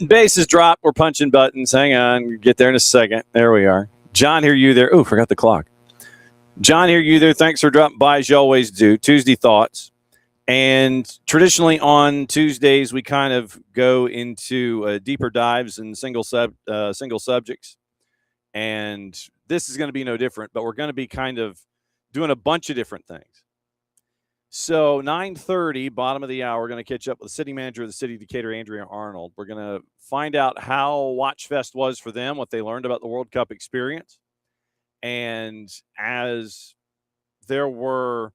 Bases drop. We're punching buttons. Hang on. Get there in a second. There we are. John, hear you there. Oh, forgot the clock. John, hear you there. Thanks for dropping by, as you always do. Tuesday Thoughts. And traditionally on Tuesdays, we kind of go into deeper dives in single subjects. And this is going to be no different, but we're going to be kind of doing a bunch of different things. So 9:30, bottom of the hour, we're going to catch up with the city manager of the city of Decatur, Andrea Arnold. We're going to find out how Watchfest was for them, what they learned about the World Cup experience. And as there were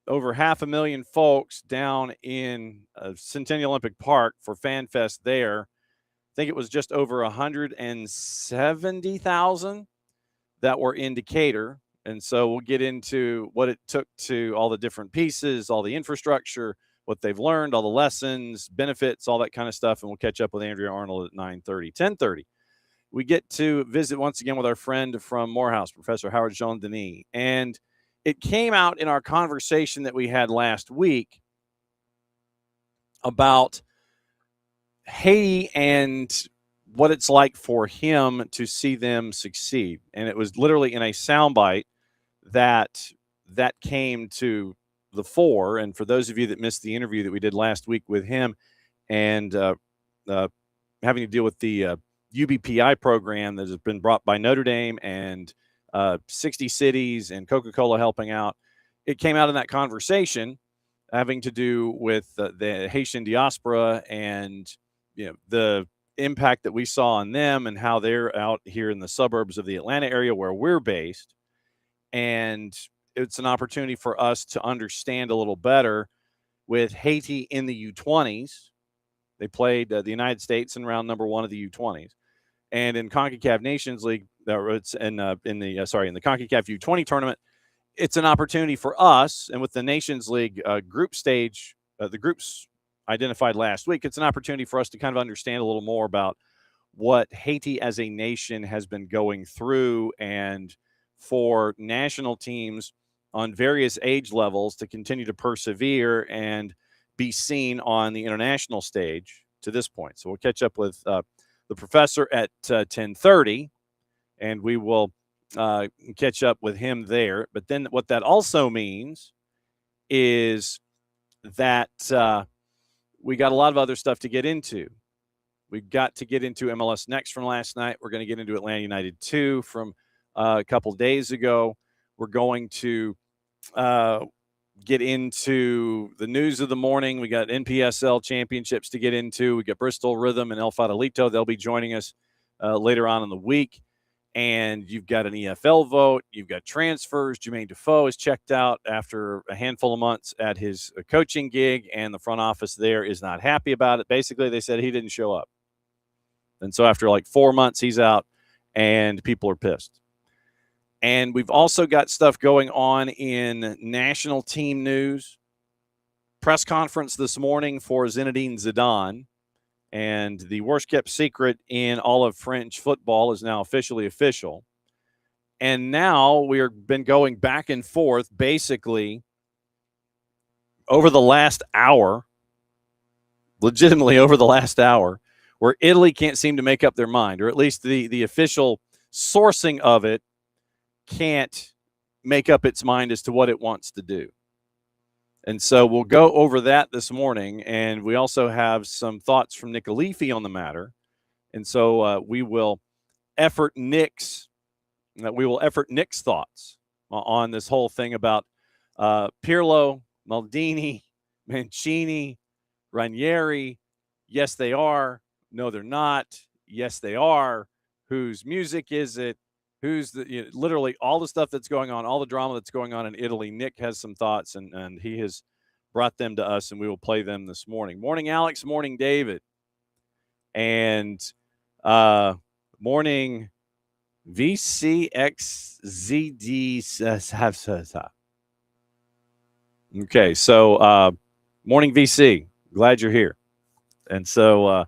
over 500,000 folks down in Centennial Olympic Park for Fan Fest there, I think it was just over 170,000 that were in Decatur. And so we'll get into what it took to all the different pieces, all the infrastructure, what they've learned, all the lessons, benefits, all that kind of stuff. And we'll catch up with Andrea Arnold at 9:30. 10:30, we get to visit once again with our friend from Morehouse, Professor Howard Jean-Denis. And it came out in our conversation that we had last week about Haiti and what it's like for him to see them succeed. And it was literally in a soundbite that came to the fore. And for those of you that missed the interview that we did last week with him and having to deal with the UBPI program that has been brought by Notre Dame and 60 cities and Coca-Cola helping out, it came out in that conversation having to do with the Haitian diaspora and the impact that we saw on them and how they're out here in the suburbs of the Atlanta area where we're based. And it's an opportunity for us to understand a little better with Haiti in the U20s. They played the United States in round number 1 of the U20s. And in CONCACAF Nations League, it's in the CONCACAF U20 tournament, it's an opportunity for us. And with the Nations League group stage, the groups identified last week, it's an opportunity for us to kind of understand a little more about what Haiti as a nation has been going through, and for national teams on various age levels to continue to persevere and be seen on the international stage to this point. So we'll catch up with the professor at 10:30, and we will catch up with him there. But then what that also means is that we got a lot of other stuff to get into. We've got to get into MLS Next from last night. We're going to get into Atlanta United 2 from a couple days ago. We're going to get into the news of the morning. We got NPSL championships to get into. We got Bristol Rhythm and El Fatalito. They'll be joining us later on in the week. And you've got an EFL vote. You've got transfers. Jermaine Defoe is checked out after a handful of months at his coaching gig, and the front office there is not happy about it. Basically, they said he didn't show up. And so after like 4 months, he's out, and people are pissed. And we've also got stuff going on in national team news. Press conference this morning for Zinedine Zidane. And the worst-kept secret in all of French football is now officially official. And now we've been going back and forth basically over the last hour, legitimately over the last hour, where Italy can't seem to make up their mind, or at least the official sourcing of it can't make up its mind as to what it wants to do. And so we'll go over that this morning, and we also have some thoughts from Nick Alifi on the matter. And so we will effort Nick's thoughts on this whole thing about Pirlo, Maldini, Mancini, Ranieri. Yes, they are. No, they're not. Yes, they are. Whose music is it? Who's the literally all the stuff that's going on, all the drama that's going on in Italy. Nick has some thoughts, and he has brought them to us, and we will play them this morning. Morning, Alex. Morning, David. And morning, VCXZD. Okay, so morning VC. Glad you're here. And so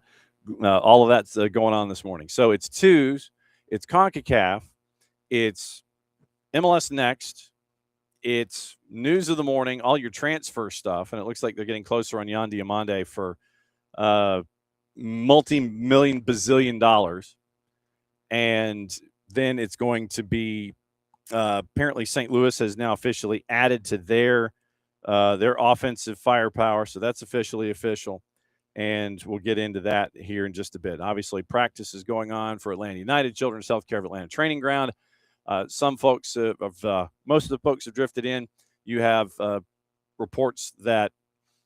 all of that's going on this morning. So it's twos, it's CONCACAF, it's MLS NEXT, it's news of the morning, all your transfer stuff, and it looks like they're getting closer on Yan Diamande for multi-million bazillion dollars. And then it's going to be apparently St. Louis has now officially added to their offensive firepower, so that's officially official. And we'll get into that here in just a bit. Obviously, practice is going on for Atlanta United, Children's Healthcare of Atlanta Training Ground. Some folks, most of the folks have drifted in. You have reports that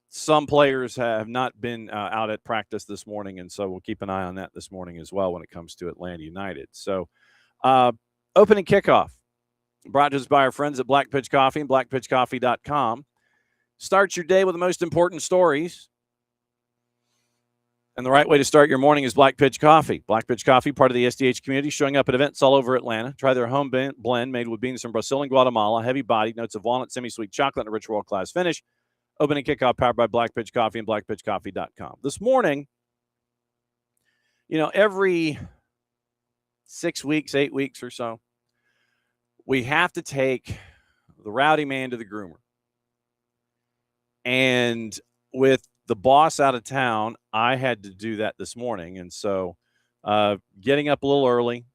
some players have not been out at practice this morning, and so we'll keep an eye on that this morning as well when it comes to Atlanta United. So, opening kickoff brought to us by our friends at Black Pitch Coffee and blackpitchcoffee.com. Start your day with the most important stories. And the right way to start your morning is Black Pitch Coffee. Black Pitch Coffee, part of the SDH community, showing up at events all over Atlanta. Try their home blend made with beans from Brazil and Guatemala. Heavy bodied, notes of walnut, semi-sweet chocolate, and a rich world-class finish. Opening kickoff powered by Black Pitch Coffee and blackpitchcoffee.com. This morning, every 6 weeks, 8 weeks or so, we have to take the rowdy man to the groomer. And with the boss out of town, I had to do that this morning. And so getting up a little early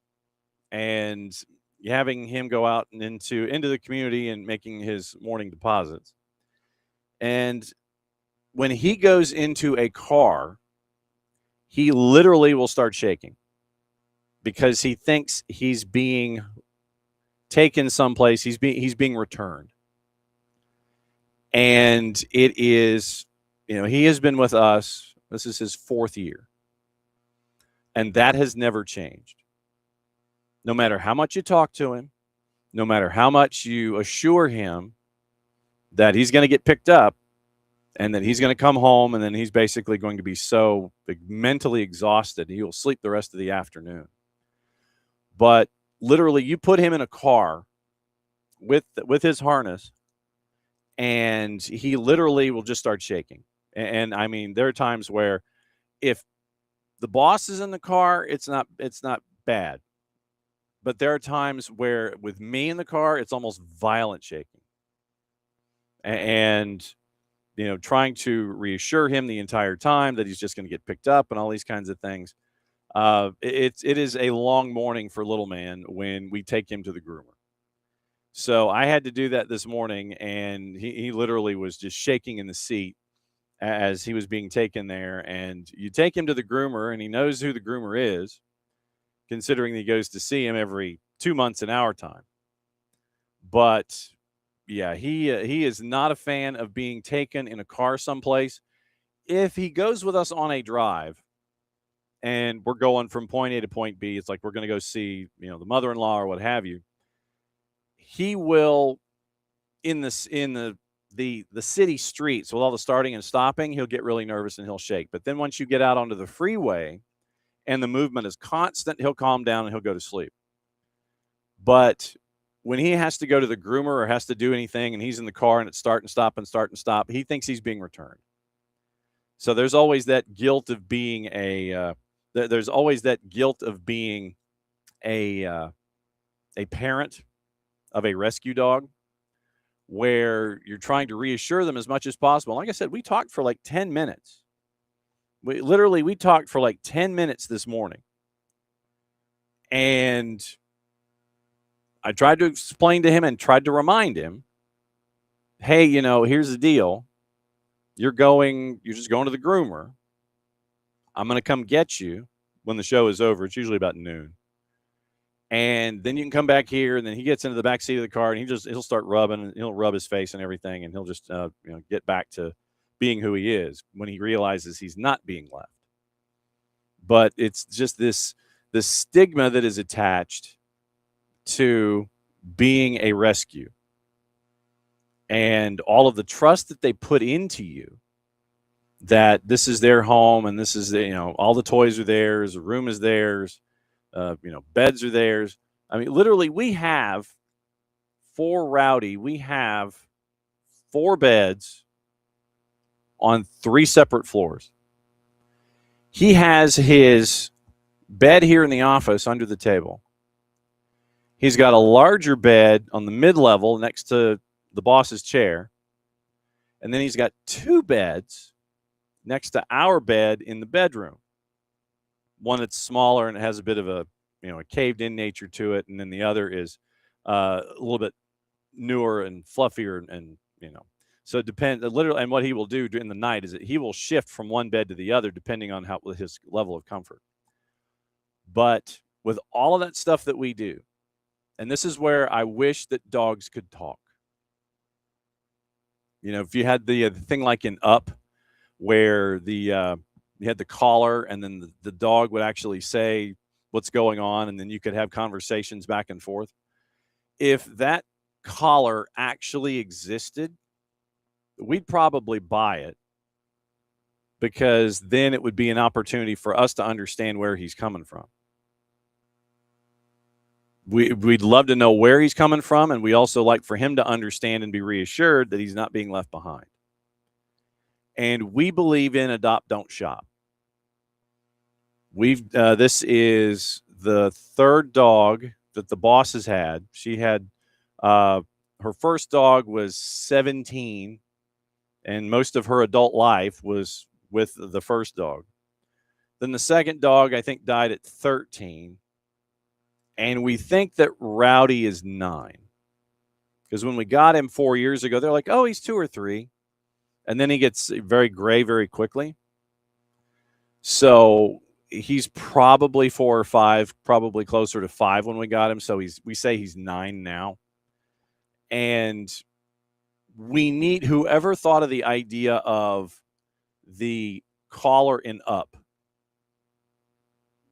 and having him go out and into the community and making his morning deposits. And when he goes into a car, he literally will start shaking because he thinks he's being taken someplace. He's being returned. And it is, he has been with us. This is his 4th year. And that has never changed. No matter how much you talk to him, no matter how much you assure him that he's going to get picked up and that he's going to come home and then he's basically going to be so mentally exhausted, he will sleep the rest of the afternoon. But literally, you put him in a car with his harness, and he literally will just start shaking. And I mean, there are times where if the boss is in the car, it's not bad. But there are times where with me in the car, it's almost violent shaking. And, trying to reassure him the entire time that he's just going to get picked up and all these kinds of things. It is a long morning for little man when we take him to the groomer. So I had to do that this morning, and he literally was just shaking in the seat as he was being taken there. And you take him to the groomer, and he knows who the groomer is, considering he goes to see him every 2 months in our time. But, yeah, he is not a fan of being taken in a car someplace. If he goes with us on a drive, and we're going from point A to point B, it's like we're going to go see, the mother-in-law or what have you. He will, in the city streets with all the starting and stopping, he'll get really nervous and he'll shake. But then once you get out onto the freeway and the movement is constant, he'll calm down and he'll go to sleep. But when he has to go to the groomer or has to do anything and he's in the car and it's start and stop, he thinks he's being returned. So there's always that guilt of being a parent of a rescue dog, where you're trying to reassure them as much as possible. Like I said, we talked for like 10 minutes. We talked for like 10 minutes this morning. And I tried to explain to him and tried to remind him, hey, here's the deal. You're just going to the groomer. I'm going to come get you when the show is over. It's usually about noon. And then you can come back here, and then he gets into the back seat of the car, and he'll start rubbing, and he'll rub his face and everything, and he'll just get back to being who he is when he realizes he's not being left. But it's just this stigma that is attached to being a rescue, and all of the trust that they put into you, that this is their home, and this is all the toys are theirs, the room is theirs. Beds are theirs. I mean, literally, for Rowdy, we have 4 beds on 3 separate floors. He has his bed here in the office under the table. He's got a larger bed on the mid-level next to the boss's chair. And then he's got 2 beds next to our bed in the bedroom. One that's smaller and it has a bit of a caved-in nature to it, and then the other is a little bit newer and fluffier, and so it depends. Literally, and what he will do during the night is that he will shift from one bed to the other depending on his level of comfort. But with all of that stuff that we do, and this is where I wish that dogs could talk. If you had the thing like in Up, where you had the collar, and then the dog would actually say what's going on, and then you could have conversations back and forth. If that collar actually existed, we'd probably buy it, because then it would be an opportunity for us to understand where he's coming from. We'd love to know where he's coming from, and we also like for him to understand and be reassured that he's not being left behind. And we believe in adopt, don't shop. This is the 3rd dog that the boss has had. She had her first dog was 17, and most of her adult life was with the first dog. Then the second dog, I think, died at 13. And we think that Rowdy is 9. Because when we got him 4 years ago, they're like, oh, he's 2 or 3. And then he gets very gray very quickly. So he's probably 4 or 5, probably closer to 5 when we got him. So we say he's 9 now. And we need whoever thought of the idea of the collar in Up.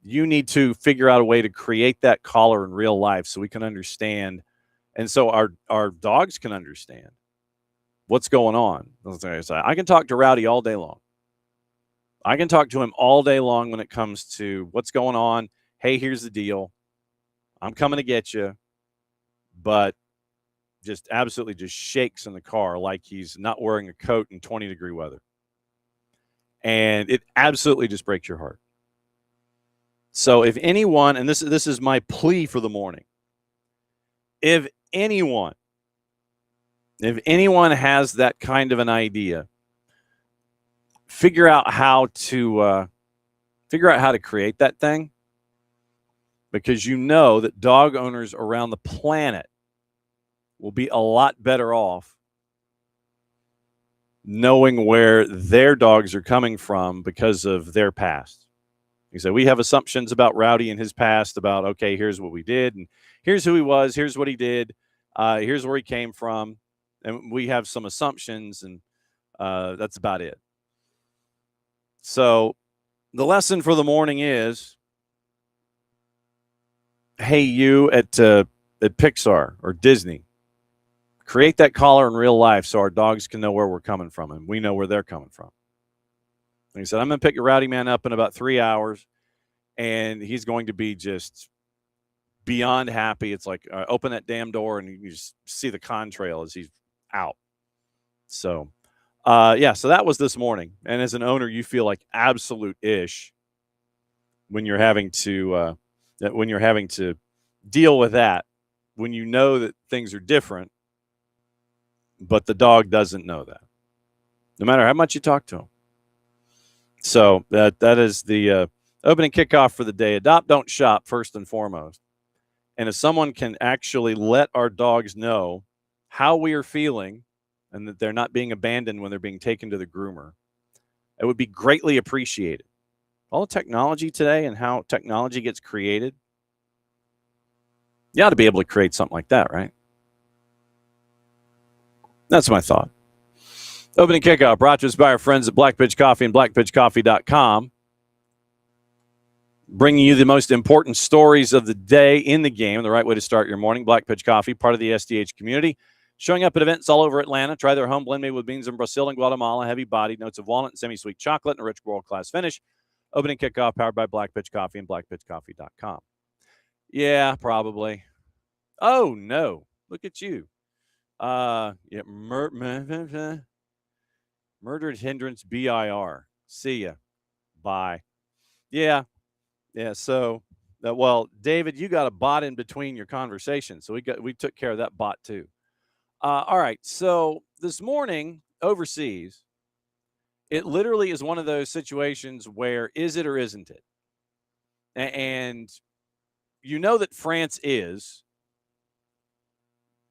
You need to figure out a way to create that collar in real life so we can understand, and so our dogs can understand what's going on. I can talk to Rowdy all day long. I can talk to him all day long when it comes to what's going on. Hey, here's the deal. I'm coming to get you, but just absolutely just shakes in the car like he's not wearing a coat in 20-degree weather. And it absolutely just breaks your heart. So if anyone, and this is my plea for the morning, if anyone has that kind of an idea, figure out how to create that thing, because that dog owners around the planet will be a lot better off knowing where their dogs are coming from because of their past. You say, we have assumptions about Rowdy and his past about, okay, here's what we did, and here's who he was, here's what he did, here's where he came from, and we have some assumptions, and that's about it. So the lesson for the morning is, hey, you at Pixar or Disney, create that collar in real life so our dogs can know where we're coming from, and we know where they're coming from. Like I said, I'm going to pick a Rowdy man up in about 3 hours, and he's going to be just beyond happy. It's like, open that damn door, and you just see the contrail as he's out. So, so that was this morning. And as an owner, you feel like absolute ish when you're having to deal with that, when you know that things are different, but the dog doesn't know that, no matter how much you talk to him. So that is the opening kickoff for the day. Adopt, don't shop, first and foremost. And if someone can actually let our dogs know how we are feeling and that they're not being abandoned when they're being taken to the groomer, it would be greatly appreciated. All the technology today and how technology gets created, you ought to be able to create something like that, right? That's my thought. Opening kickoff brought to us by our friends at Black Pitch Coffee and blackpitchcoffee.com. Bringing you the most important stories of the day in the game, the right way to start your morning. Black Pitch Coffee, part of the SDH community. Showing up at events all over Atlanta. Try their home blend made with beans from Brazil and Guatemala. Heavy bodied, notes of walnut and semi-sweet chocolate, and a rich world-class finish. Opening kickoff powered by Black Pitch Coffee and blackpitchcoffee.com. Yeah, probably. Oh, no. Look at you. Yeah, murdered hindrance, BIR. See ya. Bye. Yeah. Yeah. So, well, David, you got a bot in between your conversation. So we took care of that bot too. All right. So this morning overseas, it literally is one of those situations where is it or isn't it? And you know that France is.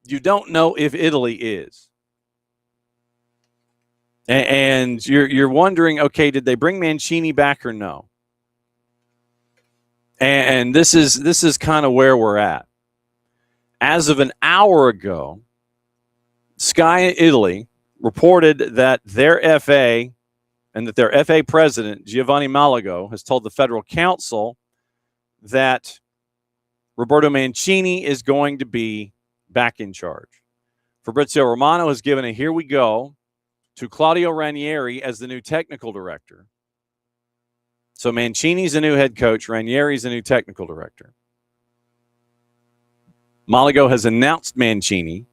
You don't know if Italy is. And you're wondering, okay, did they bring Mancini back or no? And this is kind of where we're at. As of an hour ago, Sky Italy reported that their FA and that their FA president, Giovanni Malago, has told the federal council that Roberto Mancini is going to be back in charge. Fabrizio Romano has given a here we go to Claudio Ranieri as the new technical director. So Mancini's the new head coach. Ranieri's the new technical director. Malago has announced Mancini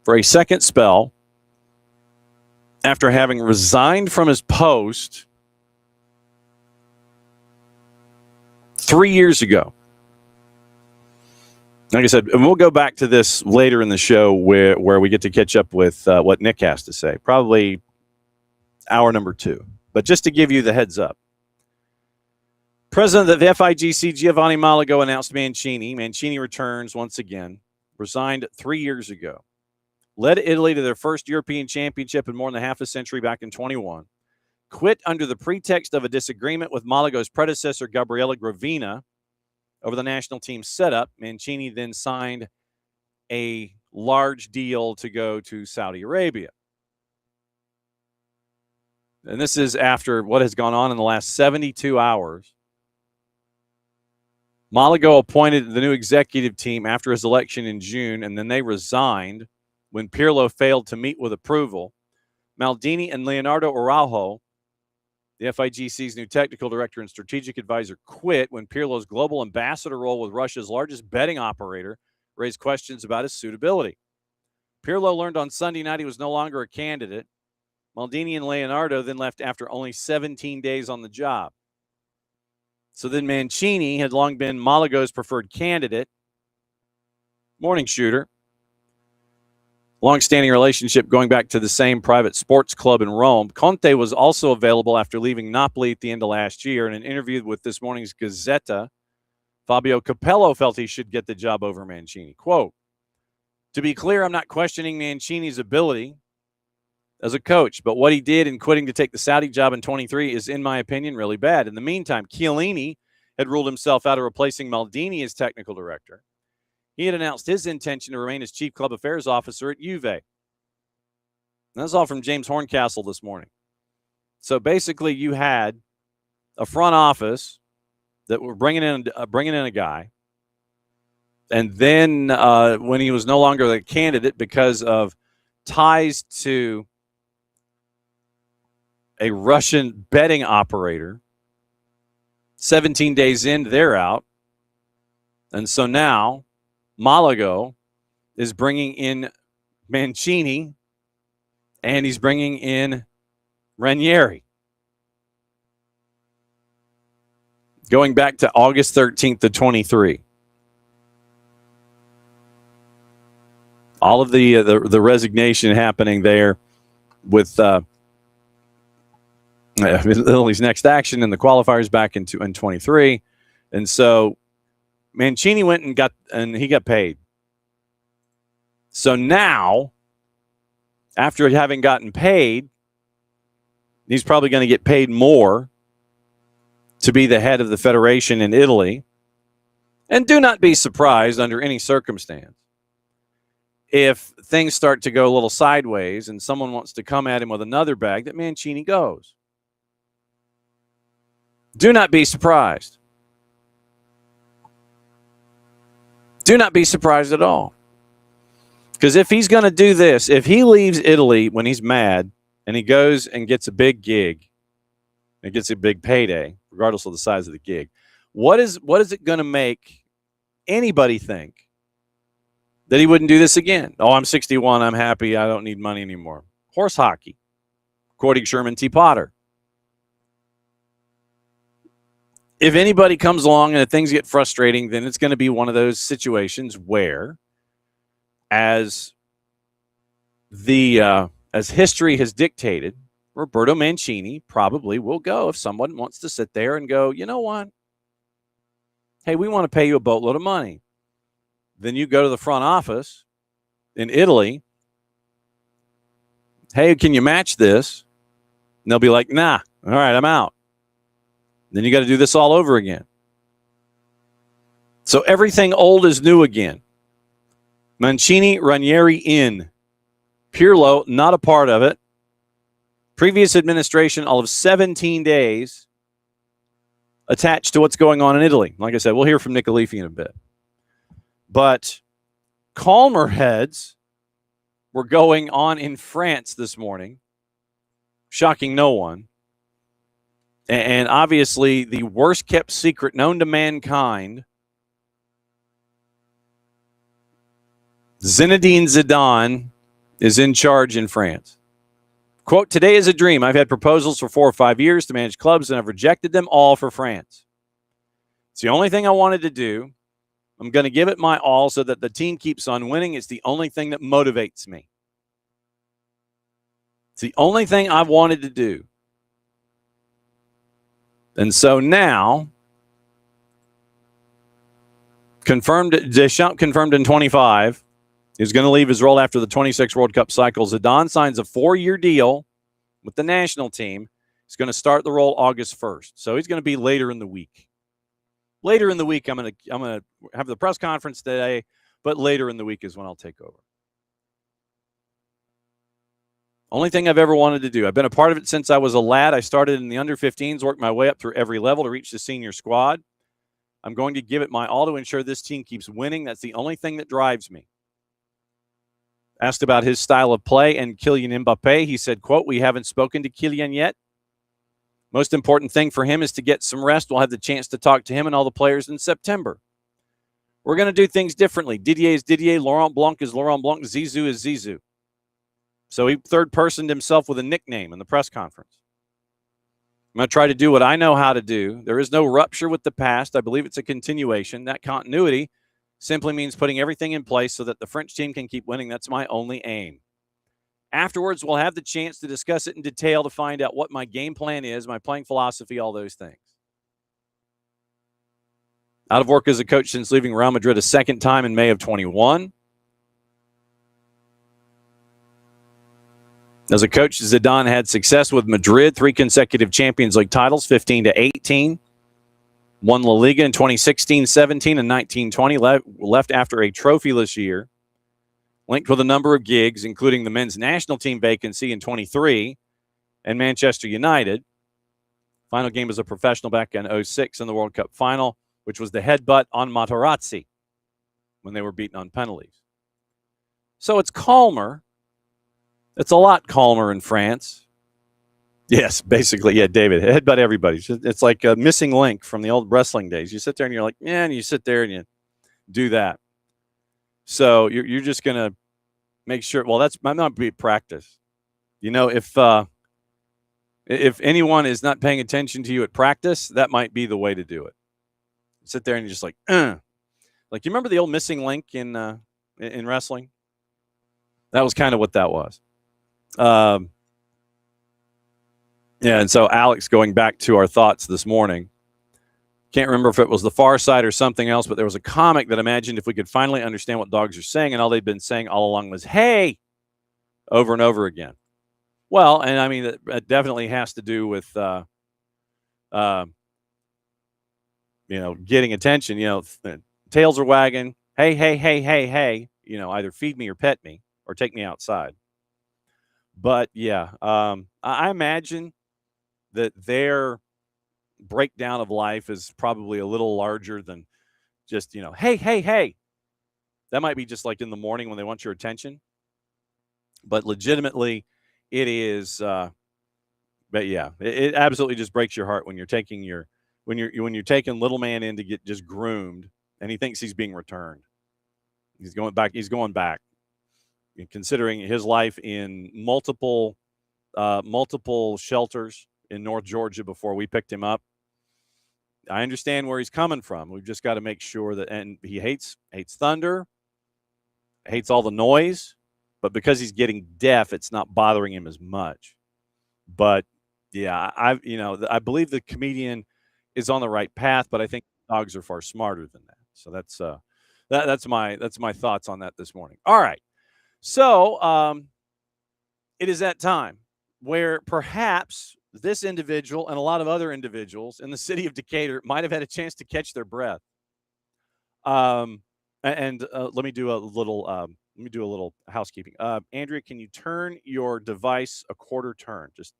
for a second spell after having resigned from his post 3 years ago. Like I said, and we'll go back to this later in the show where we get to catch up with what Nick has to say, probably hour number 2. But just to give you the heads up, President of the FIGC, Giovanni Malago, announced Mancini. Mancini returns once again, resigned 3 years ago, led Italy to their first European championship in more than half a century back in 21, quit under the pretext of a disagreement with Malago's predecessor, Gabriele Gravina, over the national team setup. Mancini then signed a large deal to go to Saudi Arabia. And this is after what has gone on in the last 72 hours. Malago appointed the new executive team after his election in June, and then they resigned when Pirlo failed to meet with approval. Maldini and Leonardo Araujo, the FIGC's new technical director and strategic advisor, quit when Pirlo's global ambassador role with Russia's largest betting operator raised questions about his suitability. Pirlo learned on Sunday night he was no longer a candidate. Maldini and Leonardo then left after only 17 days on the job. So then Mancini had long been Malago's preferred candidate. Morning shooter. Long-standing relationship going back to the same private sports club in Rome. Conte was also available after leaving Napoli at the end of last year. In an interview with this morning's Gazzetta, Fabio Capello felt he should get the job over Mancini. Quote, "To be clear, I'm not questioning Mancini's ability as a coach, but what he did in quitting to take the Saudi job in 23 is, in my opinion, really bad." In the meantime, Chiellini had ruled himself out of replacing Maldini as technical director. He had announced his intention to remain as chief club affairs officer at Juve. And that's all from James Horncastle this morning. So basically, you had a front office that were bringing in a guy, and then when he was no longer the candidate because of ties to a Russian betting operator, 17 days in, they're out. And so now Malago is bringing in Mancini, and he's bringing in Ranieri. Going back to August 13th of 23. All of the resignation happening there with Italy's next action and the qualifiers back in 23. And so Mancini went and he got paid. So now, after having gotten paid, he's probably going to get paid more to be the head of the federation in Italy. And do not be surprised under any circumstance if things start to go a little sideways and someone wants to come at him with another bag, that Mancini goes. Do not be surprised. Do not be surprised at all. Because if he's going to do this, if he leaves Italy when he's mad and he goes and gets a big gig and gets a big payday, regardless of the size of the gig, what is it going to make anybody think that he wouldn't do this again. Oh, I'm 61. I'm happy. I don't need money anymore. Horse hockey, quoting Sherman T. Potter. If anybody comes along and things get frustrating, then it's going to be one of those situations where, as history has dictated, Roberto Mancini probably will go if someone wants to sit there and go, you know what? Hey, we want to pay you a boatload of money. Then you go to the front office in Italy. Hey, can you match this? And they'll be like, nah, all right, I'm out. Then you got to do this all over again. So everything old is new again. Mancini, Ranieri in. Pirlo, not a part of it. Previous administration, all of 17 days attached to what's going on in Italy. Like I said, we'll hear from Nick Alifi in a bit. But calmer heads were going on in France this morning, shocking no one. And obviously, the worst-kept secret known to mankind, Zinedine Zidane is in charge in France. Quote, today is a dream. I've had proposals for 4 or 5 years to manage clubs, and I've rejected them all for France. It's the only thing I wanted to do. I'm going to give it my all so that the team keeps on winning. It's the only thing that motivates me. It's the only thing I've wanted to do. And so now, Deschamps confirmed in 25, he's going to leave his role after the 26 World Cup cycle. Zidane signs a 4-year deal with the national team. He's going to start the role August 1st. So he's going to be later in the week. Later in the week, I'm going to have the press conference today, but later in the week is when I'll take over. Only thing I've ever wanted to do. I've been a part of it since I was a lad. I started in the under-15s, worked my way up through every level to reach the senior squad. I'm going to give it my all to ensure this team keeps winning. That's the only thing that drives me. Asked about his style of play and Kylian Mbappe, he said, quote, we haven't spoken to Kylian yet. Most important thing for him is to get some rest. We'll have the chance to talk to him and all the players in September. We're going to do things differently. Didier is Didier. Laurent Blanc is Laurent Blanc. Zizou is Zizou. So he third-personed himself with a nickname in the press conference. I'm going to try to do what I know how to do. There is no rupture with the past. I believe it's a continuation. That continuity simply means putting everything in place so that the French team can keep winning. That's my only aim. Afterwards, we'll have the chance to discuss it in detail to find out what my game plan is, my playing philosophy, all those things. Out of work as a coach since leaving Real Madrid a second time in May of 21. As a coach, Zidane had success with Madrid, 3 consecutive Champions League titles, 15-18. Won La Liga in 2016-17 and 19-20. Left after a trophyless year. Linked with a number of gigs, including the men's national team vacancy in 23 and Manchester United. Final game as a professional back in 06 in the World Cup final, which was the headbutt on Materazzi when they were beaten on penalties. So it's calmer. It's a lot calmer in France. Yes, basically. Yeah, David, headbutt everybody. It's like a missing link from the old wrestling days. You sit there and you're like, yeah, and you sit there and you do that. So you're just going to make sure, well, that might not be practice. You know, if anyone is not paying attention to you at practice, that might be the way to do it. Sit there and you're just like, Like, you remember the old missing link in wrestling? That was kind of what that was. Yeah, and so Alex, going back to our thoughts this morning, can't remember if it was The Far Side or something else, but there was a comic that imagined if we could finally understand what dogs are saying, and all they'd been saying all along was, hey, over and over again. Well, and I mean, it definitely has to do with, getting attention. Tails are wagging. Hey, hey, hey, hey, hey. Either feed me or pet me or take me outside. But, yeah, I imagine that their breakdown of life is probably a little larger than just, hey, hey, hey. That might be just like in the morning when they want your attention. But legitimately, it is. But yeah, it absolutely just breaks your heart when you're taking when you're taking little man in to get just groomed, and he thinks he's being returned. He's going back. He's going back. Considering his life in multiple shelters in North Georgia before we picked him up, I understand where he's coming from. We've just got to make sure that, and he hates thunder, hates all the noise, but because he's getting deaf, it's not bothering him as much. But yeah, I believe the comedian is on the right path, but I think dogs are far smarter than that. So that's my thoughts on that this morning. All right. So it is that time where perhaps this individual and a lot of other individuals in the city of Decatur might have had a chance to catch their breath. Let me do a little housekeeping. Andrea, can you turn your device a quarter turn? Just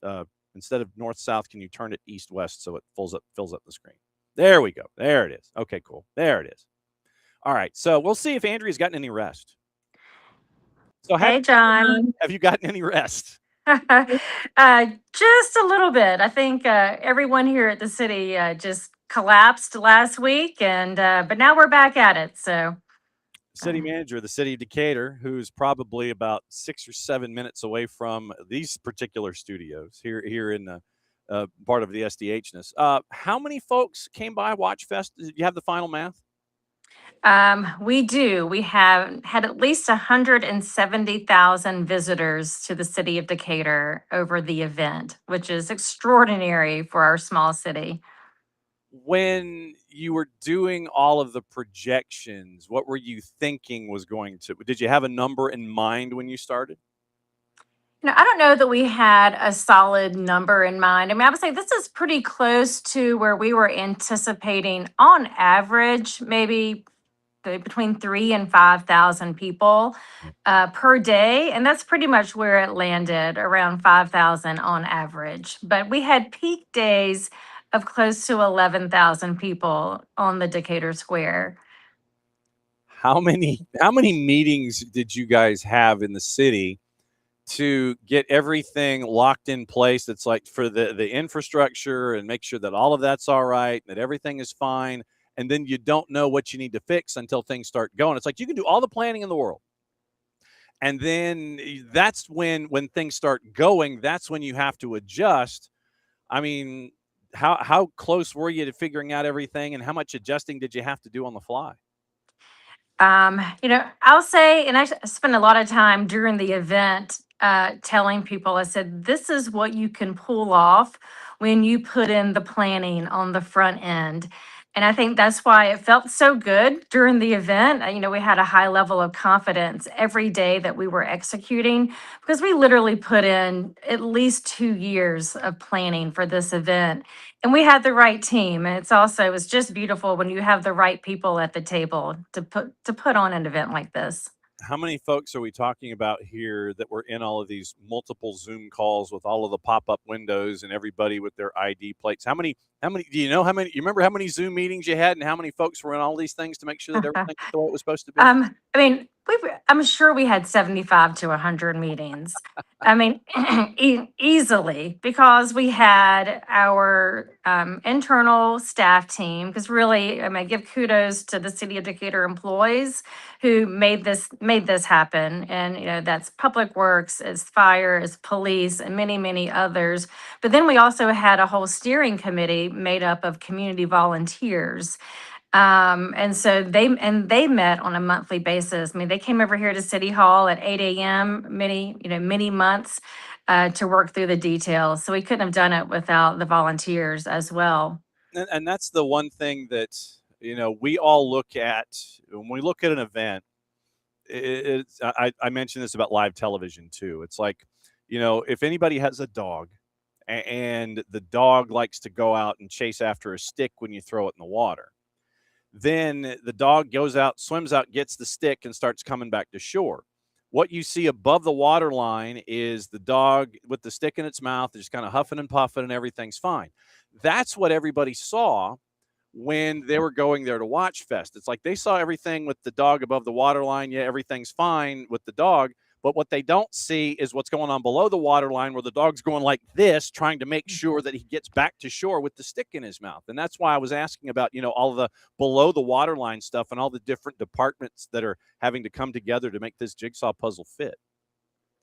instead of north south, can you turn it east west so it fills up the screen? There we go. There it is. Okay, cool. There it is. All right. So we'll see if Andrea's gotten any rest. So hey, John. Have you gotten any rest? Just a little bit. I think everyone here at the city just collapsed last week, and but now we're back at it. So, city manager of the city of Decatur, who's probably about 6 or 7 minutes away from these particular studios here in the part of the SDH-ness. How many folks came by Watchfest? Did you have the final math? we do. We have had at least 170,000 visitors to the city of Decatur over the event, which is extraordinary for our small city. When you were doing all of the projections, what were you thinking was going to? Did you have a number in mind when you started? I don't know that we had a solid number in mind. I mean, I would say this is pretty close to where we were anticipating on average, maybe between 3,000 and 5,000 people per day. And that's pretty much where it landed, around 5,000 on average. But we had peak days of close to 11,000 people on the Decatur Square. How many meetings did you guys have in the city to get everything locked in place? That's like for the infrastructure and make sure that all of that's all right, that everything is fine. And then you don't know what you need to fix until things start going. It's like you can do all the planning in the world. And then that's when things start going, that's when you have to adjust. I mean, how close were you to figuring out everything, and how much adjusting did you have to do on the fly? I'll say, and I spent a lot of time during the event telling people, I said, this is what you can pull off when you put in the planning on the front end. And I think that's why it felt so good during the event. We had a high level of confidence every day that we were executing because we literally put in at least 2 years of planning for this event. And we had the right team. And it was just beautiful when you have the right people at the table to put on an event like this. How many folks are we talking about here that were in all of these multiple Zoom calls with all of the pop-up windows and everybody with their ID plates? How many, do you know how many, you remember how many Zoom meetings you had and how many folks were in all these things to make sure that everything was the way it was supposed to be? I mean, I'm sure we had 75 to 100 meetings. I mean, easily, because we had our internal staff team. Because really, I give kudos to the City of Decatur employees who made this happen. And that's Public Works, it's fire, it's police, and many, many others. But then we also had a whole steering committee made up of community volunteers. And so they met on a monthly basis. I mean, they came over here to City Hall at 8 a.m. many months to work through the details. So we couldn't have done it without the volunteers as well. And that's the one thing that, we all look at when we look at an event. I mentioned this about live television too. It's like, if anybody has a dog and the dog likes to go out and chase after a stick when you throw it in the water, then the dog goes out, swims out, gets the stick, and starts coming back to shore. What you see above the water line is the dog with the stick in its mouth, just kind of huffing and puffing, and everything's fine. That's what everybody saw when they were going there to Watchfest. It's like they saw everything with the dog above the water line. Yeah, everything's fine with the dog. But what they don't see is what's going on below the water line, where the dog's going like this, trying to make sure that he gets back to shore with the stick in his mouth. And that's why I was asking about, all the below the water line stuff and all the different departments that are having to come together to make this jigsaw puzzle fit.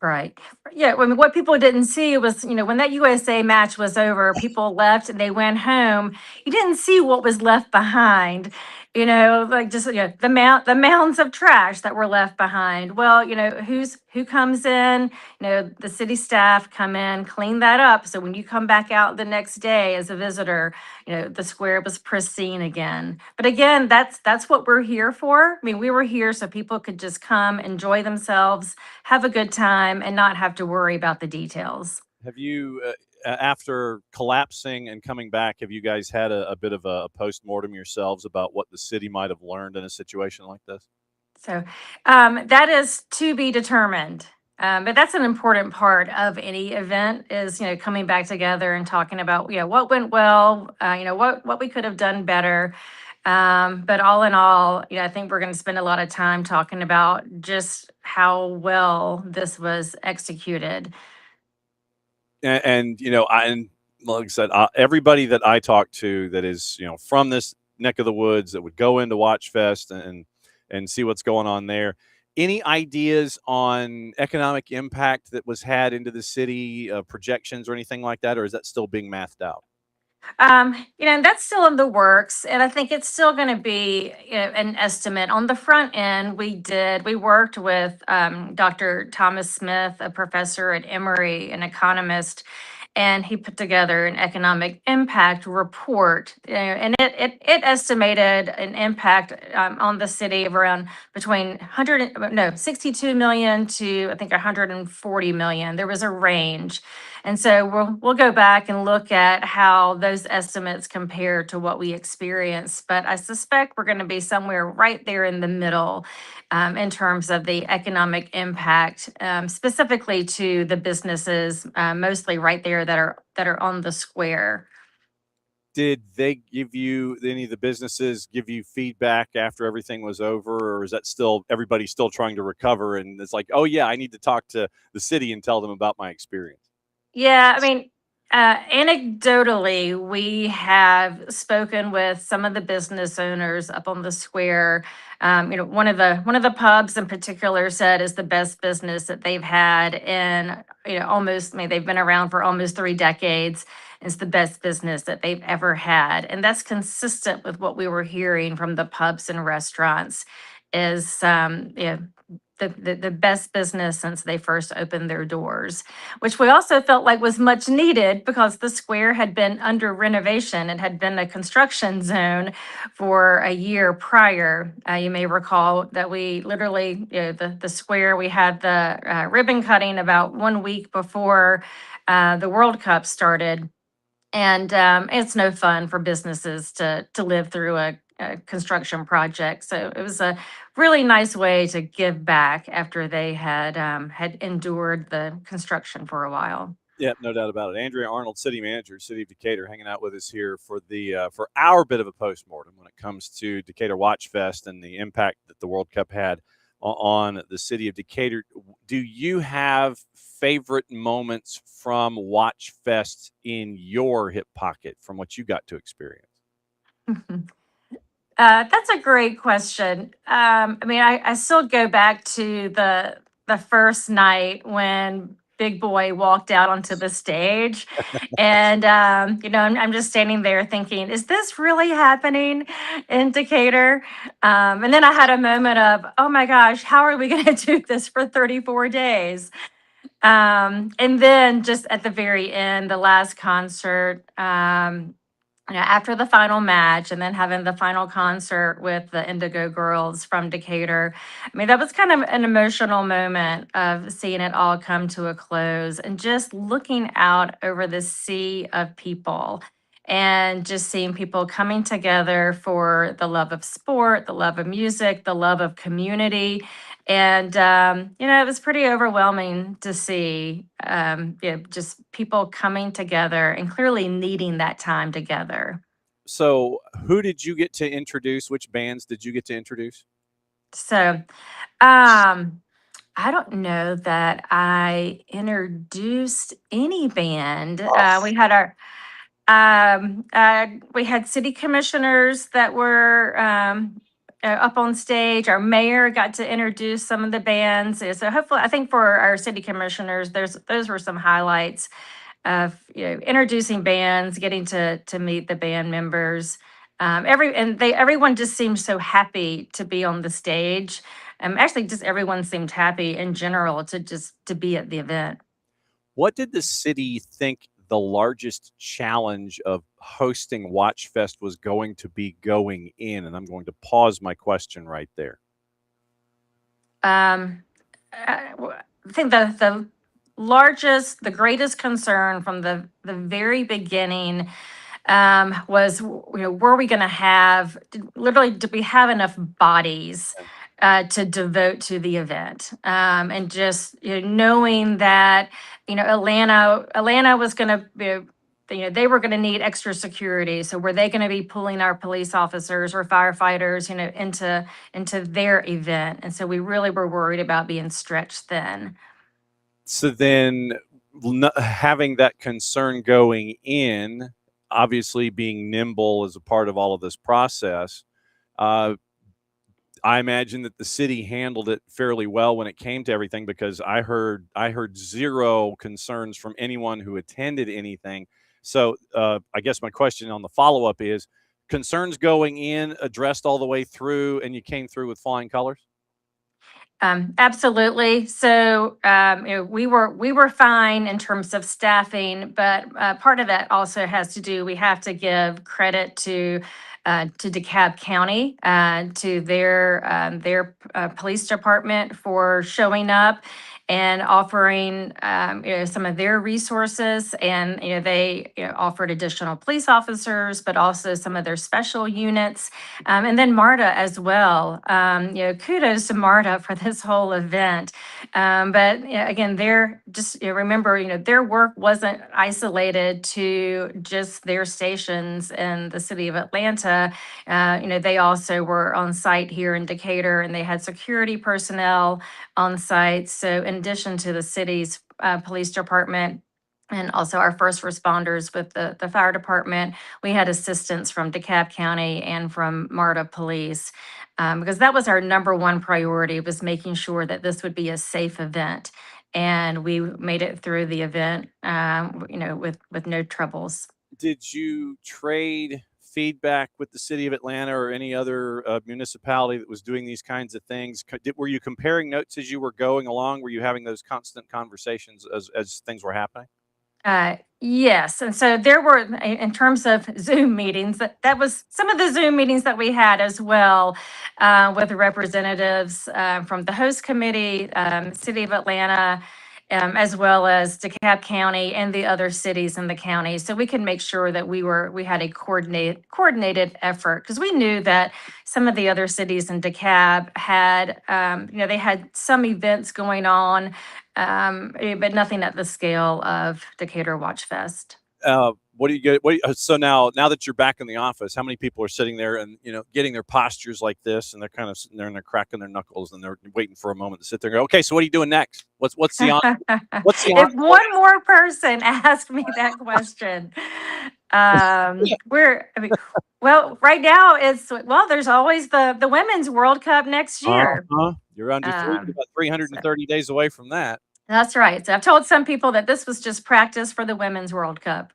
Right. Yeah. I mean, what people didn't see was, when that USA match was over, people left and they went home. You didn't see what was left behind, like just, the mounds of trash that were left behind. Well, who comes in, the city staff come in, clean that up. So when you come back out the next day as a visitor, the square was pristine again. But again, that's what we're here for. I mean, we were here so people could just come, enjoy themselves, have a good time, and not have to worry about the details. Have you, after collapsing and coming back, have you guys had a bit of a post-mortem yourselves about what the city might have learned in a situation like this? So that is to be determined. But that's an important part of any event is, coming back together and talking about, what went well, what we could have done better. But all in all, I think we're going to spend a lot of time talking about just how well this was executed. And like I said, everybody that I talk to that is, from this neck of the woods that would go into Watchfest and see what's going on there. Any ideas on economic impact that was had into the city, projections or anything like that, or is that still being mathed out? That's still in the works, and I think it's still going to be, an estimate. On the front end, we worked with Dr. Thomas Smith, a professor at Emory, an economist, and he put together an economic impact report, and it estimated an impact on the city of around between 62 million to I think 140 million. There was a range. And so we'll go back and look at how those estimates compare to what we experienced. But I suspect we're going to be somewhere right there in the middle in terms of the economic impact, specifically to the businesses, mostly right there that are on the square. Did they give you, any of the businesses give you feedback after everything was over, or is that still everybody's still trying to recover and it's like, oh yeah, I need to talk to the city and tell them about my experience? Yeah, I mean, anecdotally, we have spoken with some of the business owners up on the square. One of the pubs in particular said is the best business that they've had in, almost. I mean, they've been around for almost 3 decades. It's the best business that they've ever had, and that's consistent with what we were hearing from the pubs and restaurants. Is the best business since they first opened their doors, which we also felt like was much needed because the square had been under renovation. It had been a construction zone for a year prior. You may recall that we literally, the square, we had the ribbon cutting about 1 week before the World Cup started. And it's no fun for businesses to live through a construction project. So it was a really nice way to give back after they had endured the construction for a while. Yeah, no doubt about it. Andrea Arnold, city manager, city of Decatur, hanging out with us here for for our bit of a postmortem when it comes to Decatur Watchfest and the impact that the World Cup had on the city of Decatur. Do you have favorite moments from Watchfest in your hip pocket from what you got to experience? That's a great question. I mean, I still go back to the first night when Big Boy walked out onto the stage, and I'm just standing there thinking, "Is this really happening in Decatur?" And then I had a moment of, "Oh my gosh, how are we going to do this for 34 days?" And then just at the very end, the last concert. After the final match and then having the final concert with the Indigo Girls from Decatur. I mean, that was kind of an emotional moment of seeing it all come to a close and just looking out over the sea of people and just seeing people coming together for the love of sport, the love of music, the love of community. And, it was pretty overwhelming to see, just people coming together and clearly needing that time together. So, who did you get to introduce? Which bands did you get to introduce? So, um, I don't know that I introduced any band. We had city commissioners that were up on stage. Our mayor got to introduce some of the bands. So hopefully, I think for our city commissioners, those were some highlights of introducing bands, getting to meet the band members. Everyone just seemed so happy to be on the stage. Actually, just everyone seemed happy in general to be at the event. What did the city think the largest challenge of hosting Watchfest was going to be going in? And I'm going to pause my question right there. I think the greatest concern from the very beginning was, were we going to have, literally, did we have enough bodies to devote to the event? And just, knowing that, Atlanta was going to be, they were going to need extra security. So were they going to be pulling our police officers or firefighters, into their event? And so we really were worried about being stretched thin. So then having that concern going in, obviously being nimble as a part of all of this process, I imagine that the city handled it fairly well when it came to everything, because I heard zero concerns from anyone who attended anything. So I guess my question on the follow-up is, concerns going in addressed all the way through, and you came through with flying colors? Absolutely. So, we were fine in terms of staffing, but part of that also has to do, we have to give credit to DeKalb County, to their police department for showing up and offering, some of their resources. And, they, offered additional police officers, but also some of their special units. And then MARTA as well. Kudos to MARTA for this whole event. But again, they're just, remember, their work wasn't isolated to just their stations in the city of Atlanta. They also were on site here in Decatur, and they had security personnel on site. So in addition to the city's police department, and also our first responders with the fire department, we had assistance from DeKalb County and from MARTA Police, because that was our number one priority, was making sure that this would be a safe event. And we made it through the event, with no troubles. Did you trade feedback with the city of Atlanta or any other municipality that was doing these kinds of things? Were you comparing notes as you were going along? Were you having those constant conversations as things were happening? Yes, and so there were, in terms of Zoom meetings, that was some of the Zoom meetings that we had as well, with the representatives from the host committee, City of Atlanta, as well as DeKalb County and the other cities in the county. So we can make sure that we had a coordinated effort, because we knew that some of the other cities in DeKalb had, they had some events going on, but nothing at the scale of Decatur Watchfest. What do you get? So now that you're back in the office, how many people are sitting there and getting their postures like this, and they're kind of sitting there and they're cracking their knuckles and they're waiting for a moment to sit there and go, okay, so what are you doing next? What's the on? What's the on? If one more person asked me that question, right now there's always the Women's World Cup next year. You're about 330 days away from that. That's right. So I've told some people that this was just practice for the Women's World Cup.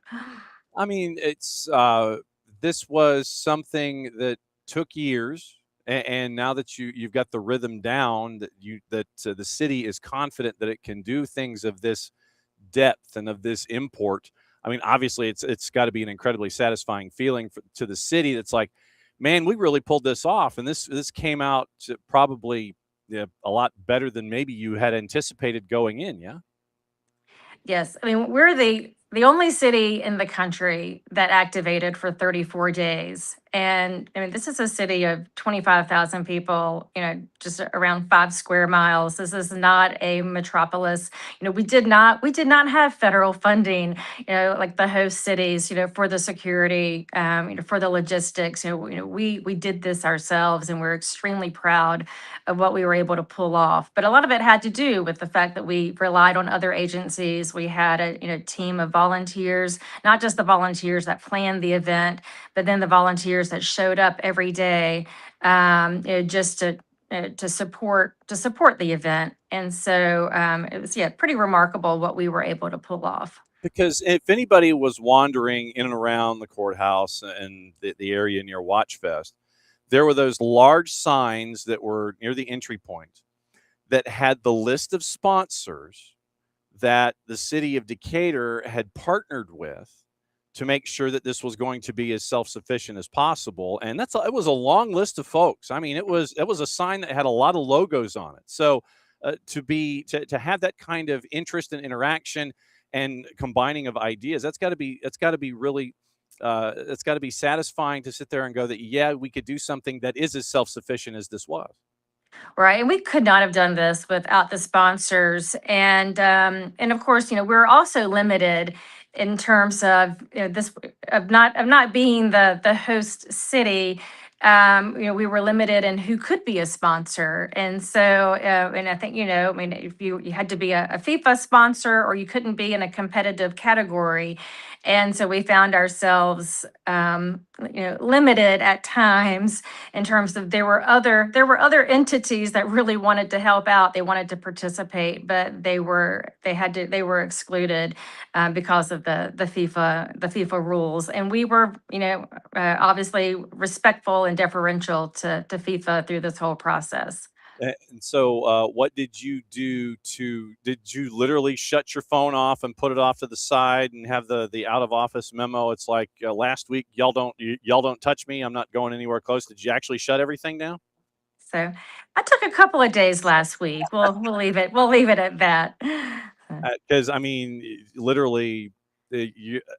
I mean, this was something that took years, and now that you've got the rhythm down, that the city is confident that it can do things of this depth and of this import. I mean, obviously, it's got to be an incredibly satisfying feeling to the city. That's like, man, we really pulled this off, and this came out to probably a lot better than maybe you had anticipated going in. Yeah. Yes, I mean, we're the only city in the country that activated for 34 days. And I mean, this is a city of 25,000 people, just around 5 square miles. This is not a metropolis. We did not have federal funding, like the host cities, for the security, for the logistics. We did this ourselves, and we're extremely proud of what we were able to pull off. But a lot of it had to do with the fact that we relied on other agencies. We had a team of volunteers, not just the volunteers that planned the event, but then the volunteers that showed up every day, just to support the event. And so it was, yeah, pretty remarkable what we were able to pull off. Because if anybody was wandering in and around the courthouse and the area near Watchfest, there were those large signs that were near the entry point that had the list of sponsors that the city of Decatur had partnered with to make sure that this was going to be as self-sufficient as possible. And it was a long list of folks. I mean, it was a sign that had a lot of logos on it. So to have that kind of interest and interaction and combining of ideas, that's got to be really it's got to be satisfying to sit there and go that, yeah, we could do something that is as self-sufficient as this was. Right, and we could not have done this without the sponsors, and of course, we're also limited in terms of this of not being the host city. We were limited in who could be a sponsor, and so and I think I mean, if you had to be a FIFA sponsor, or you couldn't be in a competitive category, and so we found ourselves limited at times in terms of there were other entities that really wanted to help out. They wanted to participate, but they were excluded because of the FIFA rules. And we were obviously respectful and deferential to FIFA through this whole process. And so, what did you do did you literally shut your phone off and put it off to the side and have the out of office memo? It's like last week, y'all don't touch me. I'm not going anywhere close. Did you actually shut everything down? So I took a couple of days last week. We'll leave it at that. Because I mean, literally,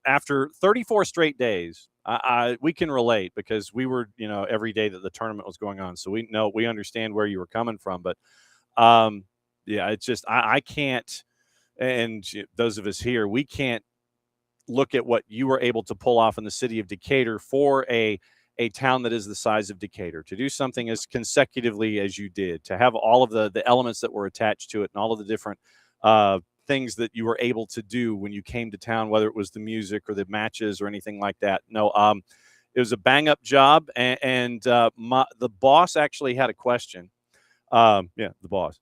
after 34 straight days, we can relate because we were, every day that the tournament was going on. So we understand where you were coming from. But yeah, it's just I can't, and those of us here, we can't look at what you were able to pull off in the city of Decatur for a town that is the size of Decatur, to do something as consecutively as you did, to have all of the elements that were attached to it and all of the different things that you were able to do when you came to town, whether it was the music or the matches or anything like that. No, it was a bang up job. And the boss actually had a question. Yeah, the boss.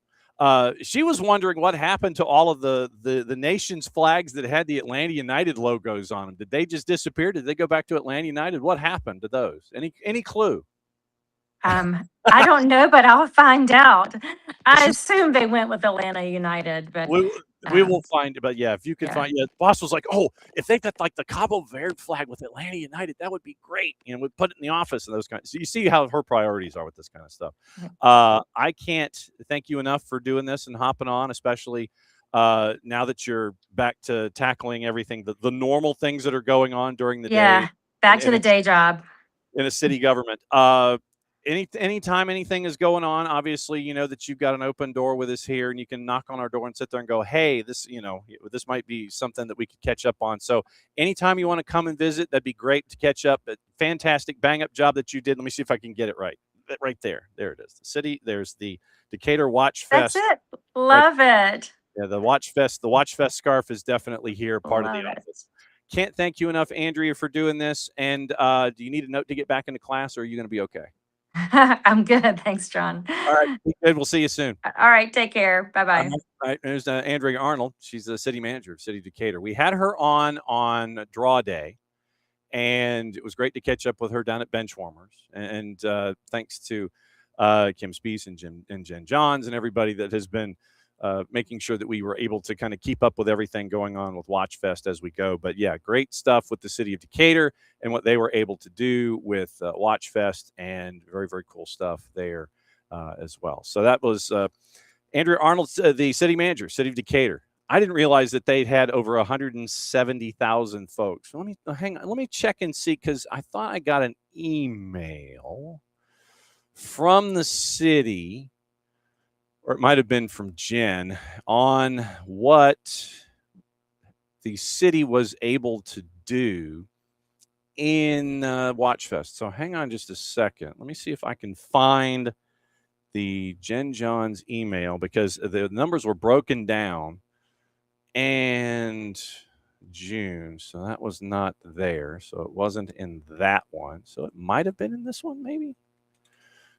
She was wondering what happened to all of the nation's flags that had the Atlanta United logos on them. Did they just disappear? Did they go back to Atlanta United? What happened to those? Any clue? I don't know, but I'll find out. I assume they went with Atlanta United, but We will find it. But yeah, if you could yeah. find, yeah, the boss was like, oh, if they got like the Cabo Verde flag with Atlanta United, that would be great. We'd put it in the office and those kinds. So you see how her priorities are with this kind of stuff. I can't thank you enough for doing this and hopping on, especially now that you're back to tackling everything, the normal things that are going on during the Yeah, day. back to the day job. In a city government. Anytime anything is going on, obviously, you know that you've got an open door with us here, and you can knock on our door and sit there and go, hey, this might be something that we could catch up on. So anytime you want to come and visit, that'd be great to catch up. But fantastic bang up job that you did. Let me see if I can get it right. Right there. There it is. The city. There's the Decatur Watchfest. That's it. Love it. Yeah, the Watchfest scarf is definitely here, part of the office. Can't thank you enough, Andrea, for doing this. And do you need a note to get back into class, or are you going to be okay? I'm good. Thanks, John. All right. Be good. We'll see you soon. All right. Take care. Bye-bye. All right. There's Andrea Arnold. She's the city manager of City of Decatur. We had her on draw day, and it was great to catch up with her down at Benchwarmers. And thanks to Kim Spees and Jen Johns and everybody that has been making sure that we were able to kind of keep up with everything going on with Watchfest as we go. But yeah, great stuff with the city of Decatur and what they were able to do with Watchfest, and very, very cool stuff there as well. So that was Andrea Arnold, the city manager, City of Decatur. I didn't realize that they'd had over 170,000 folks. Let me hang on. Let me check and see, because I thought I got an email from the city, or it might have been from Jen, on what the city was able to do in Watchfest. So hang on just a second. Let me see if I can find the Jen John's email, because the numbers were broken down. And June, so that was not there. So it wasn't in that one. So it might have been in this one, maybe.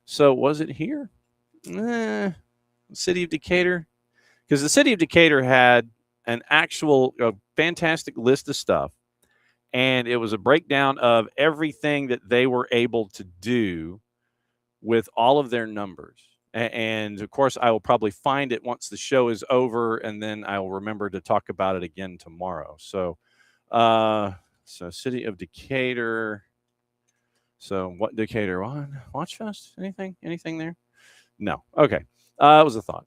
So was it here? City of Decatur? Because the city of Decatur had an actual fantastic list of stuff. And it was a breakdown of everything that they were able to do with all of their numbers. And of course, I will probably find it once the show is over, and then I will remember to talk about it again tomorrow. So, city of Decatur. So what Decatur? Watchfest? Anything there? No. Okay. It was a thought.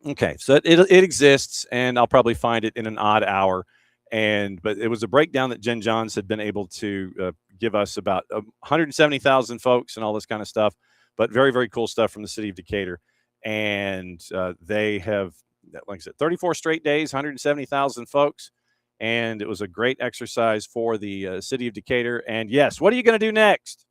Okay. So it exists, and I'll probably find it in an odd hour. But it was a breakdown that Jen Johns had been able to give us about 170,000 folks and all this kind of stuff. But very, very cool stuff from the city of Decatur. And they have, like I said, 34 straight days, 170,000 folks. And it was a great exercise for the city of Decatur. And yes, what are you going to do next?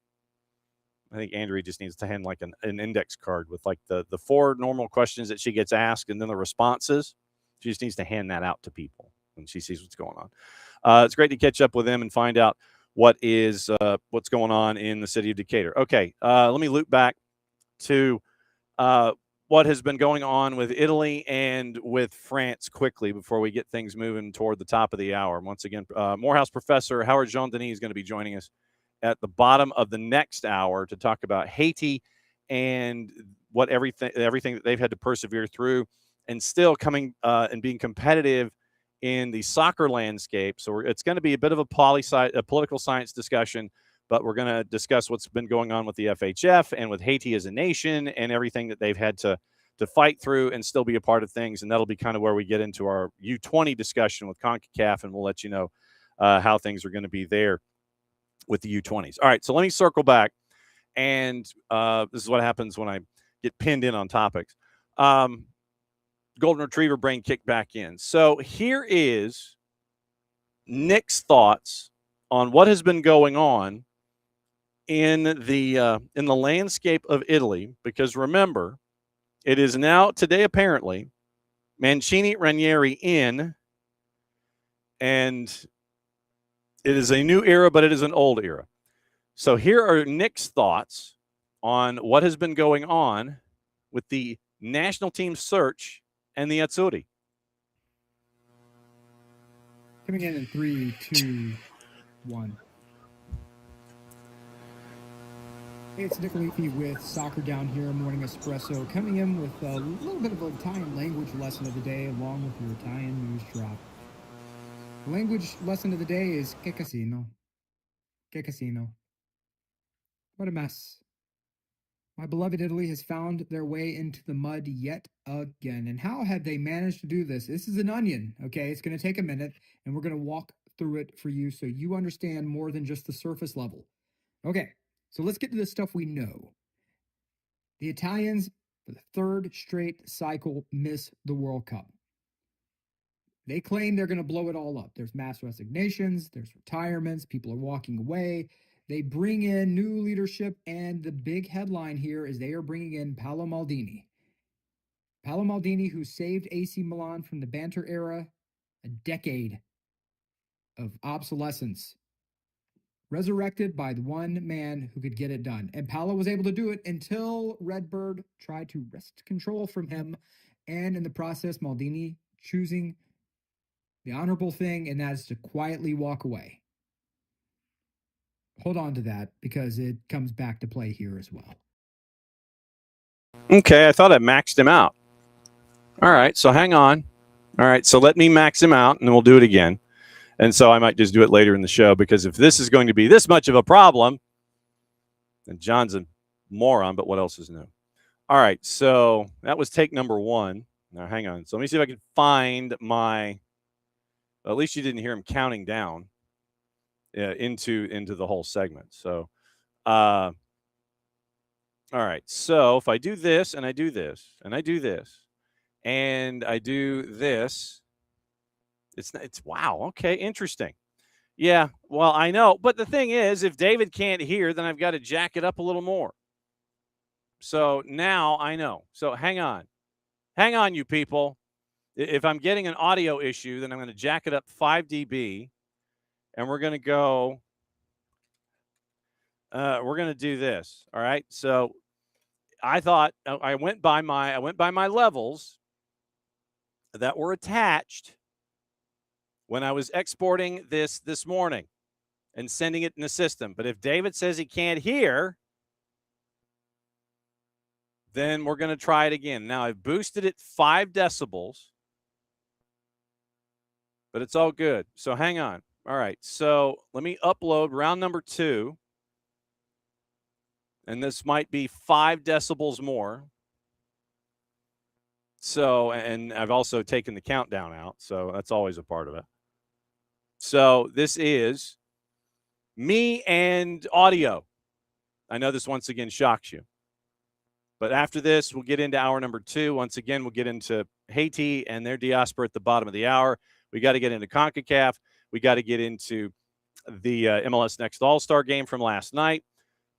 I think Andrea just needs to hand like an index card with like the 4 normal questions that she gets asked and then the responses. She just needs to hand that out to people when she sees what's going on. It's great to catch up with them and find out what's going on in the city of Decatur. Okay, let me loop back to what has been going on with Italy and with France quickly before we get things moving toward the top of the hour. Once again, Morehouse Professor Howard Jean-Denis is going to be joining us at the bottom of the next hour to talk about Haiti and what everything that they've had to persevere through, and still coming and being competitive in the soccer landscape. So it's going to be a bit of a political science discussion, but we're going to discuss what's been going on with the FHF and with Haiti as a nation and everything that they've had to fight through and still be a part of things. And that'll be kind of where we get into our U20 discussion with CONCACAF, and we'll let you know how things are going to be there with the U20s. All right, so let me circle back. And this is what happens when I get pinned in on topics. Golden Retriever brain kicked back in. So here is Nick's thoughts on what has been going on in the landscape of Italy, because remember, it is now today apparently Mancini Ranieri in, and it is a new era, but it is an old era. So here are Nick's thoughts on what has been going on with the national team search and the Azzurri. Coming in 3, 2, 1. Hey, it's Nick Leafy with Soccer Down Here, Morning Espresso, coming in with a little bit of an Italian language lesson of the day, along with your Italian news drop. The language lesson of the day is che casino. Che casino. What a mess. My beloved Italy has found their way into the mud yet again. And how have they managed to do this? This is an onion, okay? It's going to take a minute, and we're going to walk through it for you so you understand more than just the surface level. Okay, so let's get to the stuff we know. The Italians, for the 3rd straight cycle, miss the World Cup. They claim they're going to blow it all up. There's mass resignations, there's retirements, people are walking away. They bring in new leadership, and the big headline here is they are bringing in Paolo Maldini. Paolo Maldini, who saved AC Milan from the banter era, a decade of obsolescence, resurrected by the one man who could get it done. And Paolo was able to do it until Redbird tried to wrest control from him, and in the process, Maldini choosing the honorable thing, and that is to quietly walk away. Hold on to that, because it comes back to play here as well. Okay, I thought I maxed him out. All right, so hang on. All right, so let me max him out, and then we'll do it again. And so I might just do it later in the show, because if this is going to be this much of a problem, then John's a moron, but what else is new? All right, so that was take number 1. Now, hang on. So let me see if I can find my. At least you didn't hear him counting down into the whole segment. So, all right. So if I do this and I do this and I do this and I do this, it's wow. Okay, interesting. Yeah. Well, I know, but the thing is, if David can't hear, then I've got to jack it up a little more. So now I know. So hang on, you people. If I'm getting an audio issue, then I'm going to jack it up 5 dB, and we're going to go. We're going to do this. All right. So I thought I went by my levels that were attached when I was exporting this morning and sending it in the system. But if David says he can't hear, then we're going to try it again. Now I've boosted it 5 decibels, but it's all good. So hang on. All right. So let me upload round number 2. And this might be 5 decibels more. So, and I've also taken the countdown out. So that's always a part of it. So this is me and audio. I know this once again shocks you. But after this, we'll get into hour number 2. Once again, we'll get into Haiti and their diaspora at the bottom of the hour. We got to get into CONCACAF. We got to get into the MLS Next All-Star game from last night.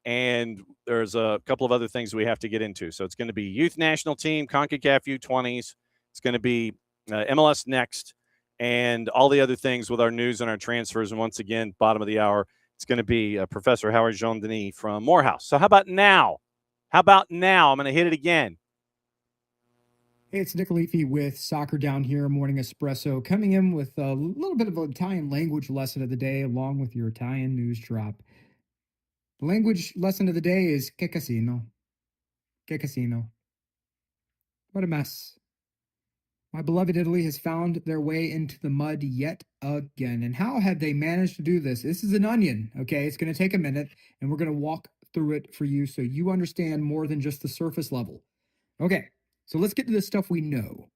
And there's a couple of other things we have to get into. So it's going to be youth national team, CONCACAF U20s. It's going to be MLS Next and all the other things with our news and our transfers. And once again, bottom of the hour, it's going to be Professor Howard Jean-Denis from Morehouse. So how about now? I'm going to hit it again. Hey, it's Nick Leafy with Soccer Down Here, Morning Espresso, coming in with a little bit of an Italian language lesson of the day, along with your Italian news drop. The language lesson of the day is che casino. Che casino. What a mess. My beloved Italy has found their way into the mud yet again. And how have they managed to do this? This is an onion, okay? It's going to take a minute, and we're going to walk through it for you so you understand more than just the surface level. Okay, so let's get to the stuff we know.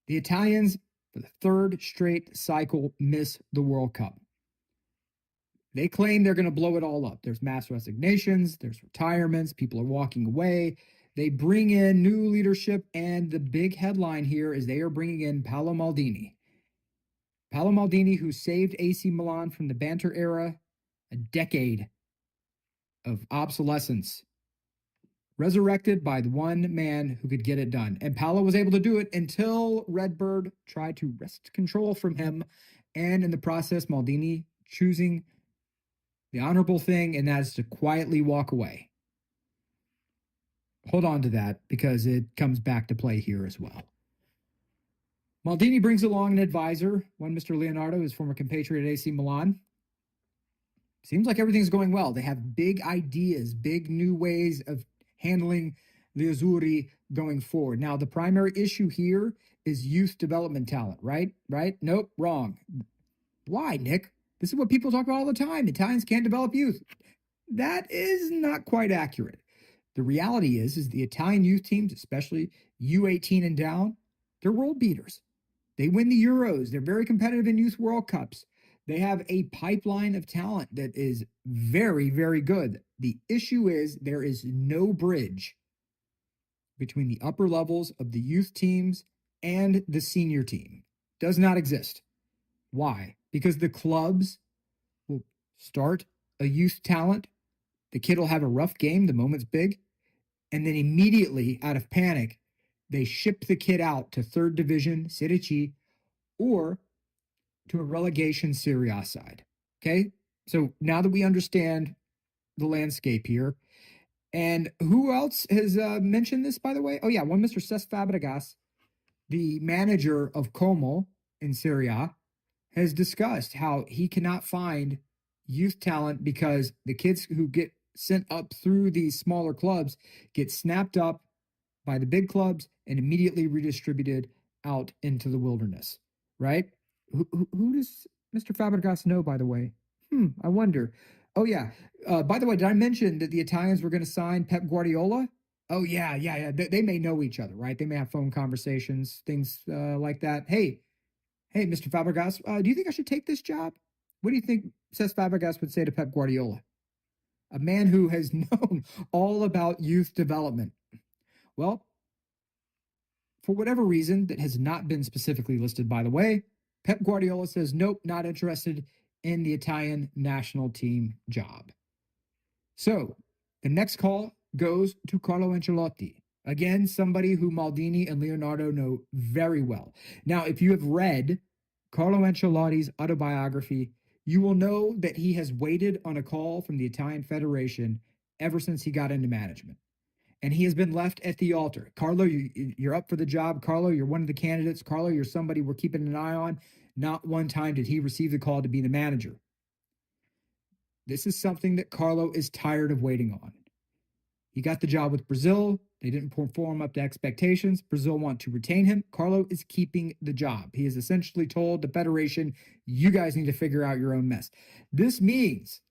The Italians, for the 3rd straight cycle, miss the World Cup. They claim they're going to blow it all up. There's mass resignations, there's retirements, people are walking away. They bring in new leadership, and the big headline here is they are bringing in Paolo Maldini. Paolo Maldini, who saved AC Milan from the banter era, a decade of obsolescence, resurrected by the one man who could get it done. And Paolo was able to do it until Redbird tried to wrest control from him, and in the process, Maldini choosing the honorable thing, and that is to quietly walk away. Hold on to that because it comes back to play here as well. Maldini brings along an advisor, one Mr. Leonardo, his former compatriot at AC Milan. Seems like everything's going well. They have big ideas, big new ways of handling the Azzurri going forward. Now, the primary issue here is youth development talent, right? Right? Nope, wrong. Why, Nick? This is what people talk about all the time. Italians can't develop youth. That is not quite accurate. The reality is the Italian youth teams, especially U18 and down, they're world beaters. They win the Euros. They're very competitive in youth World Cups. They have a pipeline of talent that is very, very good. The issue is there is no bridge between the upper levels of the youth teams and the senior team. Does not exist. Why? Because the clubs will start a youth talent. The kid will have a rough game. The moment's big. And then immediately, out of panic, they ship the kid out to 3rd division, Serie C, or to a relegation Serie A side. Okay? So now that we understand the landscape here, and who else has mentioned this, by the way? Oh, yeah, one Mr. Cesc Fabregas, the manager of Como in Serie A, has discussed how he cannot find youth talent because the kids who get sent up through these smaller clubs get snapped up by the big clubs and immediately redistributed out into the wilderness, right? Who does Mr. Fabregas know, by the way? I wonder. Oh, yeah. By the way, did I mention that the Italians were going to sign Pep Guardiola Oh, yeah. They may know each other, right? They may have phone conversations, things like that. Hey, Mr. Fabregas, do you think I should take this job? What do you think Cesc Fabregas would say to Pep Guardiola, a man who has known all about youth development? Well, for whatever reason that has not been specifically listed, by the way, Pep Guardiola says, nope, not interested in the Italian national team job. So the next call goes to Carlo Ancelotti. Again, somebody who Maldini and Leonardo know very well. Now, if you have read Carlo Ancelotti's autobiography, you will know that he has waited on a call from the Italian Federation ever since he got into management. And he has been left at the altar. Carlo, you're up for the job. Carlo, you're one of the candidates. Carlo, you're somebody we're keeping an eye on. Not one time did he receive the call to be the manager. This is something that Carlo is tired of waiting on. He got the job with Brazil. They didn't perform up to expectations. Brazil want to retain him. Carlo is keeping the job. He has essentially told the Federation, you guys need to figure out your own mess. This means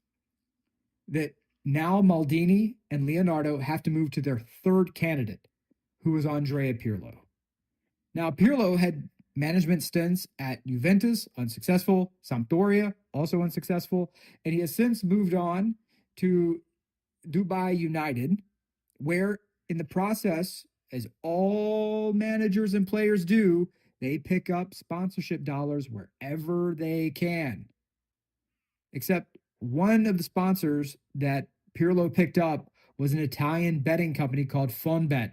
that now Maldini and Leonardo have to move to their third candidate, who is Andrea Pirlo. Now, Pirlo had management stints at Juventus, unsuccessful, Sampdoria, also unsuccessful, and he has since moved on to Dubai United, where in the process, as all managers and players do, they pick up sponsorship dollars wherever they can. Except one of the sponsors that Pirlo picked up was an Italian betting company called Fonbet.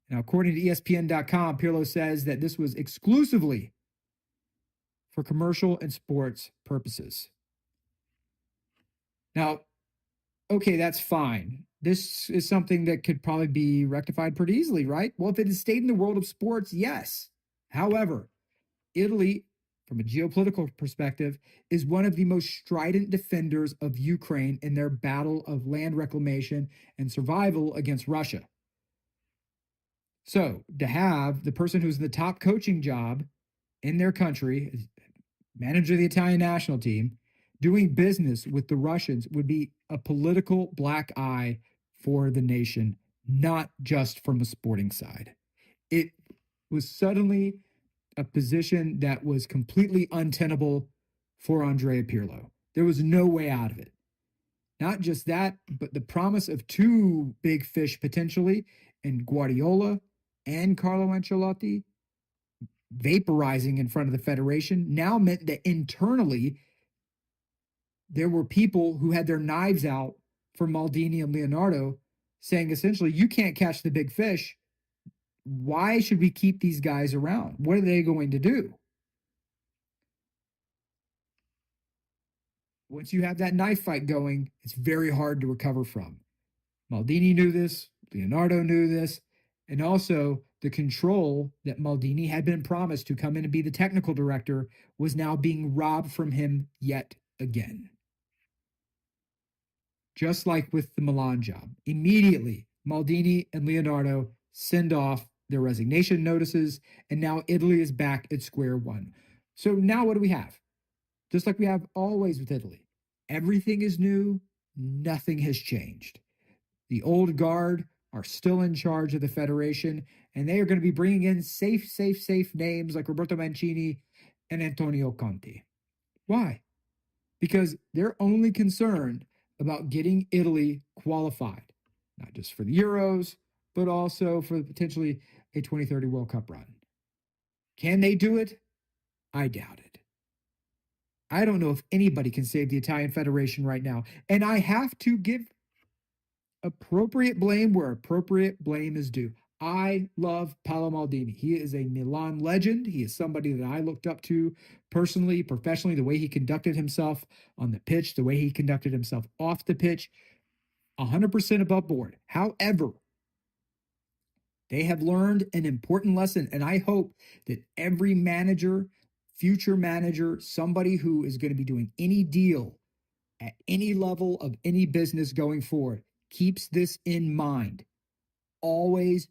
Now, according to ESPN.com, Pirlo says that this was exclusively for commercial and sports purposes. Now, okay, that's fine. This is something that could probably be rectified pretty easily, right? Well, if it had stayed in the world of sports, yes. However, Italy, from a geopolitical perspective, is one of the most strident defenders of Ukraine in their battle of land reclamation and survival against Russia. So to have the person who's in the top coaching job in their country, manager of the Italian national team, doing business with the Russians would be a political black eye for the nation, not just from a sporting side. It was suddenly a position that was completely untenable for Andrea Pirlo. There was no way out of it. Not just that, but the promise of two big fish potentially in Guardiola and Carlo Ancelotti vaporizing in front of the Federation now meant that internally there were people who had their knives out for Maldini and Leonardo saying essentially, you can't catch the big fish. Why should we keep these guys around? What are they going to do? Once you have that knife fight going, it's very hard to recover from. Maldini knew this. Leonardo knew this. And also the control that Maldini had been promised to come in and be the technical director was now being robbed from him yet again. Just like with the Milan job. Immediately, Maldini and Leonardo send off their resignation notices, and now Italy is back at square one. So now what do we have? Just like we have always with Italy. Everything is new. Nothing has changed. The old guard are still in charge of the Federation, and they are going to be bringing in safe names like Roberto Mancini and Antonio Conte. Why? Because they're only concerned about getting Italy qualified, not just for the Euros, but also for potentially a 2030 World Cup run. Can they do it? I doubt it. I don't know if anybody can save the Italian Federation right now. And I have to give appropriate blame where appropriate blame is due. I love Paolo Maldini. He is a Milan legend. He is somebody that I looked up to personally, professionally, the way he conducted himself on the pitch, the way he conducted himself off the pitch, 100% above board. However, they have learned an important lesson, and I hope that every manager, future manager, somebody who is going to be doing any deal at any level of any business going forward, keeps this in mind. Always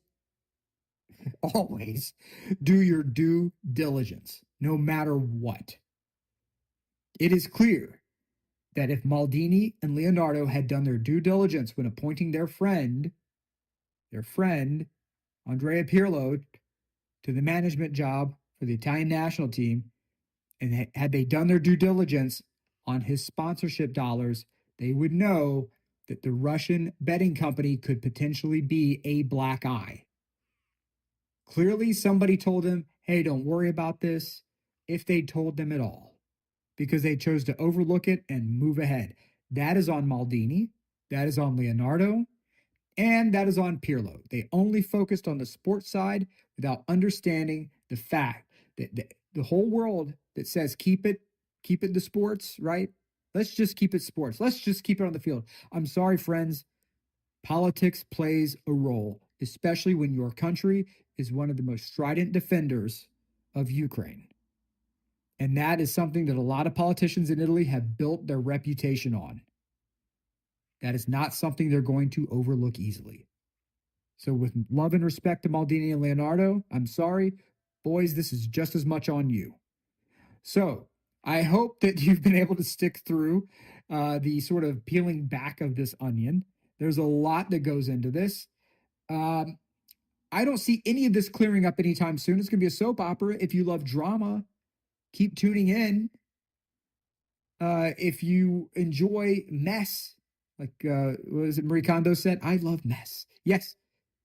do your due diligence, no matter what. It is clear that if Maldini and Leonardo had done their due diligence when appointing their friend, their friend, Andrea Pirlo, to the management job for the Italian national team, and had they done their due diligence on his sponsorship dollars, they would know that the Russian betting company could potentially be a black eye. Clearly, somebody told him, hey, don't worry about this, if they told them at all, because they chose to overlook it and move ahead. That is on Maldini, that is on Leonardo, and that is on Pirlo. They only focused on the sports side without understanding the fact that the whole world that says keep it the sports, right? Let's just keep it sports. Let's just keep it on the field. I'm sorry, friends. Politics plays a role, especially when your country is one of the most strident defenders of Ukraine. And that is something that a lot of politicians in Italy have built their reputation on. That is not something they're going to overlook easily. So with love and respect to Maldini and Leonardo, I'm sorry, boys, this is just as much on you. So I hope that you've been able to stick through the sort of peeling back of this onion. There's a lot that goes into this. I don't see any of this clearing up anytime soon. It's going to be a soap opera. If you love drama, keep tuning in. If you enjoy mess, like what is it Marie Kondo said, I love mess. Yes,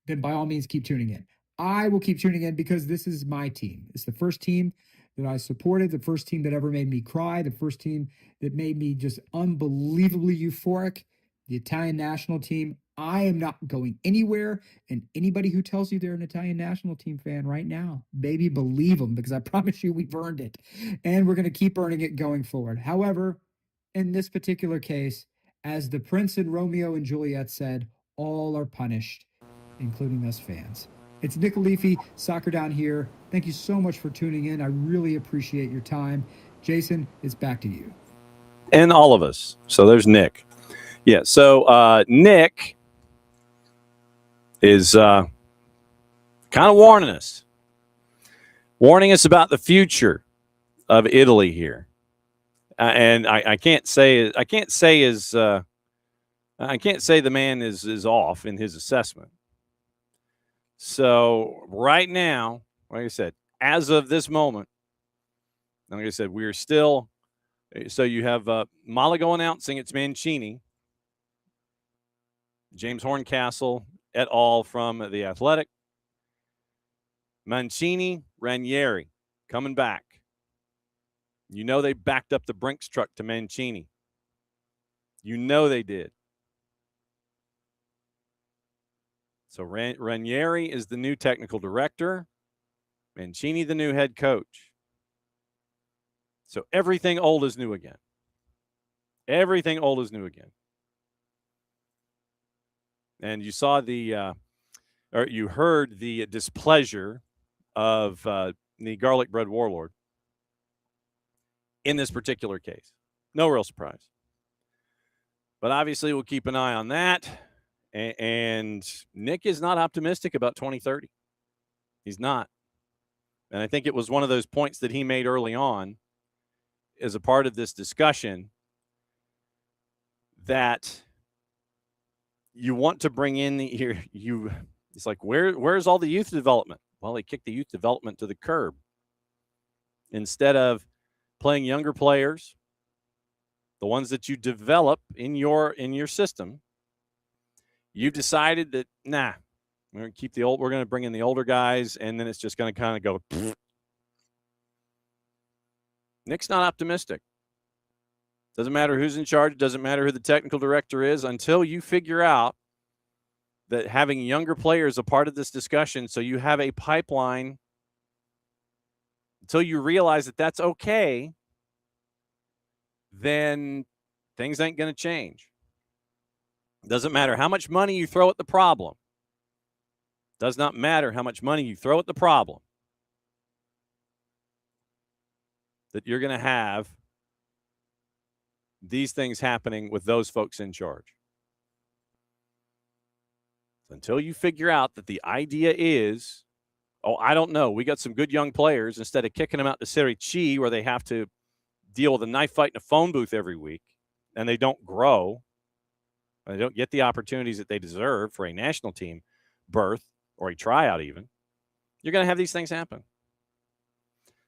then by all means keep tuning in. I will keep tuning in because this is my team. It's the first team that I supported, the first team that ever made me cry, the first team that made me just unbelievably euphoric, the Italian national team. I am not going anywhere, and anybody who tells you they're an Italian national team fan right now, baby, believe them, because I promise you we've earned it, and we're going to keep earning it going forward. However, in this particular case, as the Prince and Romeo and Juliet said, all are punished, including us fans. It's Nick Leafy, Soccer Down Here. Thank you so much for tuning in. I really appreciate your time. Jason, it's back to you. And all of us. So there's Nick. Yeah, so Nick is kind of warning us about the future of Italy here. And I can't say the man is off in his assessment. So right now, like I said, as of this moment, like I said, we're still. So you have Malago announcing it's Mancini, James Horncastle et al. From The Athletic. Mancini, Ranieri coming back. You know they backed up the Brinks truck to Mancini. You know they did. So Ranieri is the new technical director. Mancini, the new head coach. So everything old is new again. Everything old is new again. And you saw or you heard the displeasure of the garlic bread warlord in this particular case. No real surprise. But obviously we'll keep an eye on that. And Nick is not optimistic about 2030. He's not. And I think it was one of those points that he made early on as a part of this discussion that you want to bring in it's like, where's all the youth development? Well, they kicked the youth development to the curb. Instead of playing younger players, the ones that you develop in your system, you've decided that, we're going to keep we're going to bring in the older guys, and then it's just going to kind of go. Pfft. Nick's not optimistic. Doesn't matter who's in charge. Doesn't matter who the technical director is until you figure out that having younger players a part of this discussion, so you have a pipeline, until you realize that that's okay, then things ain't going to change. Doesn't matter how much money you throw at the problem. Does not matter how much money you throw at the problem. That you're going to have these things happening with those folks in charge. Until you figure out that the idea is, I don't know, we got some good young players, instead of kicking them out to Serie C where they have to deal with a knife fight in a phone booth every week, and they don't grow, and they don't get the opportunities that they deserve for a national team. berth or a tryout even, you're going to have these things happen.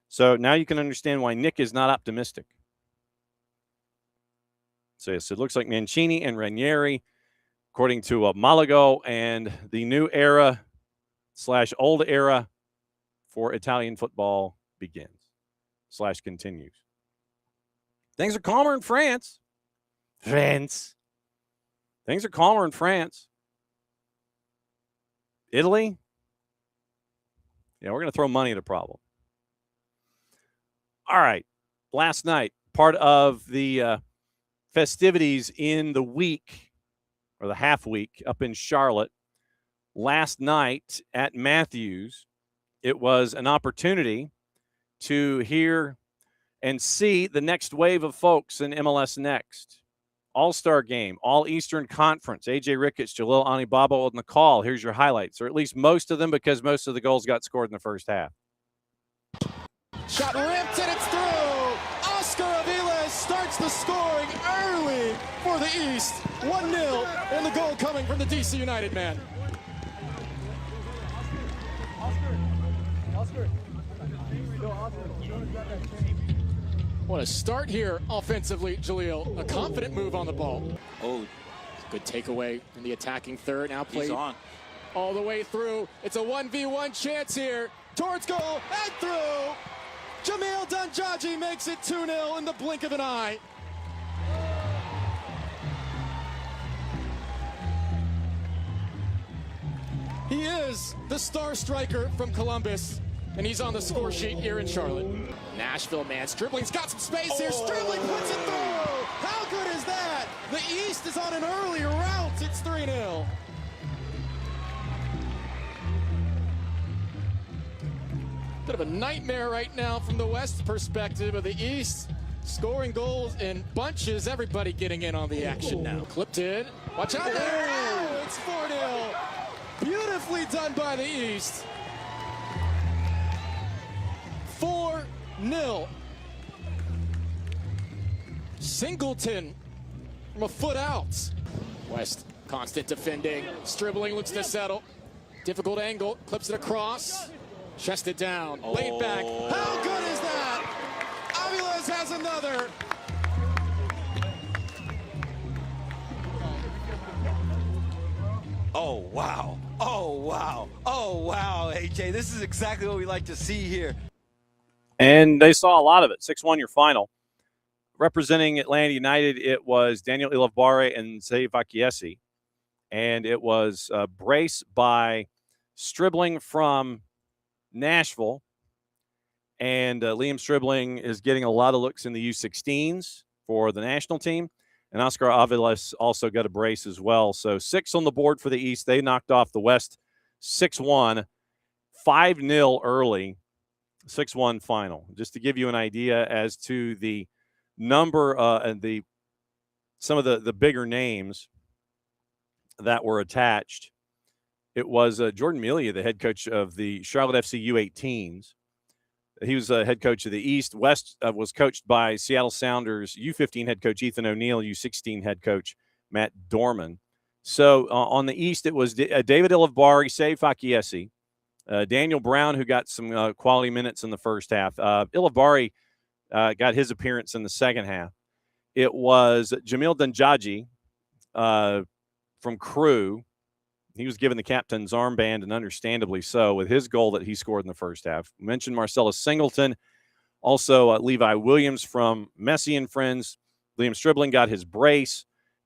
So now you can understand why Nick is not optimistic. So yes, it looks like Mancini and Ranieri, according to Malago, and the new era / old era for Italian football begins / continues. Things are calmer in France. Things are calmer in France. Italy, yeah, we're going to throw money at a problem. All right. Last night, part of the festivities in the week or the half week up in Charlotte, last night at Matthews, it was an opportunity to hear and see the next wave of folks in MLS Next. All-Star Game, All-Eastern Conference, A.J. Ricketts, Jalil Anibaba on the call. Here's your highlights, or at least most of them, because most of the goals got scored in the first half. Shot ripped and it's through. Oscar Aviles starts the scoring early for the East. 1-0, and the goal coming from the DC United man. What a start here offensively, Jalil. A confident move on the ball. Oh, good takeaway in the attacking third. Now played all the way through. It's a 1v1 chance here. Towards goal and through. Jamil Danjaji makes it 2-0 in the blink of an eye. He is the star striker from Columbus, and he's on the score sheet here in Charlotte. Nashville man, Stribling's got some space here. Stribling puts it through. How good is that? The East is on an early route. It's 3-0. Bit of a nightmare right now from the West perspective of the East. Scoring goals in bunches. Everybody getting in on the action now. Clipped in. Watch out there. Oh, it's 4-0. Beautifully done by the East. 4-0. Singleton from a foot out. West, constant defending. Stribling looks to settle. Difficult angle, clips it across. Chested down, laid back. How good is that? Aviles has another. Oh, wow. Oh, wow. Oh, wow, AJ. This is exactly what we like to see here. And they saw a lot of it. 6-1 your final. Representing Atlanta United, it was Daniel Ilovbare and Zaev Akiesi. And it was a brace by Stribling from Nashville. And Liam Stribling is getting a lot of looks in the U16s for the national team. And Oscar Aviles also got a brace as well. So 6 on the board for the East. They knocked off the West 6-1, 5-0 early, 6-1 final. Just to give you an idea as to the number and some of the bigger names that were attached. It was Jordan Melia, the head coach of the Charlotte FC U18s. He was head coach of the East. West was coached by Seattle Sounders U15 head coach Ethan O'Neill, U16 head coach Matt Dorman. So on the East, it was David Ilovbare, Zaev Akiesi, Daniel Brown, who got some quality minutes in the first half. Ilovbare got his appearance in the second half. It was Jamil Danjaji from Crew. He was given the captain's armband, and understandably so, with his goal that he scored in the first half. We mentioned Marcellus Singleton. Also, Levi Williams from Messi and Friends. Liam Stribling got his brace,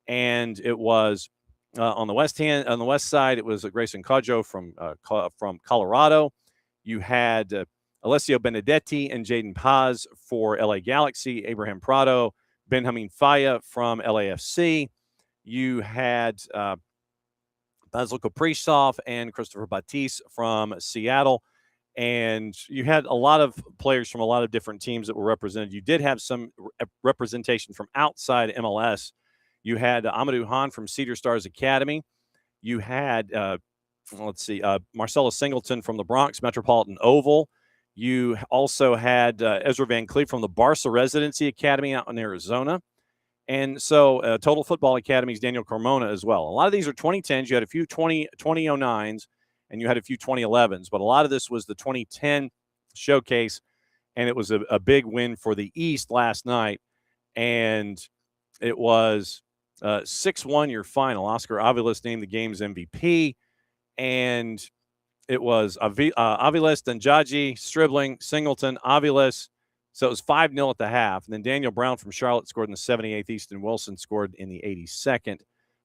and it was on the west side. It was Grayson Kodjo from Colorado. You had Alessio Benedetti and Jaden Paz for LA Galaxy. Abraham Prado, Benjamin Faya from LAFC. You had Basil Kaprizov and Christopher Batiste from Seattle. And you had a lot of players from a lot of different teams that were represented. You did have some representation from outside MLS. You had Amadou Han from Cedar Stars Academy. You had, Marcellus Singleton from the Bronx Metropolitan Oval. You also had Ezra Van Cleve from the Barca Residency Academy out in Arizona. And so Total Football Academy's Daniel Carmona as well. A lot of these are 2010s. You had a few 2009s. and you had a few 2011s, but a lot of this was the 2010 showcase, and it was a big win for the East last night, and it was 6-1 your final. Oscar Aviles named the game's MVP, and it was Aviles, Danjaji, Stribling, Singleton, Aviles. So it was 5-0 at the half. And then Daniel Brown from Charlotte scored in the 78th. Easton Wilson scored in the 82nd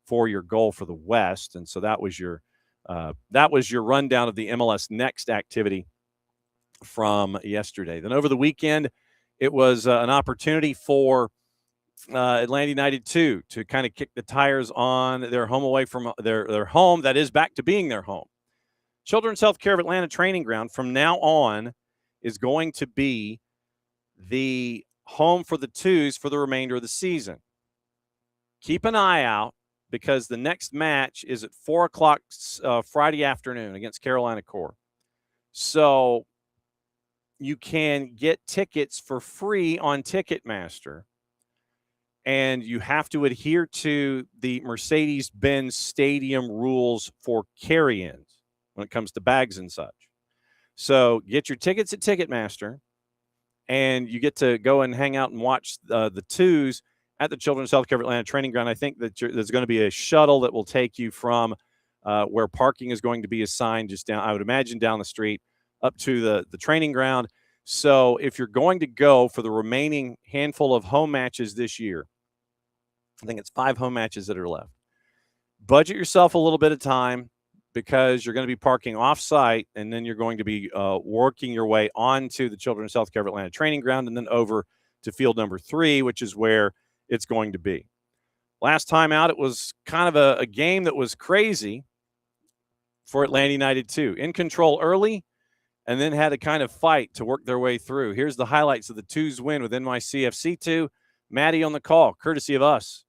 for your goal for the West. And so that was your rundown of the MLS Next activity from yesterday. Then over the weekend, it was an opportunity for Atlanta United 2 to kind of kick the tires on their home away from their home that is back to being their home. Children's Healthcare of Atlanta Training Ground from now on is going to be the home for the Twos for the remainder of the season. Keep an eye out because the next match is at 4 o'clock Friday afternoon against Carolina Core. So you can get tickets for free on Ticketmaster, and you have to adhere to the Mercedes-Benz Stadium rules for carry-ins when it comes to bags and such. So get your tickets at Ticketmaster, and you get to go and hang out and watch the Twos at the Children's Healthcare of Atlanta Training Ground. I think that there's going to be a shuttle that will take you from where parking is going to be assigned just down, I would imagine, down the street up to the training ground. So if you're going to go for the remaining handful of home matches this year, I think it's 5 home matches that are left, budget yourself a little bit of time, because you're going to be parking off-site, and then you're going to be working your way onto the Children's Healthcare of Atlanta Training Ground and then over to field number 3, which is where it's going to be. Last time out, it was kind of a game that was crazy for Atlanta United 2. In control early, and then had to kind of fight to work their way through. Here's the highlights of the Twos win with NYCFC 2. Maddie on the call, courtesy of us.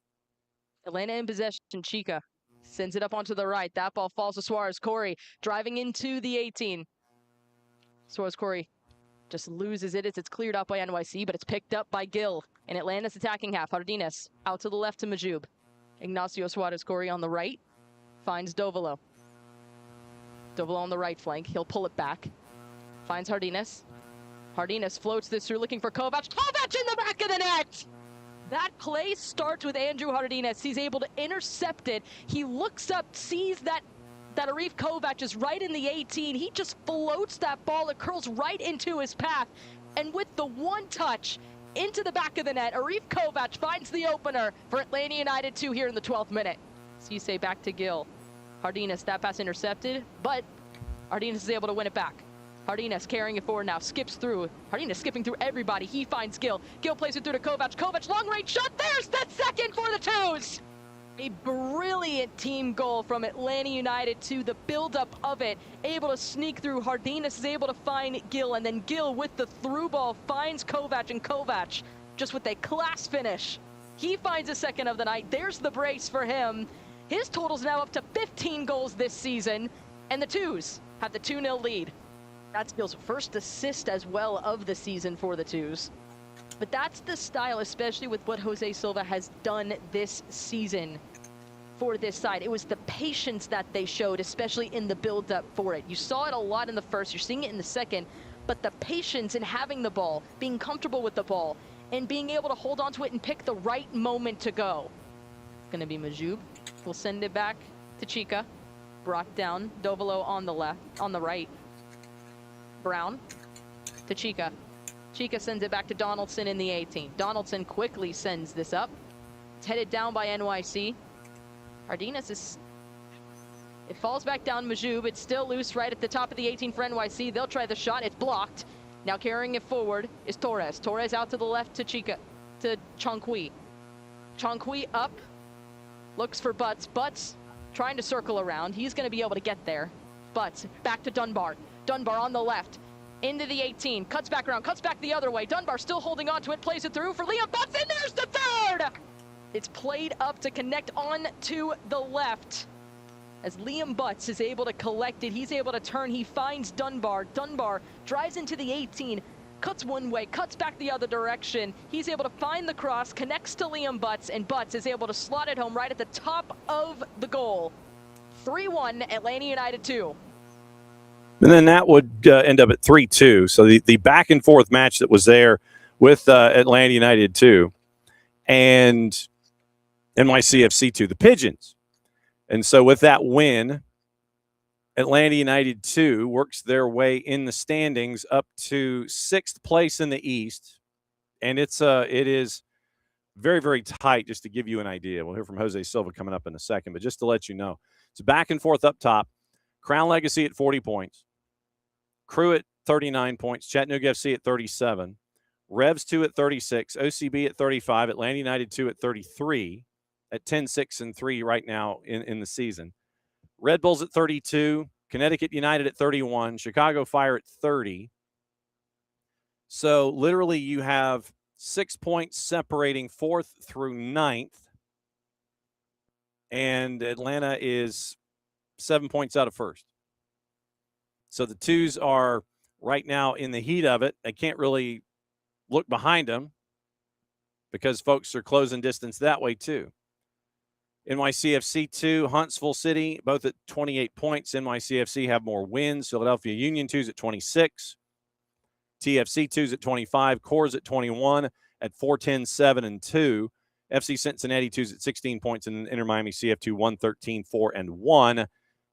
Atlanta in possession, Chica sends it up onto the right. That ball falls to Suarez. Corey driving into the 18. Suarez Corey just loses it as it's cleared out by NYC, but it's picked up by Gill in Atlanta's attacking half. Jardines out to the left to Majub. Ignacio Suarez Corey on the right finds Dovolo. Dovolo on the right flank. He'll pull it back. Finds Jardines. Jardines floats this through looking for Kovac. Kovac in the back of the net! That play starts with Andrew Jardines. He's able to intercept it. He looks up, sees that Arif Kovac is right in the 18. He just floats that ball. It curls right into his path. And with the one touch into the back of the net, Arif Kovac finds the opener for Atlanta United 2 here in the 12th minute. So you say back to Gill. Jardines, that pass intercepted, but Jardines is able to win it back. Jardines carrying it forward now, skips through. Jardines skipping through everybody. He finds Gill. Gill plays it through to Kovac. Kovac, long range shot. There's the second for the Twos. A brilliant team goal from Atlanta United to the buildup of it. Able to sneak through. Jardines is able to find Gill, and then Gill with the through ball finds Kovac, and Kovac just with a class finish. He finds a second of the night. There's the brace for him. His total's now up to 15 goals this season, and the Twos have the 2-0 lead. That's Gill's first assist as well of the season for the Twos. But that's the style, especially with what Jose Silva has done this season for this side. It was the patience that they showed, especially in the build-up for it. You saw it a lot in the first, you're seeing it in the second, but the patience in having the ball, being comfortable with the ball, and being able to hold on to it and pick the right moment to go. It's going to be Majub. We'll send it back to Chica. Brought down. Dovolo on the left, on the right. Brown to Chica. Chica sends it back to Donaldson in the 18. Donaldson quickly sends this up. It's headed down by NYC. Jardines is... It falls back down Majub. It's still loose right at the top of the 18 for NYC. They'll try the shot. It's blocked. Now carrying it forward is Torres. Torres out to the left to Chica. To Chongqui. Chongqui up. Looks for Butts. Butts trying to circle around. He's going to be able to get there. Butts back to Dunbar. Dunbar on the left, into the 18, cuts back around, cuts back the other way. Dunbar still holding on to it, plays it through for Liam Butts, and there's the third! It's played up to connect on to the left. As Liam Butts is able to collect it, he's able to turn, he finds Dunbar. Dunbar drives into the 18, cuts one way, cuts back the other direction. He's able to find the cross, connects to Liam Butts, and Butts is able to slot it home right at the top of the goal. 3-1, Atlanta United 2. And then that would end up at 3-2. So the back and forth match that was there with Atlanta United 2 and NYCFC 2, the Pigeons. And so with that win, Atlanta United 2 works their way in the standings up to 6th place in the East. And it is very, very tight, just to give you an idea. We'll hear from Jose Silva coming up in a second, but just to let you know, it's back and forth up top. Crown Legacy at 40 points. Crew at 39 points. Chattanooga FC at 37. Revs 2 at 36. OCB at 35. Atlanta United 2 at 33 at 10-6-3 right now in the season. Red Bulls at 32. Connecticut United at 31. Chicago Fire at 30. So literally you have 6 points separating 4th through 9th. And Atlanta is 7 points out of 1st. So the twos are right now in the heat of it. They can't really look behind them because folks are closing distance that way too. NYCFC 2, Huntsville City, both at 28 points. NYCFC have more wins. Philadelphia Union 2's at 26. TFC 2's at 25. Coors at 21 at 4-10-7-2. FC Cincinnati 2's at 16 points. And Inter Miami CF2 1-13-4-1.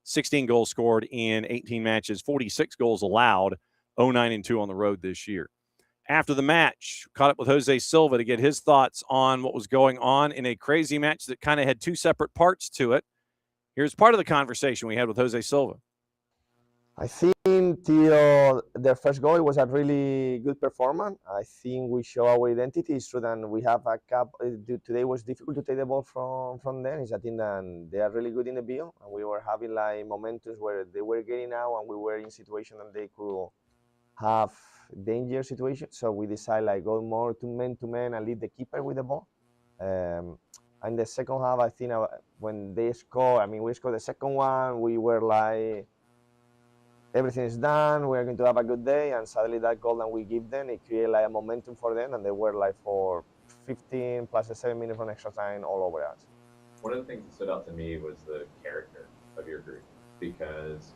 16 goals scored in 18 matches, 46 goals allowed, 0-9-2 on the road this year. After the match, caught up with Jose Silva to get his thoughts on what was going on in a crazy match that kind of had 2 separate parts to it. Here's part of the conversation we had with Jose Silva. I think till their first goal, it was a really good performance. I think we show our identity. It's true that we have a cup. Today was difficult to take the ball from them. It's a thing that they are really good in the field, and we were having like momentums where they were getting out, and we were in situation that they could have danger situations. So we decided like go more to man and lead the keeper with the ball. And the second half, I think when they score, I mean we scored the second one, we were like, everything is done, we're going to have a good day, and suddenly that goal that we give them, it created like a momentum for them, and they were like for 15 plus the 7 minutes from extra time all over us. One of the things that stood out to me was the character of your group, because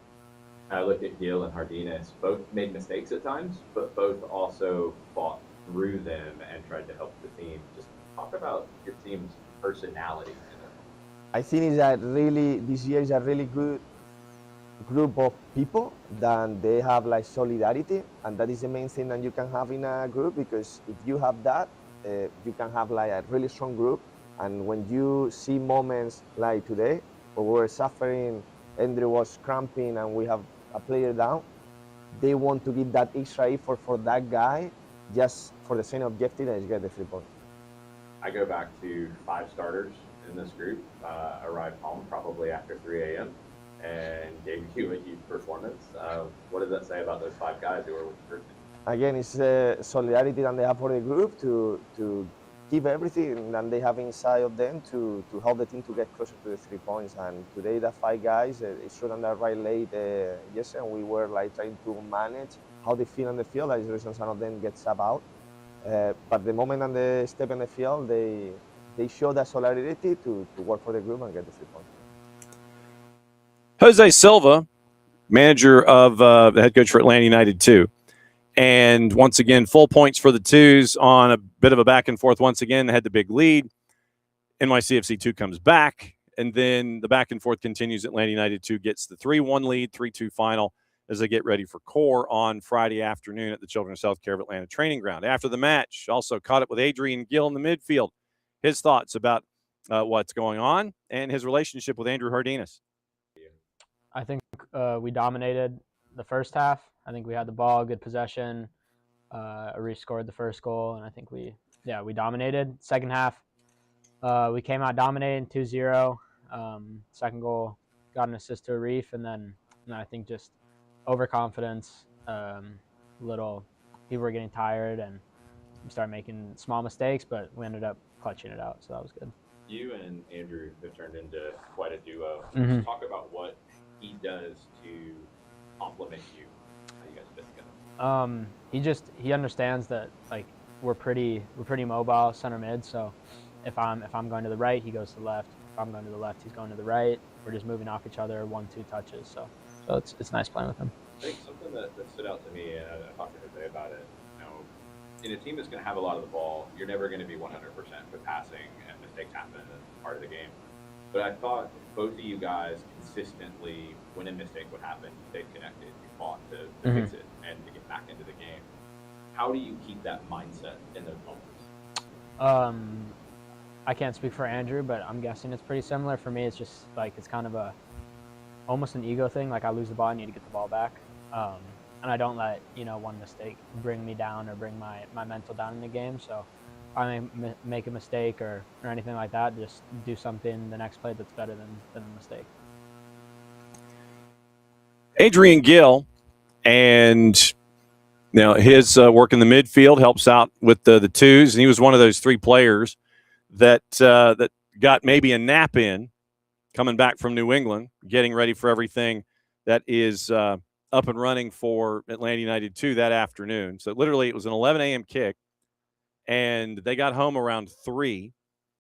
I looked at Gil and Hardinas, both made mistakes at times, but both also fought through them and tried to help the team. Just talk about your team's personality. I think it's a really, this year is a really good group of people that they have like solidarity, and that is the main thing that you can have in a group, because if you have that, you can have like a really strong group. And when you see moments like today where we were suffering, Andrew was cramping and we have a player down, they want to give that extra effort for that guy just for the same objective that is get the 3 points. I go back to 5 starters in this group, arrived home probably after 3 a.m. and gave you a huge performance. What does that say about those 5 guys who were with the group? Again, it's the solidarity that they have for the group to give everything that they have inside of them to help the team to get closer to the 3 points. And today, the 5 guys, it's true that they're right late yesterday, and we were like trying to manage how they feel on the field. That's the reason some of them get sub out. But the moment that they step in the field, they show that solidarity to work for the group and get the 3 points. Jose Silva, manager of the head coach for Atlanta United 2. And once again, full points for the twos on a bit of a back and forth. Once again, they had the big lead. NYCFC 2 comes back, and then the back and forth continues. Atlanta United 2 gets the 3-1 lead, 3-2 final as they get ready for core on Friday afternoon at the Children's Healthcare of Atlanta training ground. After the match, also caught up with Adrian Gill in the midfield. His thoughts about what's going on and his relationship with Andrew Hardinas. I think we dominated the first half. I think we had the ball, good possession. Arish scored the first goal, and I think we dominated. Second half, we came out dominating 2-0. Second goal, got an assist to Arif, and then I think just overconfidence. People were getting tired, and we started making small mistakes, but we ended up clutching it out, so that was good. You and Andrew have turned into quite a duo. Mm-hmm. Just talk about what he does to complement you. How you guys fit together. He understands that like we're pretty mobile center mid. So if I'm going to the right, he goes to the left. If I'm going to the left, he's going to the right. We're just moving off each other, 1-2 touches. So it's nice playing with him. I think something that stood out to me, and I talked to Jose about it, in a team that's going to have a lot of the ball, you're never going to be 100% with passing, and mistakes happen, and it's part of the game. But I thought both of you guys consistently, when a mistake would happen, you stayed connected, you fought to fix it and to get back into the game. How do you keep that mindset in those moments? I can't speak for Andrew, but I'm guessing it's pretty similar. For me, it's just like it's kind of almost an ego thing. Like I lose the ball, I need to get the ball back. And I don't let one mistake bring me down or bring my mental down in the game. So if I make a mistake or anything like that, just do something the next play that's better than the mistake. Adrian Gill, and his work in the midfield helps out with the twos, and he was one of those three players that got maybe a nap in coming back from New England, getting ready for everything that is up and running for Atlanta United 2 that afternoon. So literally it was an 11 a.m. kick, and they got home around 3.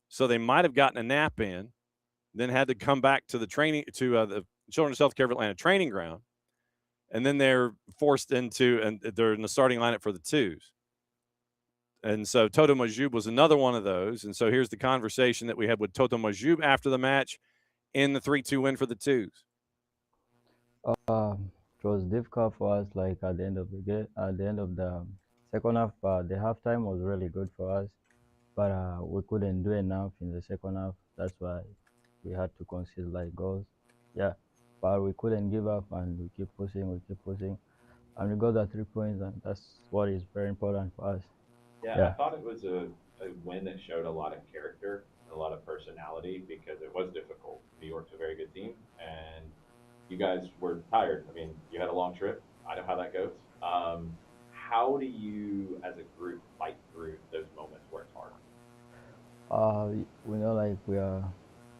So they might have gotten a nap in, then had to come back to the Children's Healthcare of Atlanta training ground. And then they're forced into, and they're in the starting lineup for the twos. And so Toto Majoub was another one of those. And so here's the conversation that we had with Toto Majoub after the match in the 3-2 win for the twos. It was difficult for us, like at the end of the game, at the end of the second half. The halftime was really good for us, but we couldn't do enough in the second half. That's why we had to concede like goals. Yeah, but we couldn't give up, and we keep pushing, and we got the 3 points, and that's what is very important for us. Yeah. I thought it was a win that showed a lot of character and a lot of personality, because it was difficult. New York's a very good team, and you guys were tired. I mean, you had a long trip. I know how that goes. How do you, as a group, fight through those moments where it's hard? We know, like,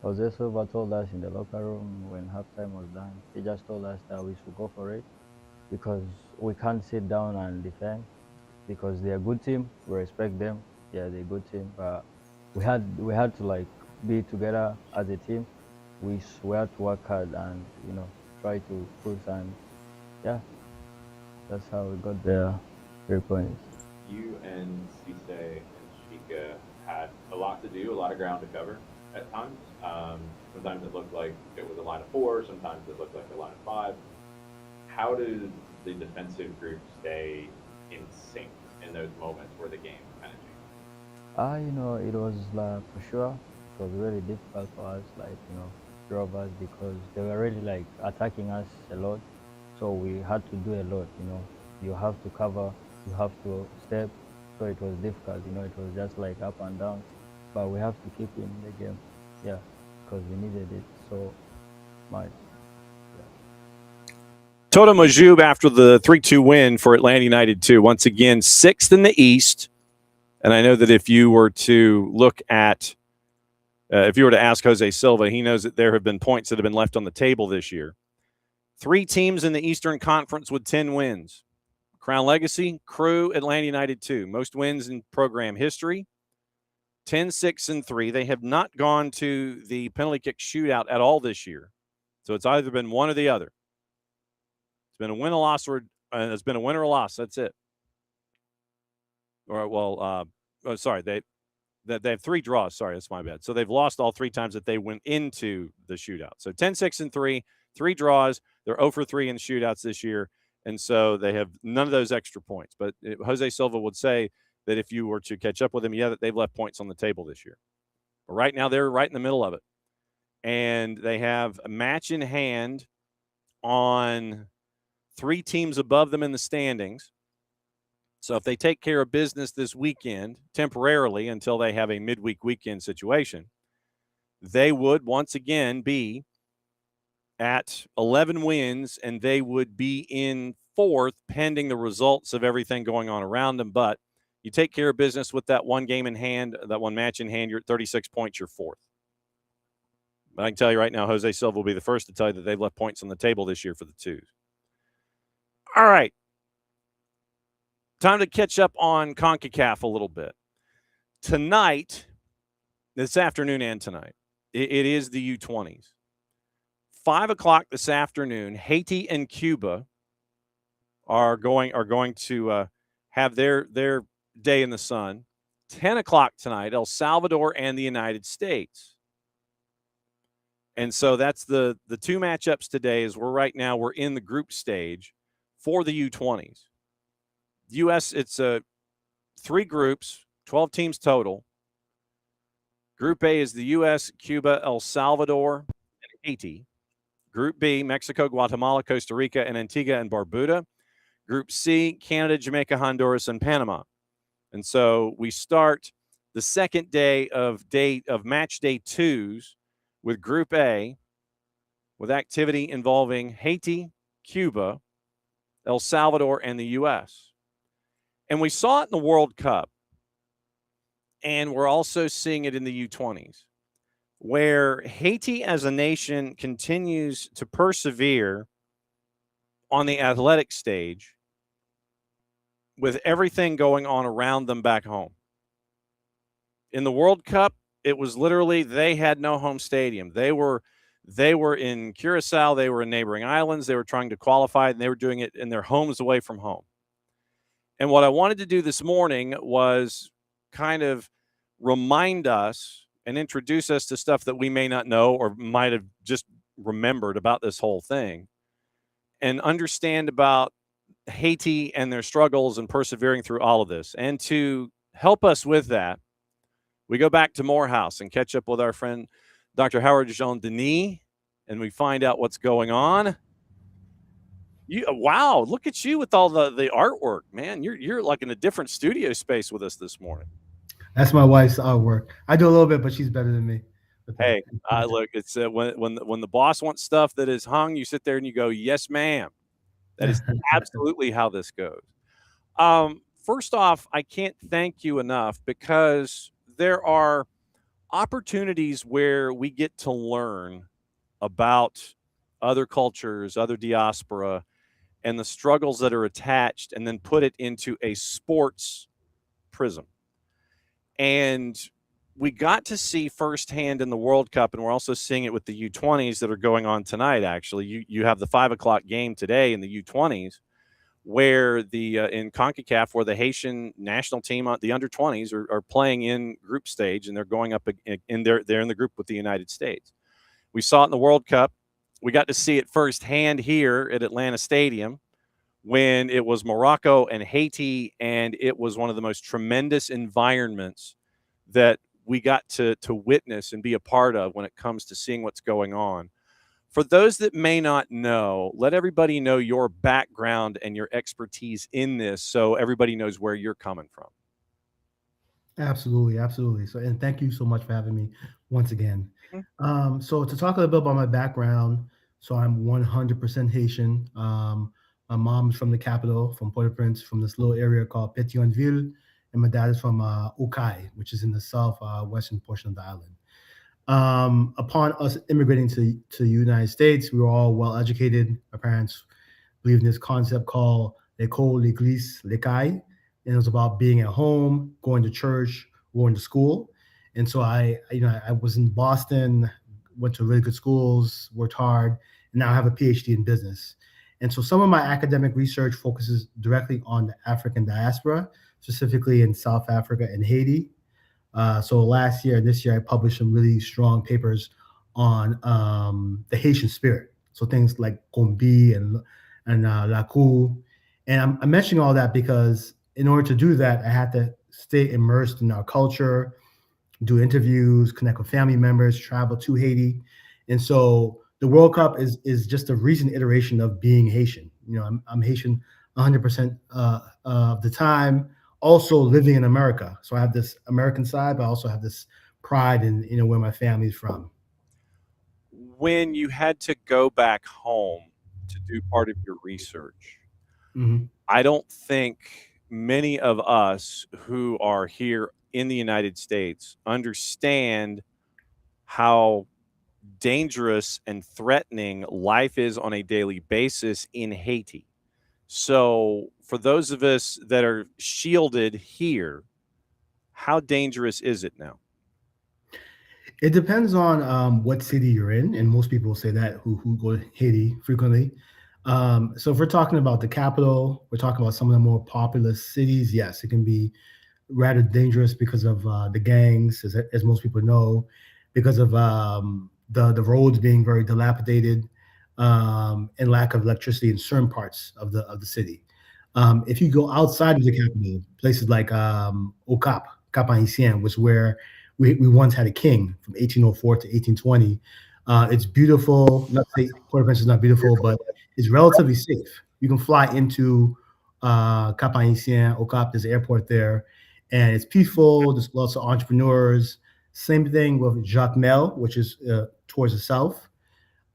Jose Silva told us in the locker room when halftime was done. He just told us that we should go for it, because we can't sit down and defend, because they're a good team. We respect them. Yeah, they're a good team. But we had to like be together as a team. We had to work hard and try to push, and yeah, that's how we got the 3 points. You and Cisse and Chica had a lot to do, a lot of ground to cover at times. Sometimes it looked like it was a line of 4, sometimes it looked like a line of 5. How did the defensive group stay in sync in those moments where the game kind of changed? It was for sure. It was really difficult for us, of us, because they were really like attacking us a lot. So we had to do a lot. You have to cover, you have to step. So it was difficult. It was just like up and down. But we have to keep in the game. Yeah, because we needed it so much. Toto Majoub after the 3-2 win for Atlanta United 2. Once again, 6th in the East. And I know that if you were to look at, if you were to ask Jose Silva, he knows that there have been points that have been left on the table this year. 3 teams in the Eastern Conference with 10 wins. Crown Legacy, Crew, Atlanta United 2. Most wins in program history. 10-6-3. They have not gone to the penalty kick shootout at all this year. So it's either been one or the other. It's been a win, a loss, or it's been a win or a loss. That's it. Sorry, they have 3 draws. Sorry, that's my bad. So they've lost all 3 times that they went into the shootout. So 10-6-3, 3 draws. They're 0 for 3 in shootouts this year, and so they have none of those extra points. But Jose Silva would say that if you were to catch up with them, that they've left points on the table this year. But right now, they're right in the middle of it, and they have a match in hand on 3 teams above them in the standings. So if they take care of business this weekend, temporarily until they have a midweek weekend situation, they would once again be at 11 wins, and they would be in 4th pending the results of everything going on around them. But you take care of business with that one game in hand, that one match in hand, you're at 36 points, you're 4th. But I can tell you right now, Jose Silva will be the first to tell you that they've left points on the table this year for the twos. All right. Time to catch up on CONCACAF a little bit. Tonight, this afternoon and tonight, it is the U20s. 5 o'clock this afternoon, Haiti and Cuba are going to have their day in the sun. 10 o'clock tonight, El Salvador and the United States. And so that's the two matchups today. Is we're in the group stage for the U20s. U.S. It's 3 groups, 12 teams total. Group A is the U.S., Cuba, El Salvador, and Haiti. Group B, Mexico, Guatemala, Costa Rica, and Antigua and Barbuda. Group C, Canada, Jamaica, Honduras, and Panama. And so we start the second day of match day 2s with Group A, with activity involving Haiti, Cuba, El Salvador, and the U.S. And we saw it in the World Cup, and we're also seeing it in the U20s, where Haiti as a nation continues to persevere on the athletic stage with everything going on around them back home. In the World Cup, it was literally they had no home stadium. They were in Curacao. They were in neighboring islands. They were trying to qualify, and they were doing it in their homes away from home. And what I wanted to do this morning was kind of remind us and introduce us to stuff that we may not know or might have just remembered about this whole thing, and understand about Haiti and their struggles and persevering through all of this. And to help us with that, we go back to Morehouse and catch up with our friend Dr. Howard Jean-Denis, and we find out what's going on. Wow, look at you with all the artwork, man. You're like in a different studio space with us this morning. That's my wife's artwork. I do a little bit, but she's better than me. Hey, look, it's when the boss wants stuff that is hung, you sit there and you go, yes, ma'am. That is absolutely how this goes. First off, I can't thank you enough, because there are opportunities where we get to learn about other cultures, other diaspora, and the struggles that are attached, and then put it into a sports prism. And we got to see firsthand in the World Cup, and we're also seeing it with the U20s that are going on tonight. Actually, you have the 5 o'clock game today in the U20s, where in CONCACAF, where the Haitian national team, the under 20s, are playing in group stage, and they're going up in they're in the group with the United States. We saw it in the World Cup. We got to see it firsthand here at Atlanta Stadium when it was Morocco and Haiti, and it was one of the most tremendous environments that we got to witness and be a part of when it comes to seeing what's going on. For those that may not know, let everybody know your background and your expertise in this, so everybody knows where you're coming from. Absolutely, absolutely. So, and thank you so much for having me once again. So to talk a little bit about my background, so I'm 100% Haitian. My mom is from the capital, from Port-au-Prince, from this little area called Pétionville, and my dad is from Ukai, which is in the southwestern portion of the island. Upon us immigrating to the United States, we were all well educated. My parents believed in this concept called l'école, l'église, l'écaille, and it was about being at home, going to church, going to school. And so I was in Boston, went to really good schools, worked hard, and now I have a PhD in business. And so some of my academic research focuses directly on the African diaspora, specifically in South Africa and Haiti. So last year, this year, I published some really strong papers on the Haitian spirit. So things like Kombi and Lakou. And I'm mentioning all that because in order to do that, I had to stay immersed in our culture, do interviews, connect with family members, travel to Haiti. And so the World Cup is just a recent iteration of being Haitian. I'm Haitian 100% of the time, also living in America. So I have this American side, but I also have this pride in where my family's from. When you had to go back home to do part of your research, I don't think many of us who are here in the United States understand how dangerous and threatening life is on a daily basis in Haiti. So for those of us that are shielded here, how dangerous is it now? It depends on what city you're in, and most people say that who go to Haiti frequently. So if we're talking about the capital, we're talking about some of the more populous cities. Yes, it can be rather dangerous because of the gangs, as most people know, because of the roads being very dilapidated, and lack of electricity in certain parts of the city. If you go outside of the capital, places like Okap, Cap Haitien, was where we once had a king from 1804 to 1820. It's beautiful. Not to say Port-au-Prince is not beautiful, but it's relatively safe. You can fly into Cap Haitien, Okap. There's an airport there, and it's peaceful. There's lots of entrepreneurs. Same thing with Jacmel, which is towards the south.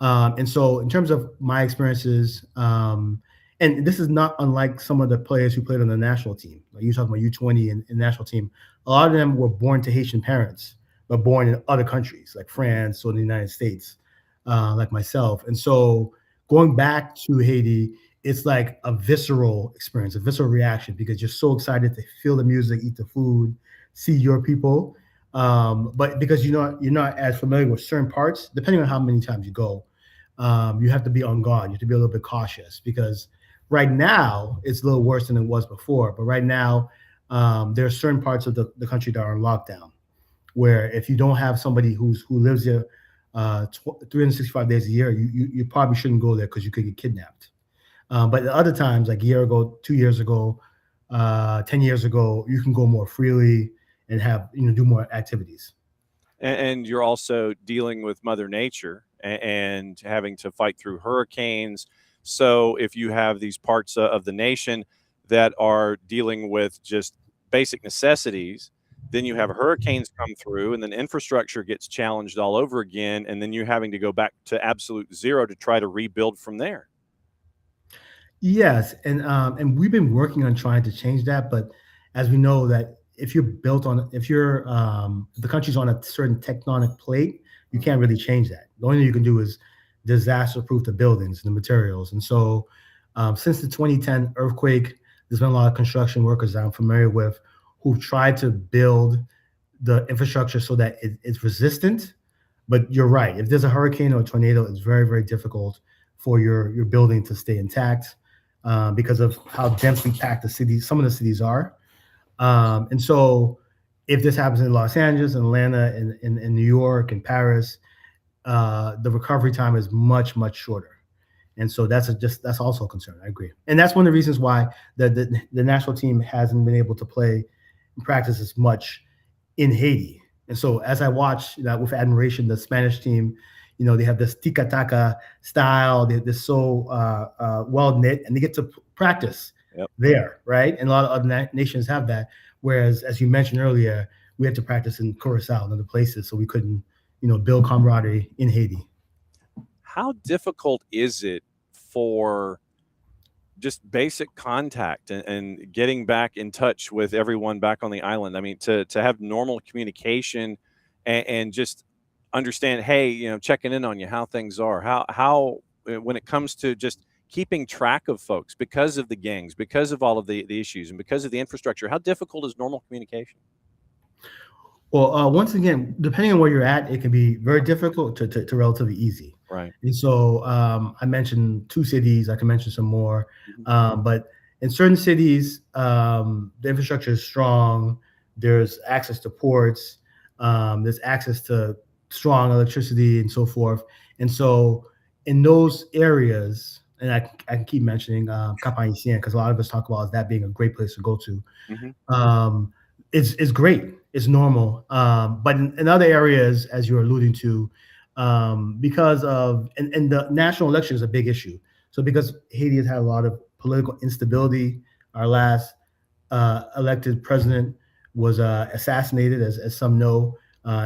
And so, in terms of my experiences, and this is not unlike some of the players who played on the national team. Like you talking about U20 and national team. A lot of them were born to Haitian parents, but born in other countries like France or the United States, like myself. And so, going back to Haiti, it's like a visceral experience, a visceral reaction because you're so excited to feel the music, eat the food, see your people. But because you're not as familiar with certain parts, depending on how many times you go, you have to be on guard. You have to be a little bit cautious because right now it's a little worse than it was before. But right now, there are certain parts of the country that are on lockdown, where if you don't have somebody who lives there 365 days a year, you probably shouldn't go there because you could get kidnapped. But at other times, like a year ago, 2 years ago, 10 years ago, you can go more freely and have do more activities. And you're also dealing with Mother Nature and having to fight through hurricanes. So if you have these parts of the nation that are dealing with just basic necessities, then you have hurricanes come through and then infrastructure gets challenged all over again. And then you're having to go back to absolute zero to try to rebuild from there. Yes, and we've been working on trying to change that, but as we know that if the country's on a certain tectonic plate, you can't really change that. The only thing you can do is disaster-proof the buildings and the materials. And so, since the 2010 earthquake, there's been a lot of construction workers that I'm familiar with who've tried to build the infrastructure so that it's resistant. But you're right. If there's a hurricane or a tornado, it's very, very difficult for your building to stay intact because of how densely packed some of the cities are. And so if this happens in Los Angeles and Atlanta and in New York and Paris, the recovery time is much, much shorter. And so that's also a concern. I agree. And that's one of the reasons why the national team hasn't been able to play and practice as much in Haiti. And so as I watch with admiration, the Spanish team, they have this tika-taka style. They're so well knit, and they get to practice there, right? And a lot of other nations have that. Whereas, as you mentioned earlier, we had to practice in Curacao and other places, so we couldn't, build camaraderie in Haiti. How difficult is it for just basic contact and getting back in touch with everyone back on the island? I mean, to have normal communication and just understand, hey, checking in on you, how things are, how when it comes to just keeping track of folks because of the gangs, because of all of the issues, and because of the infrastructure, how difficult is normal communication? Well, once again, depending on where you're at, it can be very difficult to relatively easy. Right. And so I mentioned 2 cities. I can mention some more. But in certain cities, the infrastructure is strong. There's access to ports. There's access to strong electricity and so forth. And so in those areas, and I can keep mentioning Cap Haitien because a lot of us talk about that being a great place to go to. It's great. It's normal. But in other areas, as you're alluding to, because of and the national election is a big issue. So because Haiti has had a lot of political instability, our last elected president was assassinated, as some know.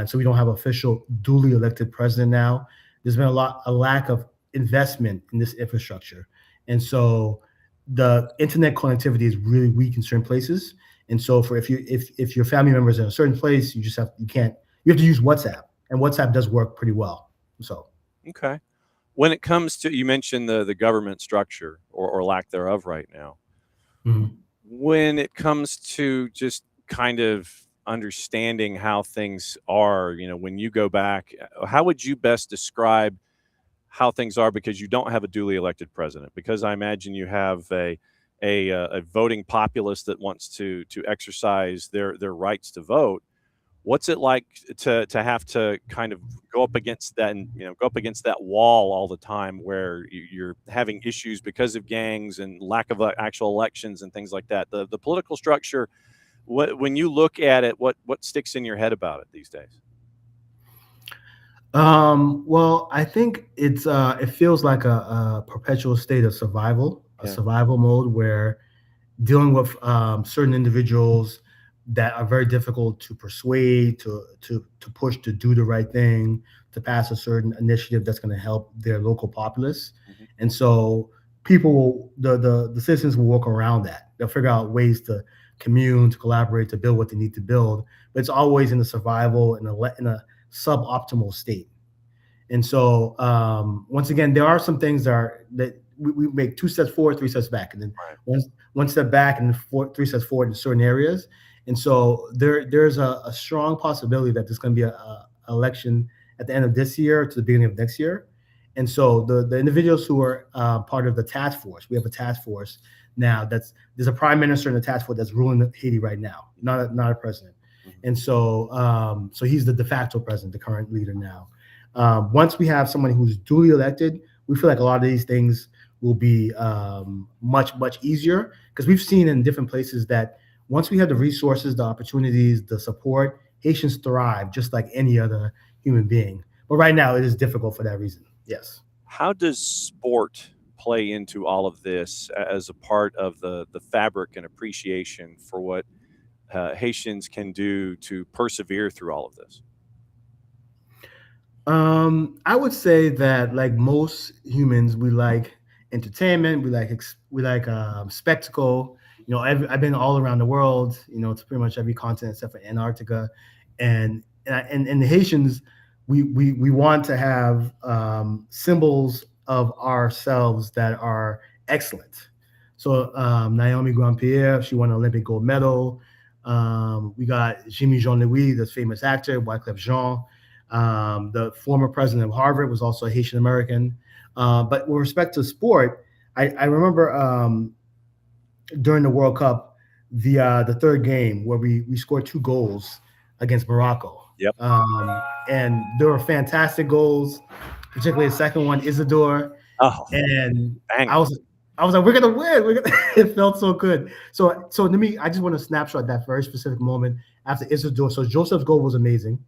So we don't have official duly elected president now. There's been a lack of investment in this infrastructure. And so the internet connectivity is really weak in certain places. And so if your family member is in a certain place, you have to use WhatsApp, and WhatsApp does work pretty well. So okay. When it comes to, you mentioned the government structure or lack thereof right now. When it comes to just kind of understanding how things are, when you go back, how would you best describe how things are because you don't have a duly elected president, because I imagine you have a voting populace that wants to exercise their rights to vote. What's it like to have to kind of go up against that and go up against that wall all the time, where you're having issues because of gangs and lack of actual elections and things like that? The political structure. When you look at it, what sticks in your head about it these days? Well, I think it feels like a perpetual state of survival, a survival mode, where dealing with certain individuals that are very difficult to persuade, to push to do the right thing, to pass a certain initiative that's going to help their local populace. And so people, the citizens will work around that. They'll figure out ways to commune, to collaborate, to build what they need to build. But it's always in a survival, in a suboptimal state. And so once again, there are some things that we make 2 steps forward, 3 steps back, and then one step back and 3 steps forward in certain areas. And so there's a strong possibility that there's going to be a election at the end of this year to the beginning of next year. And so the individuals who are part of the task force, we have a task force now there's a prime minister in the task force that's ruling Haiti right now, not a president. And so he's the de facto president, the current leader now. Once we have someone who's duly elected, we feel like a lot of these things will be much, much easier, because we've seen in different places that once we have the resources, the opportunities, the support, Haitians thrive just like any other human being. But right now it is difficult for that reason. Yes. How does sport play into all of this as a part of the fabric and appreciation for what Haitians can do to persevere through all of this? I would say that, like most humans, we like entertainment, we like spectacle. I've been all around the world, to pretty much every continent except for Antarctica, and the Haitians, we want to have symbols of ourselves that are excellent. So Naomi Grand-Pierre, she won an Olympic gold medal. We got Jimmy Jean-Louis, the famous actor, Wyclef Jean. The former president of Harvard was also a Haitian American. But with respect to sport, I remember during the World Cup, the third game where we scored 2 goals against Morocco. Yep. And there were fantastic goals, particularly the second one, Isidore. Oh, and dang. I was like, we're gonna win. It felt so good. So to me, I just want to snapshot that very specific moment after Isidore. So Joseph's goal was amazing,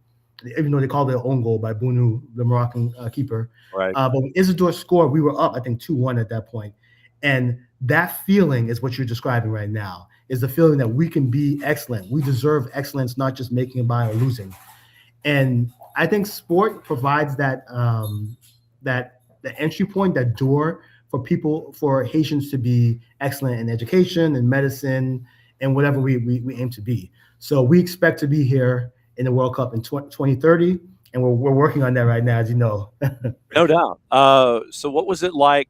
even though they called it an own goal by Bounou, the Moroccan keeper. Right. But when Isidore scored, we were up, I think, 2-1 at that point. And that feeling is what you're describing right now, is the feeling that we can be excellent. We deserve excellence, not just making it by or losing. And I think sport provides that the entry point, that door for Haitians to be excellent in education and medicine and whatever we aim to be. So we expect to be here in the World Cup in 2030, and we're working on that right now, as you know. No doubt. So what was it like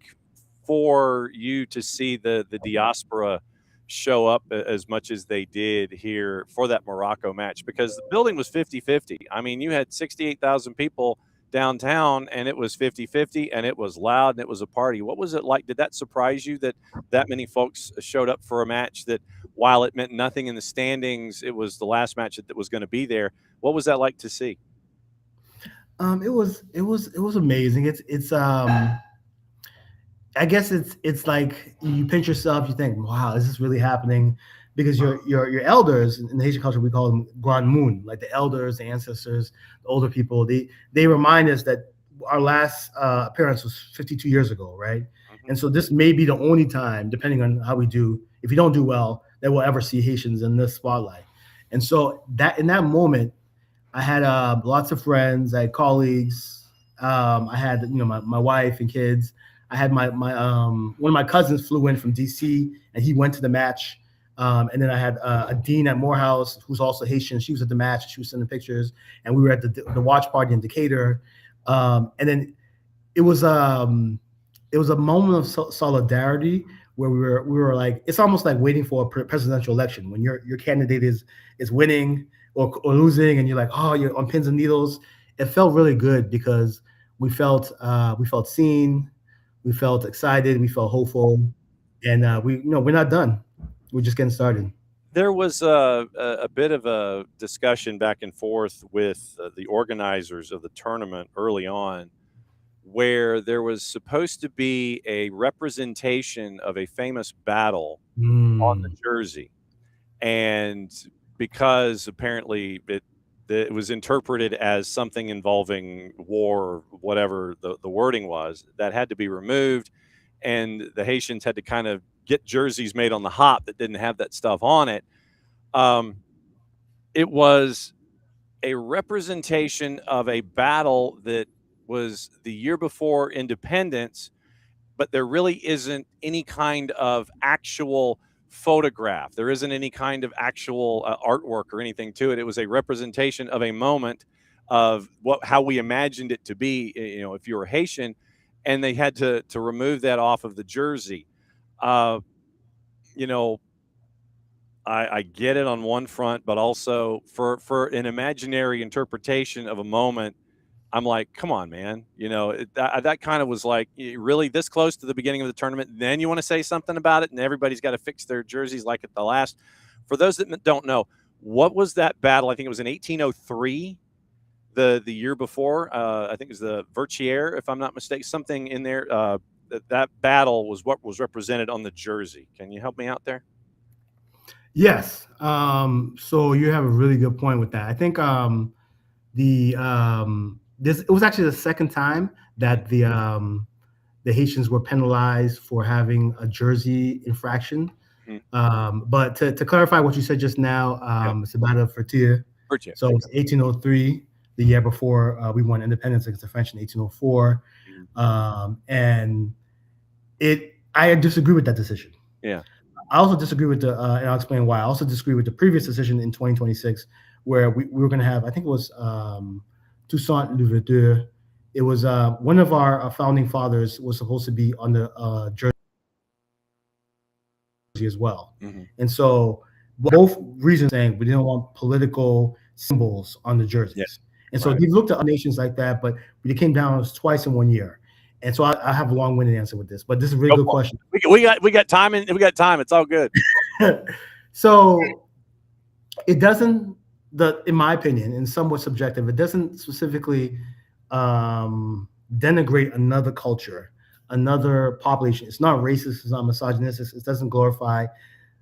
for you to see the diaspora show up as much as they did here for that Morocco match? Because the building was 50-50. I mean, you had 68,000 people downtown, and it was 50-50, and it was loud, and it was a party. What was it like? Did that surprise you that many folks showed up for a match that, while it meant nothing in the standings, it was the last match that was going to be there? What was that like to see? It was amazing. It's I guess it's like you pinch yourself, you think, wow, is this really happening? Because your elders, in the Haitian culture, we call them Grand Moon, like the elders, the ancestors, the older people. They remind us that our last appearance was 52 years ago, right? Mm-hmm. And so this may be the only time, depending on how we do, if you don't do well, that we'll ever see Haitians in this spotlight. And so that in that moment, I had lots of friends, I had colleagues, I had my wife and kids. I had my one of my cousins flew in from DC, and he went to the match. And then I had a dean at Morehouse who's also Haitian. She was at the match. She was sending pictures, and we were at the watch party in Decatur. And then it was a moment of solidarity where we were like, it's almost like waiting for a presidential election when your candidate is winning or losing, and you're like, oh, you're on pins and needles. It felt really good because we felt seen, we felt excited, we felt hopeful, and we're not done. We're just getting started. There was a bit of a discussion back and forth with the organizers of the tournament early on, where there was supposed to be a representation of a famous battle on the jersey. And because apparently it was interpreted as something involving war or whatever the wording was, that had to be removed. And the Haitians had to kind of get jerseys made on the hop that didn't have that stuff on it. It was a representation of a battle that was the year before independence, but there really isn't any kind of actual photograph. There isn't any kind of actual artwork or anything to it. It was a representation of a moment of how we imagined it to be, if you were Haitian, and they had to remove that off of the jersey. I get it on one front, but also for an imaginary interpretation of a moment, I'm like, come on, man. That kind of was like, really this close to the beginning of the tournament. Then you want to say something about it, and everybody's got to fix their jerseys like at the last. For those that don't know, what was that battle? I think it was in 1803, the year before. I think it was the Vertier, if I'm not mistaken, something in there. That battle was what was represented on the jersey. Can you help me out there? Yes. So you have a really good point with that. I think it was actually the second time that the Haitians were penalized for having a jersey infraction. But to clarify what you said just now, it's about a Vertier. So it was 1803, the year before we won independence against the French in 1804. And I disagree with that decision. Yeah. I also disagree with and I'll explain why. I also disagree with the previous decision in 2026, where we were going to have, I think it was Toussaint Louverture. It was one of our founding fathers was supposed to be on the jersey as well. And so both reasons saying we didn't want political symbols on the jerseys. Yes. And so we looked at nations like that, but it came down twice in 1 year. And so I have a long-winded answer with this, but this is a really good question. We got time, and we got time. It's all good. So it doesn't, in my opinion, and somewhat subjective, it doesn't specifically denigrate another culture, another population. It's not racist. It's not misogynistic. It doesn't glorify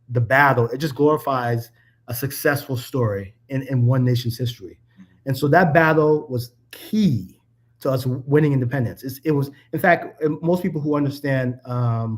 the battle. It just glorifies a successful story in one nation's history. And so that battle was key to us winning independence. It was, in fact, most people who understand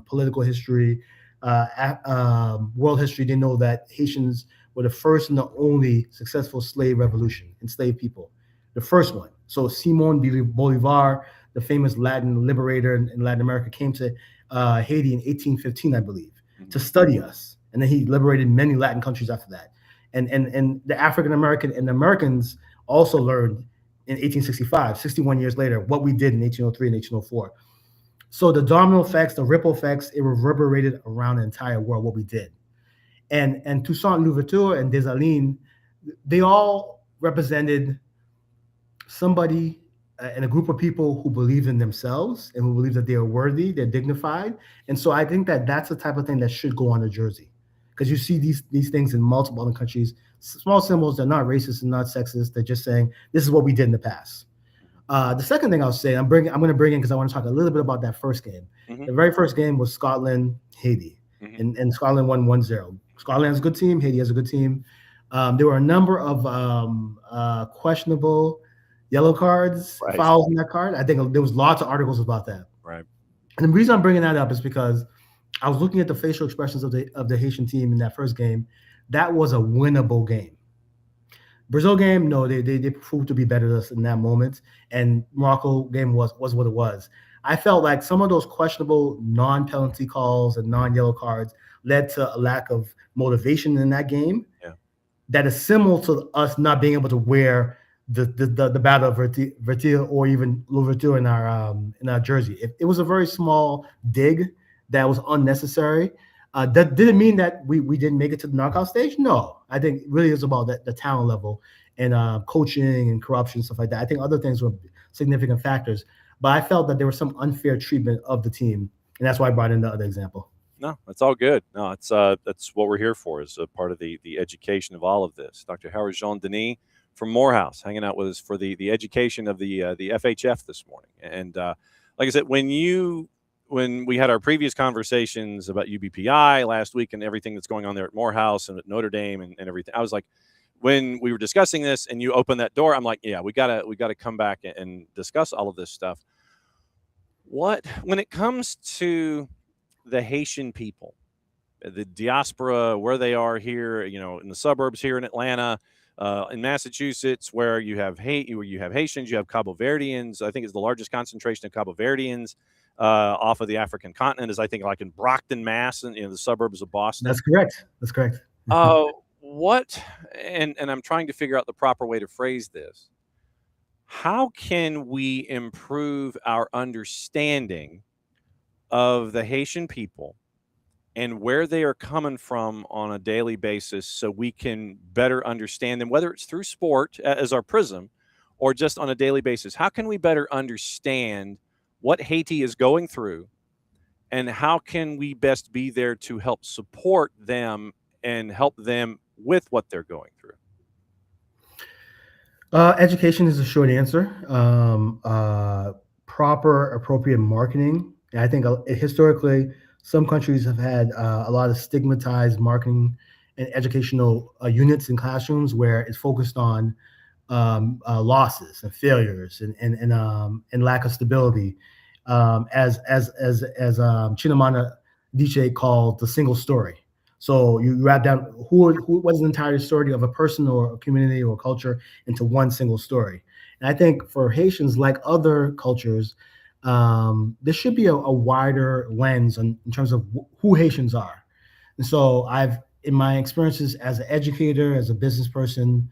political history, world history, they know that Haitians were the first and the only successful slave revolution, enslaved people, the first one. So Simón Bolívar, the famous Latin liberator in Latin America, came to Haiti in 1815, I believe, to study us. And then he liberated many Latin countries after that. And the African American and the Americans also learned in 1865, 61 years later, what we did in 1803 and 1804. So the domino effects, the ripple effects, it reverberated around the entire world, what we did. And Toussaint Louverture and Dessalines, they all represented somebody and a group of people who believed in themselves and who believed that they are worthy, they're dignified. And so I think that that's the type of thing that should go on a jersey, because you see these things in multiple other countries. Small symbols, they're not racist and not sexist. They're just saying this is what we did in the past. The second thing I'll say, I'm going to bring in, because I want to talk a little bit about that first game. The very first game was Scotland, Haiti, and Scotland won 1-0. Scotland has a good team. Haiti has a good team. There were a number of questionable yellow cards, fouls in that card. I think there was lots of articles about that. Right. And the reason I'm bringing that up is because I was looking at the facial expressions of the Haitian team in that first game. That was a winnable game. Brazil game, no, they proved to be better than us in that moment. And Morocco game was what it was. I felt like some of those questionable non-penalty calls and non-yellow cards led to a lack of motivation in that game. Yeah. That is similar to us not being able to wear the battle of Vertier or even Louverture in our jersey. It was a very small dig that was unnecessary. That didn't mean that we didn't make it to the knockout stage. No, I think it really is about the talent level and coaching and corruption, stuff like that. I think other things were significant factors. but I felt that there was some unfair treatment of the team, and that's why I brought in the other example. No, that's all good. No, it's that's what we're here for, is a part of the education of all of this. Dr. Howard Jean-Denis from Morehouse hanging out with us for the education of the FHF this morning. And like I said, when we had our previous conversations about UBPI last week and everything that's going on there at Morehouse and at Notre Dame and everything, I was like, when we were discussing this and you opened that door, I'm like, yeah, we gotta come back and discuss all of this stuff. When it comes to the Haitian people, the diaspora, where they are here, in the suburbs here in Atlanta, in Massachusetts, where you have Haitians, you have Cabo Verdeans. I think it's the largest concentration of Cabo Verdeans off of the African continent, is I think like in Brockton, Mass, and the suburbs of Boston. That's correct. That's correct. And I'm trying to figure out the proper way to phrase this. How can we improve our understanding of the Haitian people and where they are coming from on a daily basis, so we can better understand them, whether it's through sport as our prism or just on a daily basis? How can we better understand what Haiti is going through, and how can we best be there to help support them and help them with what they're going through? Education is a short answer. Proper, appropriate marketing. I think historically, some countries have had a lot of stigmatized marketing and educational units in classrooms where it's focused on losses and failures and lack of stability, as Chinamana Adichie called the single story. So you wrap down what is the entire story of a person or a community or a culture into one single story. And I think for Haitians, like other cultures, there should be a wider lens in terms of who Haitians are. And so in my experiences as an educator, as a business person,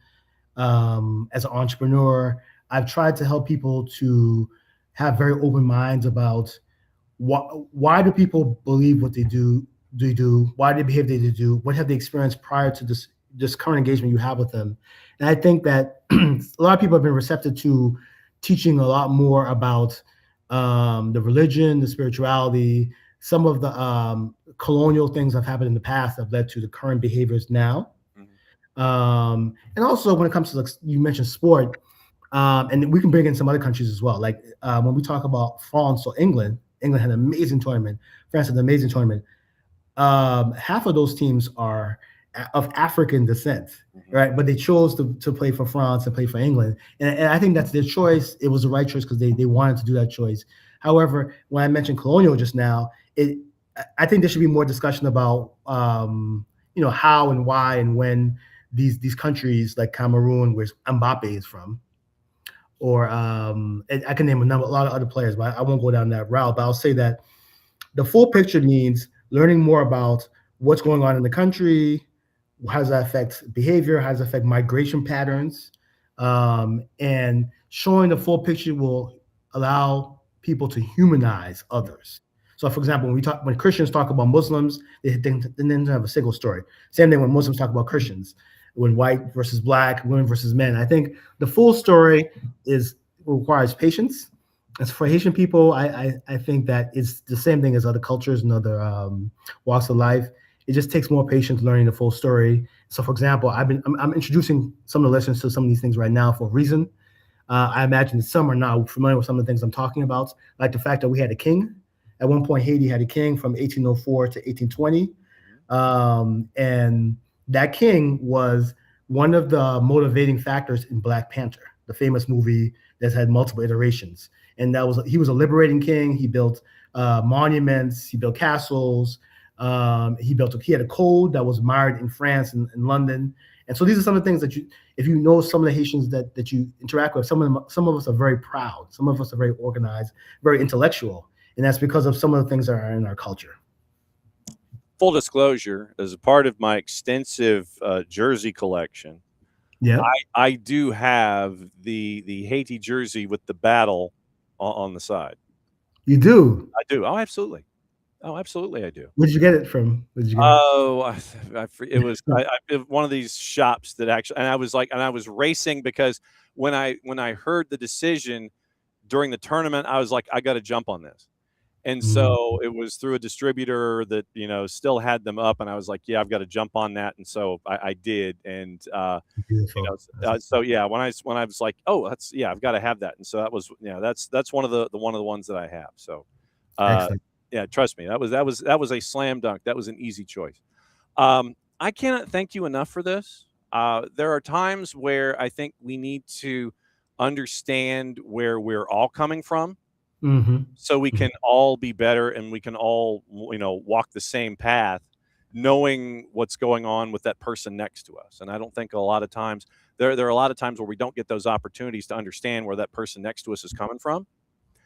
as an entrepreneur, I've tried to help people to have very open minds about why do people believe what they do, why do they behave they do, what have they experienced prior to this current engagement you have with them. And I think that a lot of people have been receptive to teaching a lot more about the religion, the spirituality, some of the colonial things that have happened in the past have led to the current behaviors now. And also when it comes to, like you mentioned, sport, and we can bring in some other countries as well. Like when we talk about France or England had an amazing tournament. France had an amazing tournament. Half of those teams are of African descent, right? But they chose to play for France and play for England. And I think that's their choice. It was the right choice because they wanted to do that choice. However, when I mentioned colonial just now, I think there should be more discussion about how and why and when these countries like Cameroon, where Mbappe is from, or I can name a lot of other players, but I won't go down that route. But I'll say that the full picture means learning more about what's going on in the country, how does that affect behavior, how does that affect migration patterns, and showing the full picture will allow people to humanize others. So, for example, when Christians talk about Muslims, they then have a single story. Same thing when Muslims talk about Christians, when white versus black, women versus men. I think the full story requires patience. As for Haitian people, I think that it's the same thing as other cultures and other walks of life. It just takes more patience learning the full story. So, for example, I'm introducing some of the listeners to some of these things right now for a reason. I imagine that some are not familiar with some of the things I'm talking about, like the fact that we had a king. At one point, Haiti had a king from 1804 to 1820. And that king was one of the motivating factors in Black Panther, the famous movie that's had multiple iterations. And he was a liberating king. He built monuments, he built castles, he had a code that was admired in France and in London. And so these are some of the things that if you know some of the Haitians that you interact with, some of us are very proud, some of us are very organized, very intellectual. And that's because of some of the things that are in our culture. Full disclosure, as a part of my extensive jersey collection, yeah, I do have the Haiti jersey with the battle on the side. You do? I do. Oh, absolutely. Oh, absolutely, I do. Where'd you get it from? It was one of these shops that actually, and I was racing because when I heard the decision, during the tournament, I was like, I got to jump on this. And so it was through a distributor that, still had them up. And I was like, yeah, I've got to jump on that. And so I did. And, so yeah, when I was like, oh, I've got to have that. And so that was, that's one of the ones that I have. So, yeah, trust me, that was a slam dunk. That was an easy choice. I cannot thank you enough for this. There are times where I think we need to understand where we're all coming from. So we can all be better and we can all, walk the same path, knowing what's going on with that person next to us. And I don't think a lot of times there are a lot of times where we don't get those opportunities to understand where that person next to us is coming from.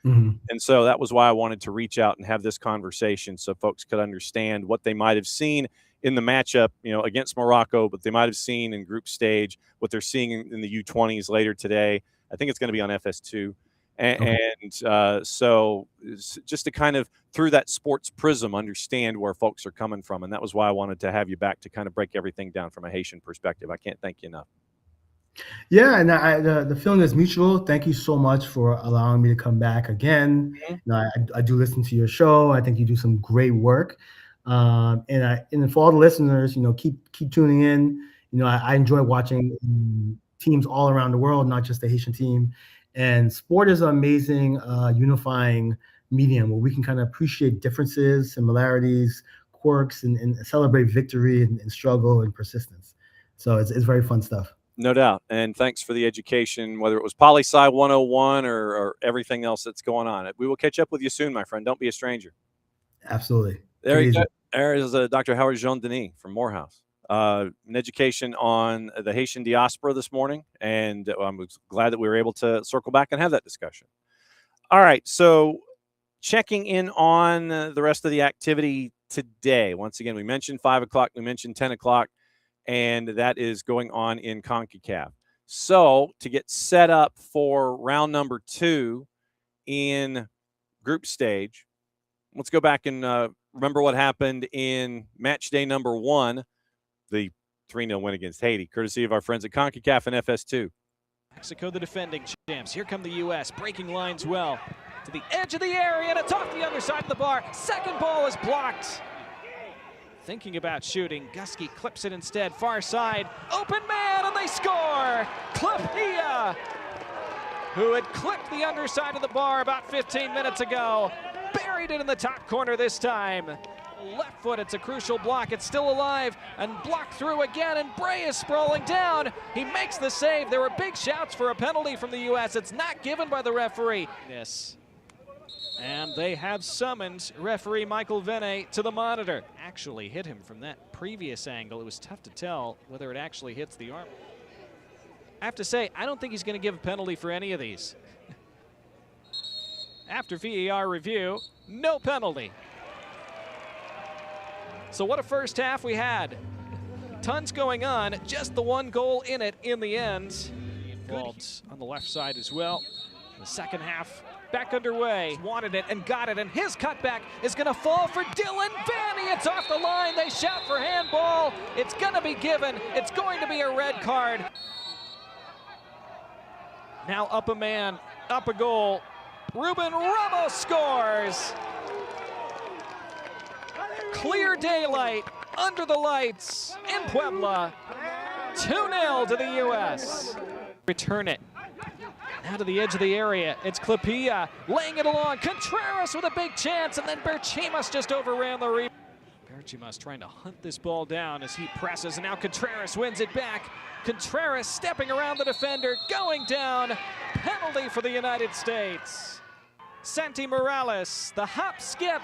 And so that was why I wanted to reach out and have this conversation so folks could understand what they might have seen in the matchup, against Morocco, but they might have seen in group stage, what they're seeing in the U20s later today. I think it's going to be on FS2. And so just to kind of, through that sports prism, understand where folks are coming from. And that was why I wanted to have you back to kind of break everything down from a Haitian perspective. I can't thank you enough. Yeah, and the feeling is mutual. Thank you so much for allowing me to come back again. I do listen to your show. I think you do some great work. And for all the listeners, keep tuning in. I enjoy watching teams all around the world, not just the Haitian team. And sport is an amazing unifying medium where we can kind of appreciate differences, similarities, quirks, and celebrate victory and struggle and persistence. So it's very fun stuff. No doubt. And thanks for the education, whether it was Poli-Sci 101 or everything else that's going on. We will catch up with you soon, my friend. Don't be a stranger. Absolutely. There you go. There is Dr. Howard Jean-Denis from Morehouse. An education on the Haitian diaspora this morning, and I'm glad that we were able to circle back and have that discussion. All right, so checking in on the rest of the activity today. Once again, we mentioned 5 o'clock, we mentioned 10 o'clock, and that is going on in CONCACAF. So to get set up for round number 2 in group stage, let's go back and remember what happened in match day number 1, the 3-0 win against Haiti, courtesy of our friends at CONCACAF and FS2. Mexico, the defending champs. Here come the U.S. breaking lines well to the edge of the area, and it's off the other side of the bar. Second ball is blocked. Thinking about shooting, Gusky clips it instead. Far side, open man, and they score! Klapia, who had clipped the underside of the bar about 15 minutes ago, buried it in the top corner this time. Left foot, it's a crucial block. It's still alive and blocked through again, and Bray is sprawling down. He makes the save. There were big shouts for a penalty from the U.S. It's not given by the referee. Yes. And they have summoned referee Michael Vene to the monitor. Actually hit him from that previous angle. It was tough to tell whether it actually hits the arm. I have to say, I don't think he's going to give a penalty for any of these. After VAR review, no penalty. So what a first half we had. Tons going on, just the one goal in it in the end. Involved on the left side as well. The second half back underway. Wanted it and got it, and his cutback is going to fall for Dylan Vanny. It's off the line. They shout for handball. It's going to be given. It's going to be a red card. Now up a man, up a goal. Ruben Ramos scores. Clear daylight, under the lights, in Puebla. 2-0 to the U.S. Return it. Now to the edge of the area, it's Klapia laying it along. Contreras with a big chance, and then Berchimas just overran the rebound. Berchimas trying to hunt this ball down as he presses, and now Contreras wins it back. Contreras stepping around the defender, going down. Penalty for the United States. Santi Morales, the hop skip.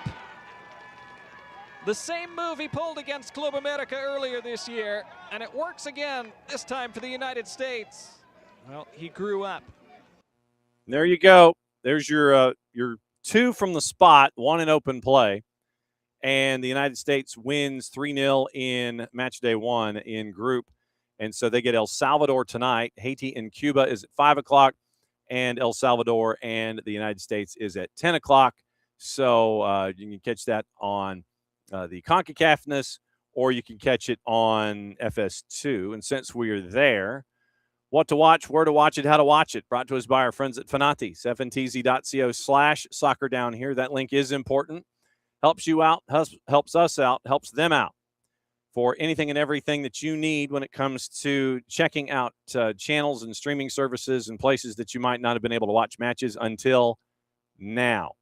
The same move he pulled against Club America earlier this year, and it works again, this time for the United States. Well, he grew up. There you go. There's your 2 from the spot, 1 in open play. And the United States wins 3-0 in match day 1 in group. And so they get El Salvador tonight. Haiti and Cuba is at 5 o'clock, and El Salvador and the United States is at 10 o'clock. So you can catch that on the CONCACAFness, or you can catch it on FS2. And since we are there, What to watch, where to watch it, how to watch it. Brought to us by our friends at Fanatis, ftz.co/soccer down here. That link is important. Helps you out, helps us out, helps them out for anything and everything that you need when it comes to checking out channels and streaming services and places that you might not have been able to watch matches until now.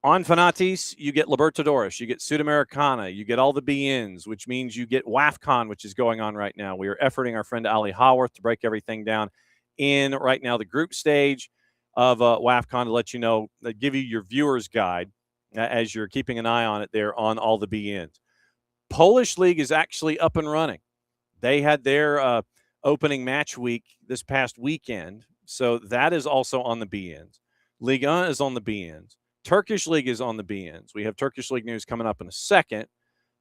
On Fanatis, you get Libertadores, you get Sudamericana, you get all the BNs, which means you get WAFCON, which is going on right now. We are efforting our friend Ali Howarth to break everything down in right now the group stage of WAFCON to let you know, give you your viewer's guide as you're keeping an eye on it there on all the BNs. Polish League is actually up and running. They had their opening match week this past weekend, so that is also on the BNs. Ligue 1 is on the BNs. Turkish League is on the BNs. We have Turkish League news coming up in a second,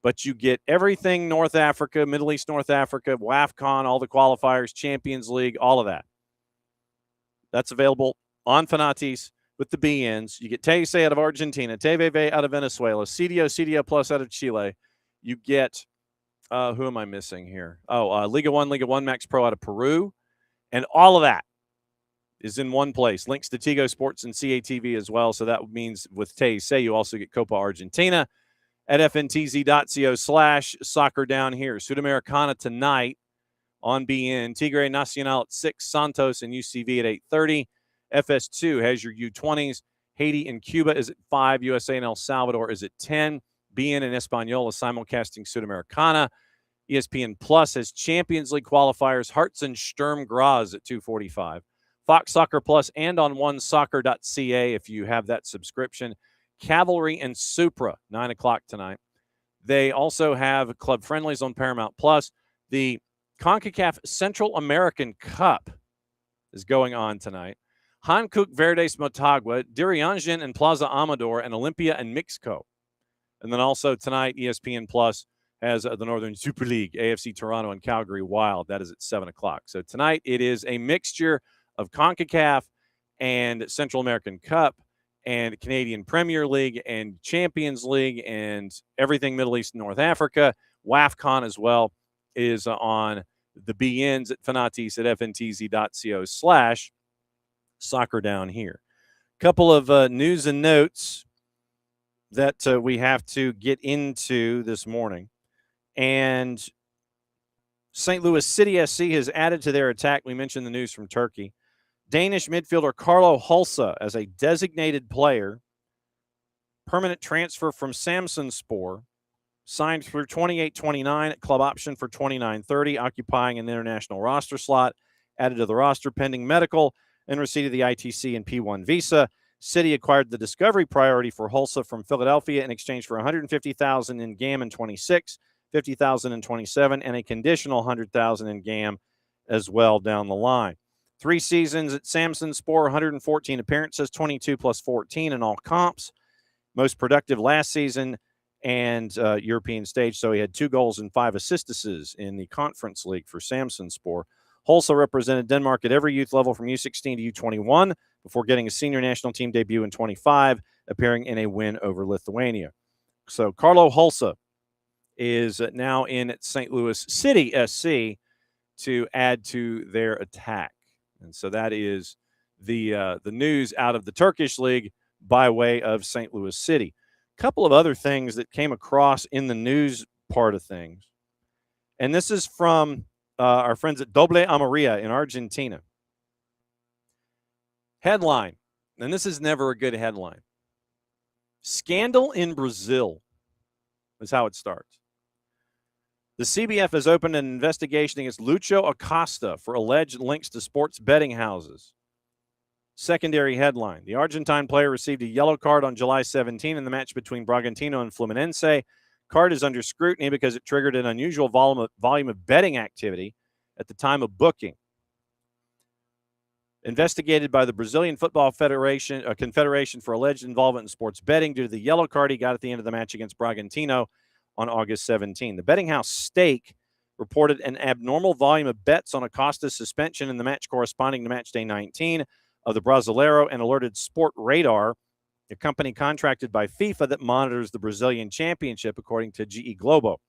but you get everything North Africa, Middle East, North Africa, WAFCON, all the qualifiers, Champions League, all of that. That's available on Fanatis with the BNs. You get TSE out of Argentina, TVV out of Venezuela, CDO Plus out of Chile. You get, who am I missing here? Liga 1 Max Pro out of Peru. And all of that is in one place. Links to Tigo Sports and CATV as well. So that means with TSE, you also get Copa Argentina at fntz.co/soccer down here. Sudamericana tonight on BN. Tigre Nacional at 6, Santos and UCV at 8:30. FS2 has your U20s. Haiti and Cuba is at 5. USA and El Salvador is at 10. BN and Espanol is simulcasting Sudamericana. ESPN Plus has Champions League qualifiers. Hearts and Sturm Graz at 2:45. Fox Soccer Plus and on onesoccer.ca if you have that subscription. Cavalry and Supra, 9 o'clock tonight. They also have club friendlies on Paramount Plus. The CONCACAF Central American Cup is going on tonight. Hankook Verdes Motagua, Diriangen and Plaza Amador, and Olympia and Mixco. And then also tonight, ESPN Plus has the Northern Super League, AFC Toronto and Calgary Wild. That is at 7 o'clock. So tonight it is a mixture of CONCACAF and Central American Cup and Canadian Premier League and Champions League and everything Middle East and North Africa. WAFCON as well is on the BNs at Fanatis at fntz.co/soccer down here. Couple of news and notes that we have to get into this morning. And St. Louis City SC has added to their attack. We mentioned the news from Turkey. Danish midfielder Carlo Hulsa as a designated player, permanent transfer from Samsunspor, signed through 28-29 at club option for 29-30, occupying an international roster slot, added to the roster pending medical and receipt of the ITC and P1 visa. City acquired the discovery priority for Hulsa from Philadelphia in exchange for $150,000 in GAM in 26, $50,000 in 27, and a conditional $100,000 in GAM as well down the line. 3 seasons at Samsunspor, 114 appearances, 22 plus 14 in all comps. Most productive last season and European stage. So he had 2 goals and 5 assists in the Conference League for Samsunspor. Hulsa represented Denmark at every youth level from U16 to U21 before getting a senior national team debut in 25, appearing in a win over Lithuania. So Carlo Hulsa is now in St. Louis City SC to add to their attack. And so that is the news out of the Turkish League by way of St. Louis City. A couple of other things that came across in the news part of things. And this is from our friends at Doble Amarilla in Argentina. Headline, and this is never a good headline. Scandal in Brazil is how it starts. The CBF has opened an investigation against Lucho Acosta for alleged links to sports betting houses. Secondary headline. The Argentine player received a yellow card on July 17 in the match between Bragantino and Fluminense. Card is under scrutiny because it triggered an unusual volume of betting activity at the time of booking. Investigated by the Brazilian Football Federation, Confederation for alleged involvement in sports betting due to the yellow card he got at the end of the match against Bragantino on August 17. The betting house Stake reported an abnormal volume of bets on Acosta's suspension in the match corresponding to match day 19 of the Brasileiro and alerted Sport Radar, a company contracted by FIFA that monitors the Brazilian championship, according to GE Globo.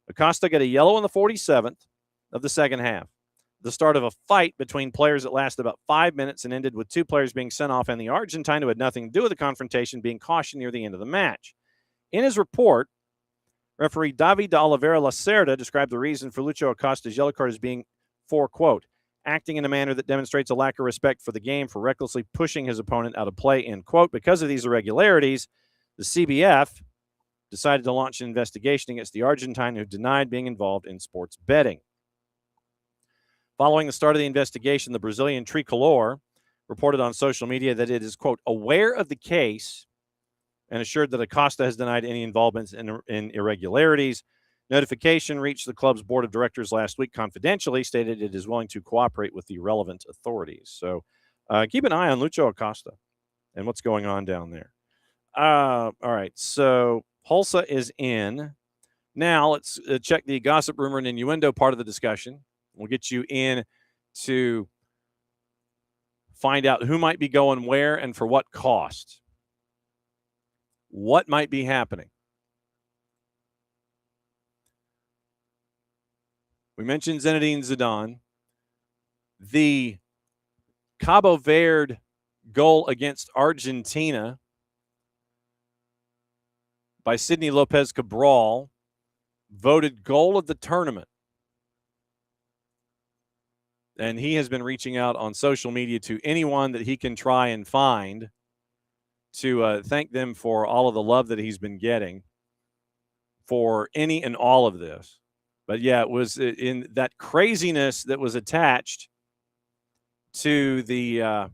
Acosta got a yellow in the 47th of the second half. the start of a fight between players that lasted about 5 minutes and ended with 2 players being sent off and the Argentine, who had nothing to do with the confrontation, being cautioned near the end of the match. In his report, referee David de Oliveira Lacerda described the reason for Lucho Acosta's yellow card as being for, quote, acting in a manner that demonstrates a lack of respect for the game, for recklessly pushing his opponent out of play, end quote. Because of these irregularities, the CBF decided to launch an investigation against the Argentine, who denied being involved in sports betting. Following the start of the investigation, the Brazilian Tricolor reported on social media that it is, quote, aware of the case and assured that Acosta has denied any involvement in irregularities. Notification reached the club's board of directors last week, confidentially stated it is willing to cooperate with the relevant authorities. So keep an eye on Lucho Acosta and what's going on down there. All right, so Hulsa is in. Now let's check the gossip, rumor, and innuendo part of the discussion. We'll get you in to find out who might be going where and for what cost. What might be happening? We mentioned Zinedine Zidane. The Cabo Verde goal against Argentina by Sidney Lopez Cabral, voted goal of the tournament. And he has been reaching out on social media to anyone that he can try and find to thank them for all of the love that he's been getting for any and all of this. But yeah, it was in that craziness that was attached to the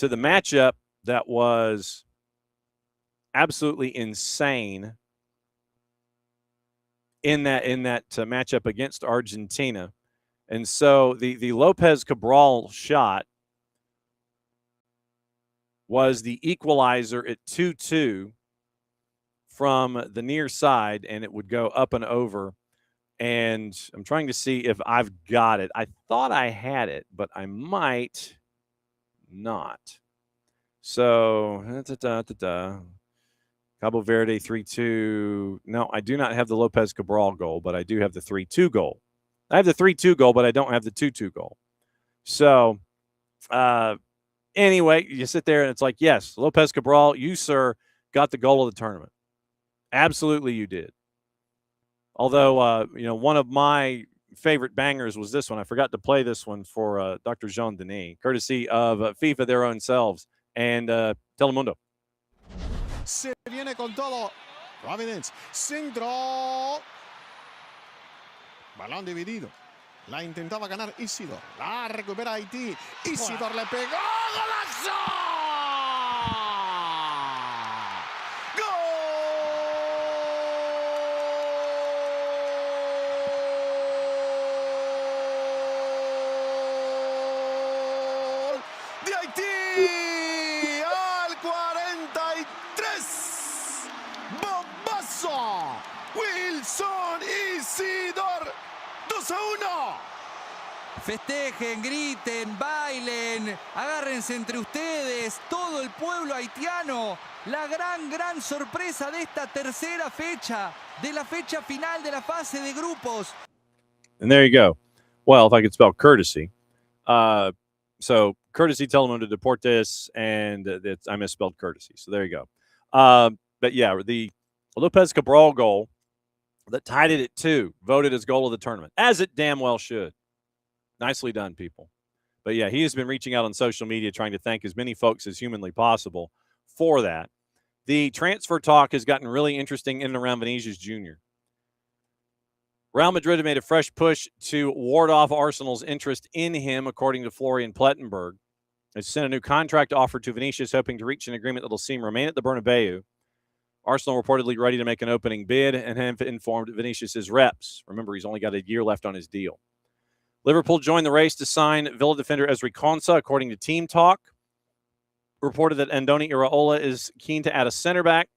matchup that was absolutely insane in that matchup against Argentina. And so the Lopez Cabral shot was the equalizer at 2-2 from the near side, and it would go up and over. And I'm trying to see if I've got it. I thought I had it, but I might not. So, Cabo Verde 3-2. No, I do not have the Lopez Cabral goal, but I do have the 3-2 goal. I have the 3-2 goal, but I don't have the 2-2 goal. So, anyway, you sit there and it's like, yes, Lopez Cabral, you, sir, got the goal of the tournament. Absolutely you did. Although, one of my favorite bangers was this one. I forgot to play this one for Dr. Jean-Denis, courtesy of FIFA, their own selves, and Telemundo. Se viene con todo. Providence. Centro. Balón dividido. La intentaba ganar Isidor. La recupera Haití. Isidor le pegó. ¡Golazo! Festejen, griten, bailen, agárrense entre ustedes, todo el pueblo haitiano. La gran sorpresa de esta tercera fecha, de la fecha final de la fase de grupos. And there you go. Well, if I could spell courtesy. So courtesy Telemundo Deportes, and I misspelled courtesy. So there you go. But yeah, the Lopez Cabral goal that tied it at 2, voted as goal of the tournament, as it damn well should. Nicely done, people. But yeah, he has been reaching out on social media trying to thank as many folks as humanly possible for that. The transfer talk has gotten really interesting in and around Vinicius Jr. Real Madrid have made a fresh push to ward off Arsenal's interest in him, according to Florian Plettenberg. They sent a new contract offer to Vinicius, hoping to reach an agreement that will see him remain at the Bernabeu. Arsenal reportedly ready to make an opening bid and have informed Vinicius' reps. Remember, he's only got a year left on his deal. Liverpool joined the race to sign Villa defender Ezri Konsa, according to Team Talk. Reported that Andoni Iraola is keen to add a center back,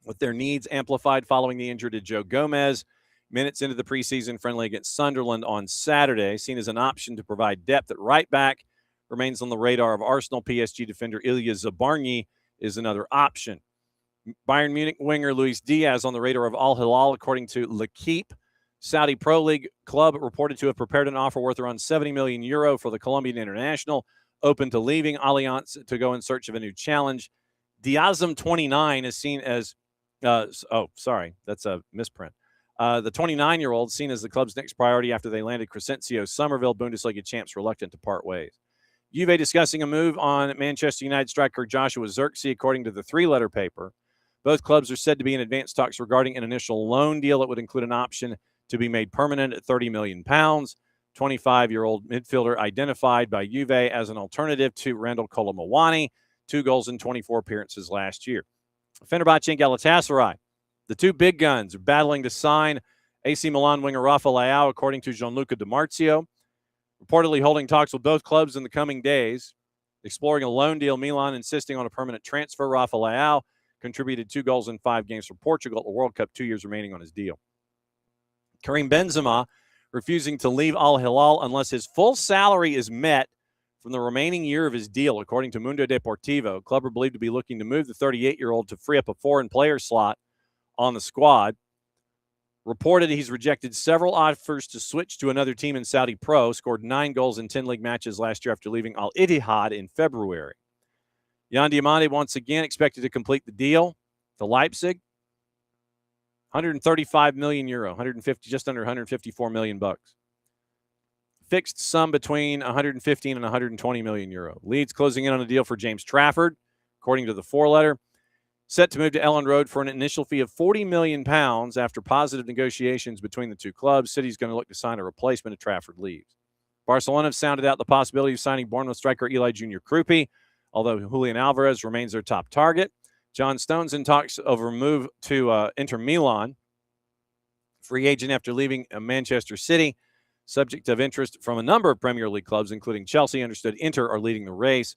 with their needs amplified following the injury to Joe Gomez. Minutes into the preseason friendly against Sunderland on Saturday, seen as an option to provide depth at right back, remains on the radar of Arsenal. PSG defender Ilya Zabarnyi is another option. Bayern Munich winger Luis Diaz on the radar of Al Hilal, according to L'Equipe. Saudi Pro League club reported to have prepared an offer worth around 70 million euro for the Colombian international, open to leaving Allianz to go in search of a new challenge. Diazem 29 is seen as, that's a misprint. The 29-year-old seen as the club's next priority after they landed Crescencio Somerville, Bundesliga champs, reluctant to part ways. Juve discussing a move on Manchester United striker Joshua Zirkzee, according to the three-letter paper. Both clubs are said to be in advanced talks regarding an initial loan deal that would include an option to be made permanent at £30 million. 25-year-old midfielder identified by Juve as an alternative to Randall Colomawani, 2 goals in 24 appearances last year. Fenerbahce and Galatasaray, the two big guns, are battling to sign AC Milan winger Rafa Leao, according to Gianluca Di Marzio. Reportedly holding talks with both clubs in the coming days. Exploring a loan deal, Milan insisting on a permanent transfer. Rafa Leao contributed 2 goals in 5 games for Portugal at the World Cup, 2 years remaining on his deal. Karim Benzema refusing to leave Al Hilal unless his full salary is met from the remaining year of his deal, according to Mundo Deportivo. Club are believed to be looking to move the 38-year-old to free up a foreign player slot on the squad. Reported he's rejected several offers to switch to another team in Saudi Pro, scored 9 goals in 10 league matches last year after leaving Al Ittihad in February. Yan Diamante once again expected to complete the deal to Leipzig. 135 million euro, just under 154 million bucks. Fixed sum between 115 and 120 million euro. Leeds closing in on a deal for James Trafford, according to the 4-letter. Set to move to Ellen Road for an initial fee of £40 million after positive negotiations between the two clubs. City's going to look to sign a replacement if Trafford leaves. Barcelona have sounded out the possibility of signing Bournemouth striker Eli Junior Krupi, although Julian Alvarez remains their top target. John Stones in talks over a move to Inter Milan, free agent after leaving Manchester City, subject of interest from a number of Premier League clubs, including Chelsea. Understood Inter are leading the race.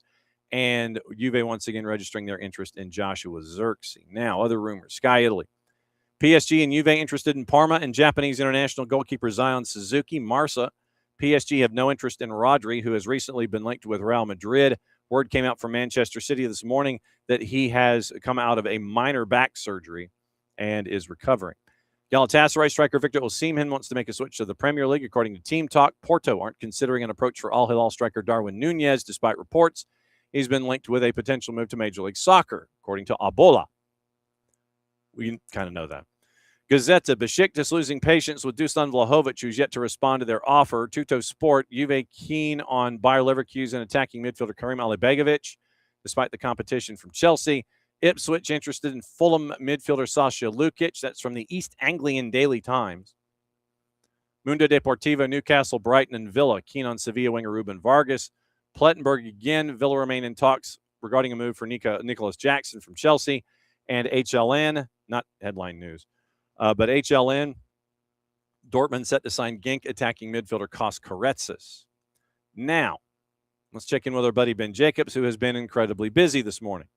And Juve once again registering their interest in Joshua Zirkzee. Now, other rumors. Sky Italy. PSG and Juve interested in Parma and Japanese international goalkeeper Zion Suzuki. Marsa. PSG have no interest in Rodri, who has recently been linked with Real Madrid. Word came out from Manchester City this morning that he has come out of a minor back surgery and is recovering. Galatasaray striker Victor Osimhen wants to make a switch to the Premier League, according to Team Talk. Porto aren't considering an approach for Al Hilal striker Darwin Nunez, despite reports he's been linked with a potential move to Major League Soccer, according to Abola. We kind of know that. Gazeta, Besiktas losing patience with Dusan Vlahovic, who's yet to respond to their offer. Tuto Sport, Juve keen on Bayer Leverkusen attacking midfielder Karim Alibegovic, despite the competition from Chelsea. Ipswich interested in Fulham midfielder Sasha Lukic. That's from the East Anglian Daily Times. Mundo Deportivo, Newcastle, Brighton, and Villa keen on Sevilla winger Ruben Vargas. Plettenberg again. Villa remain in talks regarding a move for Nicholas Jackson from Chelsea. And HLN, not headline news, but HLN, Dortmund set to sign Genk attacking midfielder Kos Karetsis. Now, let's check in with our buddy Ben Jacobs, who has been incredibly busy this morning.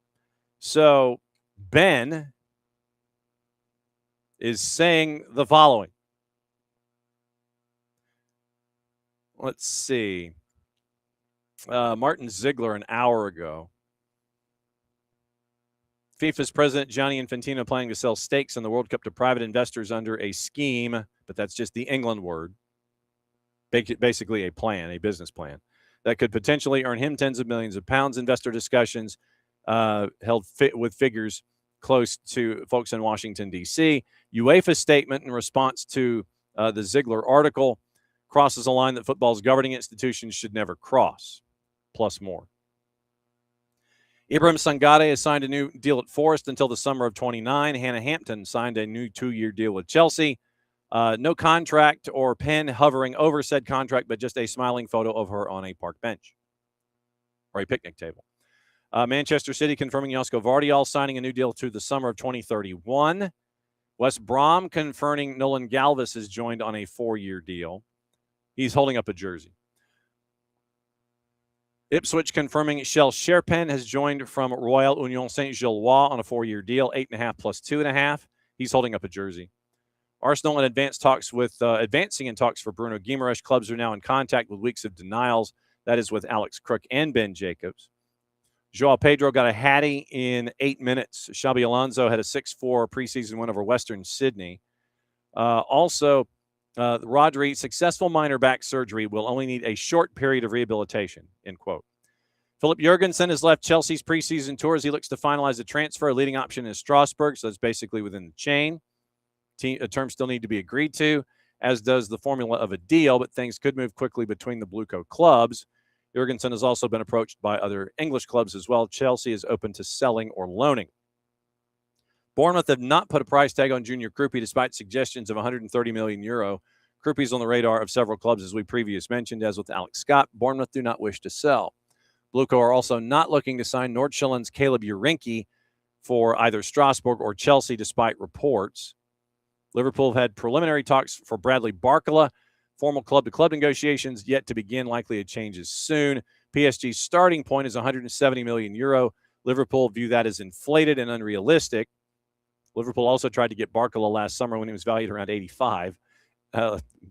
So, Ben is saying the following. Let's see. Martin Ziegler an hour ago. FIFA's president Gianni Infantino planning to sell stakes in the World Cup to private investors under a scheme, but that's just the England word. Basically a plan, a business plan, that could potentially earn him tens of millions of pounds. Investor discussions held with figures close to folks in Washington, D.C. UEFA statement in response to the Ziegler article crosses a line that football's governing institutions should never cross, plus more. Ibrahim Sangare has signed a new deal at Forest until the summer of 29. Hannah Hampton signed a new 2-year deal with Chelsea. No contract or pen hovering over said contract, but just a smiling photo of her on a park bench or a picnic table. Manchester City confirming Josko Vardiol signing a new deal through the summer of 2031. West Brom confirming Nolan Galvis has joined on a 4-year deal. He's holding up a jersey. Ipswich confirming Shel Sherpen has joined from Royal Union Saint-Gilloise on a 4-year deal, 8.5 plus 2.5. He's holding up a jersey. Arsenal in advancing in talks for Bruno Guimaraes. Clubs are now in contact with weeks of denials. That is with Alex Crook and Ben Jacobs. Joao Pedro got a hattie in 8 minutes. Xabi Alonso had a 6-4 preseason win over Western Sydney. Also, Rodri, successful minor back surgery, will only need a short period of rehabilitation, end quote. Philip Jurgensen has left Chelsea's preseason tour as he looks to finalize a transfer. A leading option is Strasbourg, so that's basically within the chain. Terms still need to be agreed to, as does the formula of a deal, but things could move quickly between the Bluecoat clubs. Jurgensen has also been approached by other English clubs as well. Chelsea is open to selling or loaning. Bournemouth have not put a price tag on Junior Krupi despite suggestions of €130 million. Krupi is on the radar of several clubs, as we previously mentioned, as with Alex Scott. Bournemouth do not wish to sell. Bluecoat are also not looking to sign Nordschellen's Caleb Urinki for either Strasbourg or Chelsea, despite reports. Liverpool have had preliminary talks for Bradley Barcola. Formal club-to-club negotiations yet to begin, likely it changes soon. PSG's starting point is €170 million. Liverpool view that as inflated and unrealistic. Liverpool also tried to get Barcola last summer when he was valued around 85.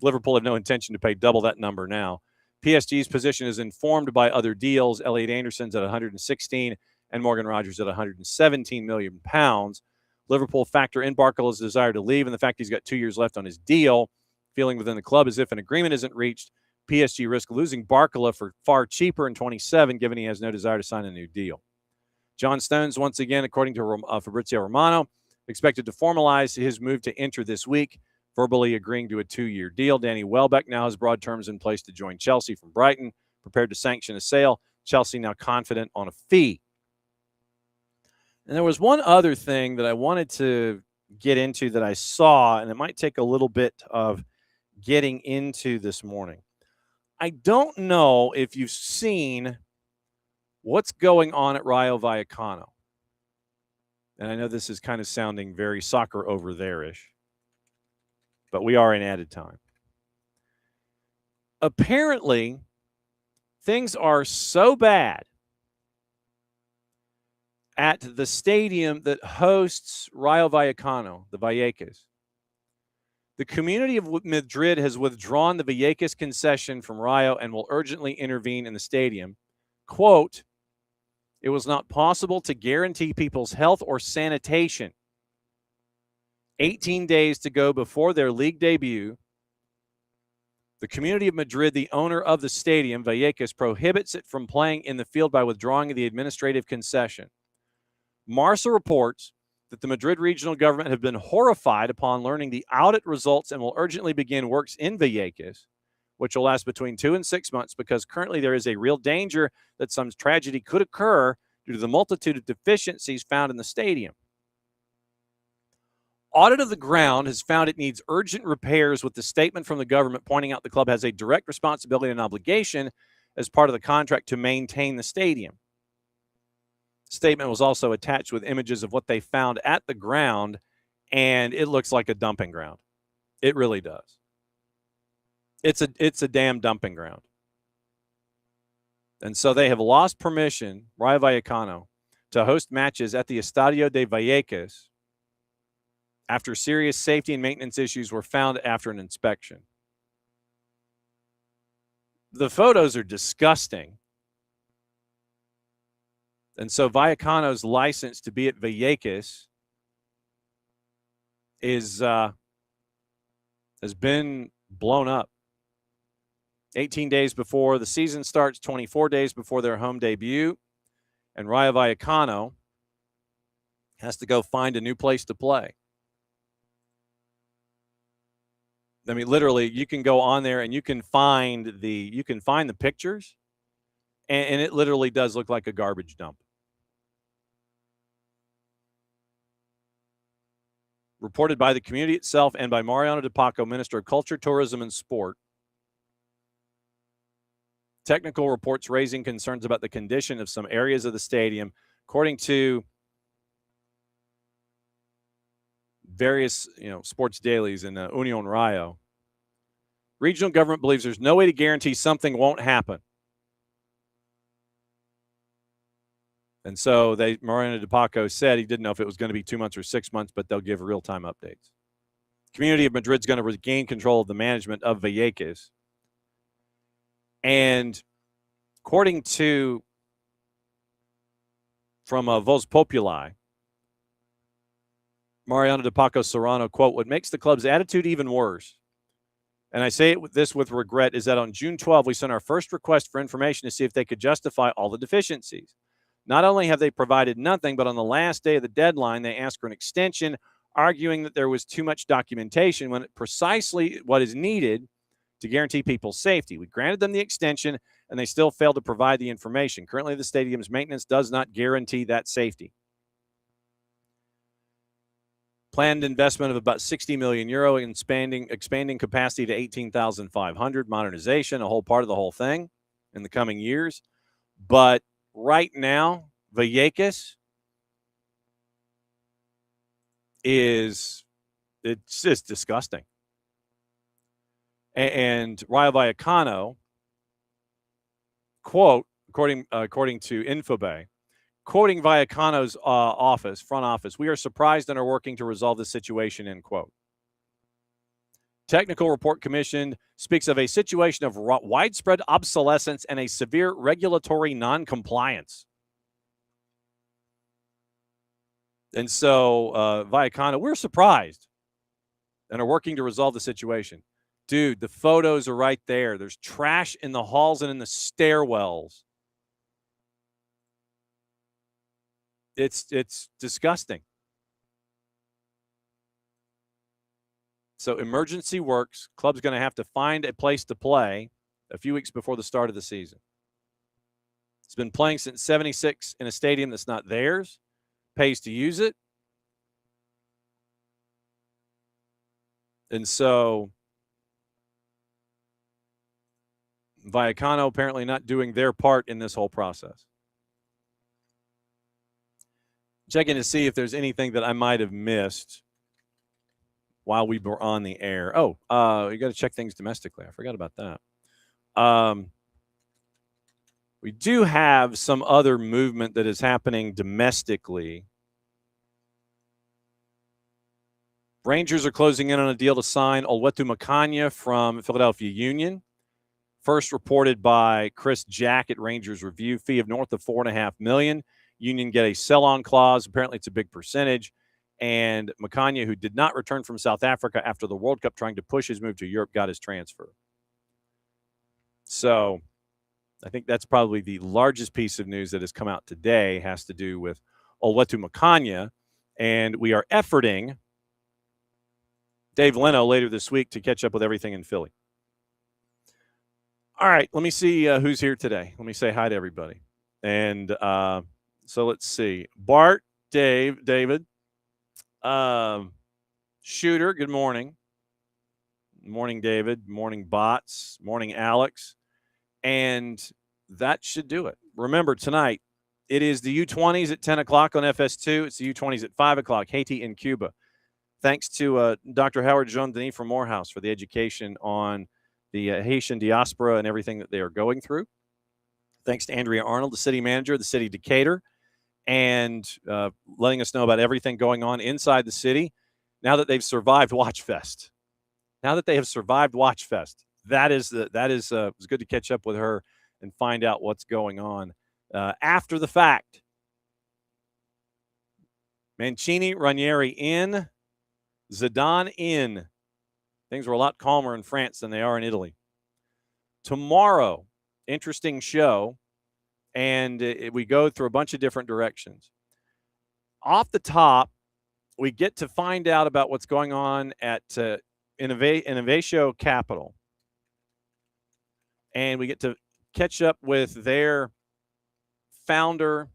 Liverpool have no intention to pay double that number now. PSG's position is informed by other deals. Elliot Anderson's at 116 and Morgan Rogers at 117 million pounds. Liverpool factor in Barcola's desire to leave and the fact he's got 2 years left on his deal, feeling within the club as if an agreement isn't reached. PSG risk losing Barcola for far cheaper in 27, given he has no desire to sign a new deal. John Stones, once again, according to Fabrizio Romano, expected to formalize his move to Inter this week, verbally agreeing to a 2-year deal. Danny Welbeck now has broad terms in place to join Chelsea from Brighton, prepared to sanction a sale. Chelsea now confident on a fee. And there was one other thing that I wanted to get into that I saw, and it might take a little bit of getting into this morning. I don't know if you've seen what's going on at Rayo Vallecano. And I know this is kind of sounding very soccer over there-ish, but we are in added time. Apparently, things are so bad at the stadium that hosts Rayo Vallecano, the Vallecas. The community of Madrid has withdrawn the Vallecas concession from Rayo and will urgently intervene in the stadium. Quote, it was not possible to guarantee people's health or sanitation. 18 days to go before their league debut. The community of Madrid, the owner of the stadium, Vallecas, prohibits it from playing in the field by withdrawing the administrative concession. Marca reports that the Madrid regional government have been horrified upon learning the audit results and will urgently begin works in Vallecas, which will last between 2 and 6 months because currently there is a real danger that some tragedy could occur due to the multitude of deficiencies found in the stadium. Audit of the ground has found it needs urgent repairs, with the statement from the government pointing out the club has a direct responsibility and obligation as part of the contract to maintain the stadium. Statement was also attached with images of what they found at the ground, and it looks like a dumping ground. It really does. It's a damn dumping ground. And so they have lost permission, Rayo Vallecano, to host matches at the Estadio de Vallecas after serious safety and maintenance issues were found after an inspection. The photos are disgusting. And so Vallecano's license to be at Vallecas has been blown up. 18 days before the season starts, 24 days before their home debut, and Rayo Vallecano has to go find a new place to play. I mean, literally, you can go on there and you can find the pictures, and it literally does look like a garbage dump. Reported by the community itself and by Mariano De Paco, Minister of Culture, Tourism, and Sport. Technical reports raising concerns about the condition of some areas of the stadium. According to various sports dailies in Union Rayo, regional government believes there's no way to guarantee something won't happen. And so Mariano De Paco said he didn't know if it was going to be 2 months or 6 months, but they'll give real-time updates. Community of Madrid's going to regain control of the management of Vallecas. And according to, from Voz Populi, Mariano De Paco Serrano, quote, what makes the club's attitude even worse and I say this with regret, is that on June 12, we sent our first request for information to see if they could justify all the deficiencies. Not only have they provided nothing, but on the last day of the deadline, they asked for an extension, arguing that there was too much documentation when precisely what is needed to guarantee people's safety. We granted them the extension, and they still failed to provide the information. Currently, the stadium's maintenance does not guarantee that safety. Planned investment of about 60 million euro in expanding capacity to 18,500, modernization, a whole part of the whole thing in the coming years. But right now, Vallecas it's just disgusting. And Rayo Vallecano, quote, according to Infobay, quoting Vallecano's front office, "We are surprised and are working to resolve the situation," end quote. Technical report commissioned speaks of a situation of widespread obsolescence and a severe regulatory noncompliance. And so Vallecano, we're surprised and are working to resolve the situation. Dude, the photos are right there. There's trash in the halls and in the stairwells. It's disgusting. So emergency works. Club's going to have to find a place to play a few weeks before the start of the season. It's been playing since '76 in a stadium that's not theirs, pays to use it. And so Vallecano apparently not doing their part in this whole process. Checking to see if there's anything that I might have missed while we were on the air. Oh, you got to check things domestically. I forgot about that. We do have some other movement that is happening domestically. Rangers are closing in on a deal to sign Olwetu Makanya from Philadelphia Union. First reported by Chris Jack at Rangers Review. Fee of north of $4.5 million. Union get a sell-on clause. Apparently, it's a big percentage. And Makanya, who did not return from South Africa after the World Cup, trying to push his move to Europe, got his transfer. So I think that's probably the largest piece of news that has come out today, has to do with Olwetu Makanya. And we are efforting Dave Leno later this week to catch up with everything in Philly. All right, let me see who's here today. Let me say hi to everybody. And so let's see. Bart, David, Shooter, good morning. Morning, David. Morning, Bots. Morning, Alex. And that should do it. Remember, tonight, it is the U20s at 10 o'clock on FS2. It's the U20s at 5 o'clock, Haiti and Cuba. Thanks to Dr. Howard Jean-Denis from Morehouse for the education on the Haitian diaspora and everything that they are going through. Thanks to Andrea Arnold, the city manager of the city of Decatur, and letting us know about everything going on inside the city now that they've survived Watchfest. Now that they have survived Watchfest, it was good to catch up with her and find out what's going on after the fact. Mancini, Ranieri in, Zidane in. Things were a lot calmer in France than they are in Italy. Tomorrow, interesting show, and we go through a bunch of different directions. Off the top, we get to find out about what's going on at Innovatio Capital. And we get to catch up with their founder,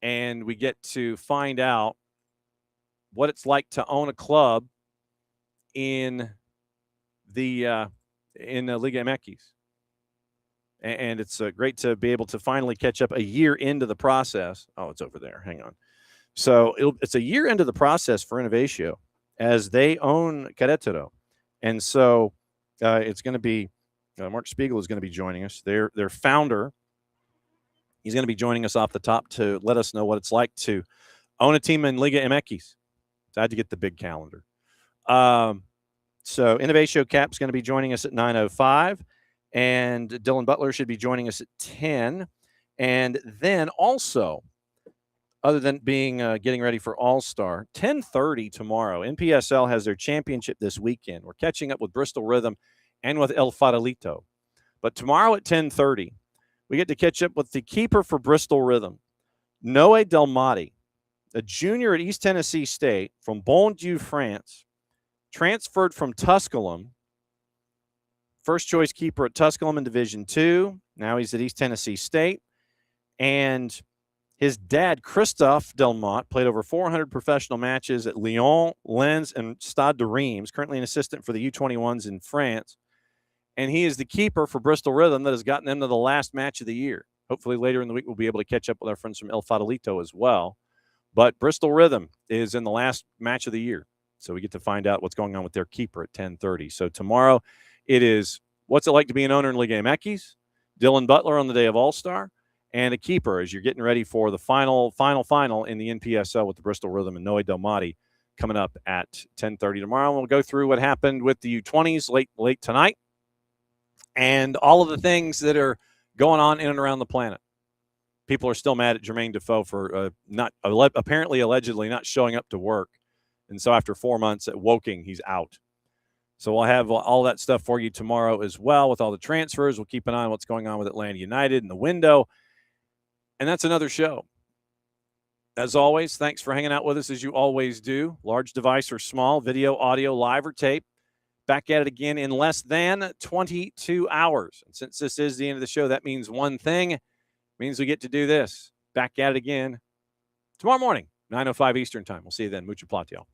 and we get to find out what it's like to own a club in the Liga MX. And it's great to be able to finally catch up a year into the process. Oh, it's over there. Hang on. So it's a year into the process for Innovatio as they own Querétaro. And so it's going to be Mark Spiegel is going to be joining us. Their founder, he's going to be joining us off the top to let us know what it's like to own a team in Liga MX. So I had to get the big calendar. So Innovatio Cap is going to be joining us at 9:05. And Dylan Butler should be joining us at 10. And then also, other than being getting ready for All-Star. 10:30 tomorrow. NPSL has their championship this weekend. We're catching up with Bristol Rhythm and with El Farolito. But tomorrow at 10:30, we get to catch up with the keeper for Bristol Rhythm, Noé Delmati, a junior at East Tennessee State from Bondieu, France, transferred from Tusculum. First choice keeper at Tusculum in Division II. Now he's at East Tennessee State. And his dad, Christophe Delmotte, played over 400 professional matches at Lyon, Lens, and Stade de Reims, currently an assistant for the U21s in France. And he is the keeper for Bristol Rhythm that has gotten them to the last match of the year. Hopefully later in the week we'll be able to catch up with our friends from El Farolito as well. But Bristol Rhythm is in the last match of the year. So we get to find out what's going on with their keeper at 10:30. So tomorrow it is what's it like to be an owner in Liga MX, Dylan Butler on the day of All-Star, and a keeper as you're getting ready for the final in the NPSL with the Bristol Rhythm and Noé Delmati coming up at 10:30 tomorrow. We'll go through what happened with the U20s late tonight and all of the things that are going on in and around the planet. People are still mad at Jermaine Defoe for allegedly not showing up to work. And so after 4 months at Woking, he's out. So we'll have all that stuff for you tomorrow as well with all the transfers. We'll keep an eye on what's going on with Atlanta United and the window. And that's another show. As always, thanks for hanging out with us as you always do. Large device or small, video, audio, live or tape. Back at it again in less than 22 hours. And since this is the end of the show, that means one thing. It means we get to do this. Back at it again tomorrow morning, 9:05 Eastern time. We'll see you then. Mucho platiel.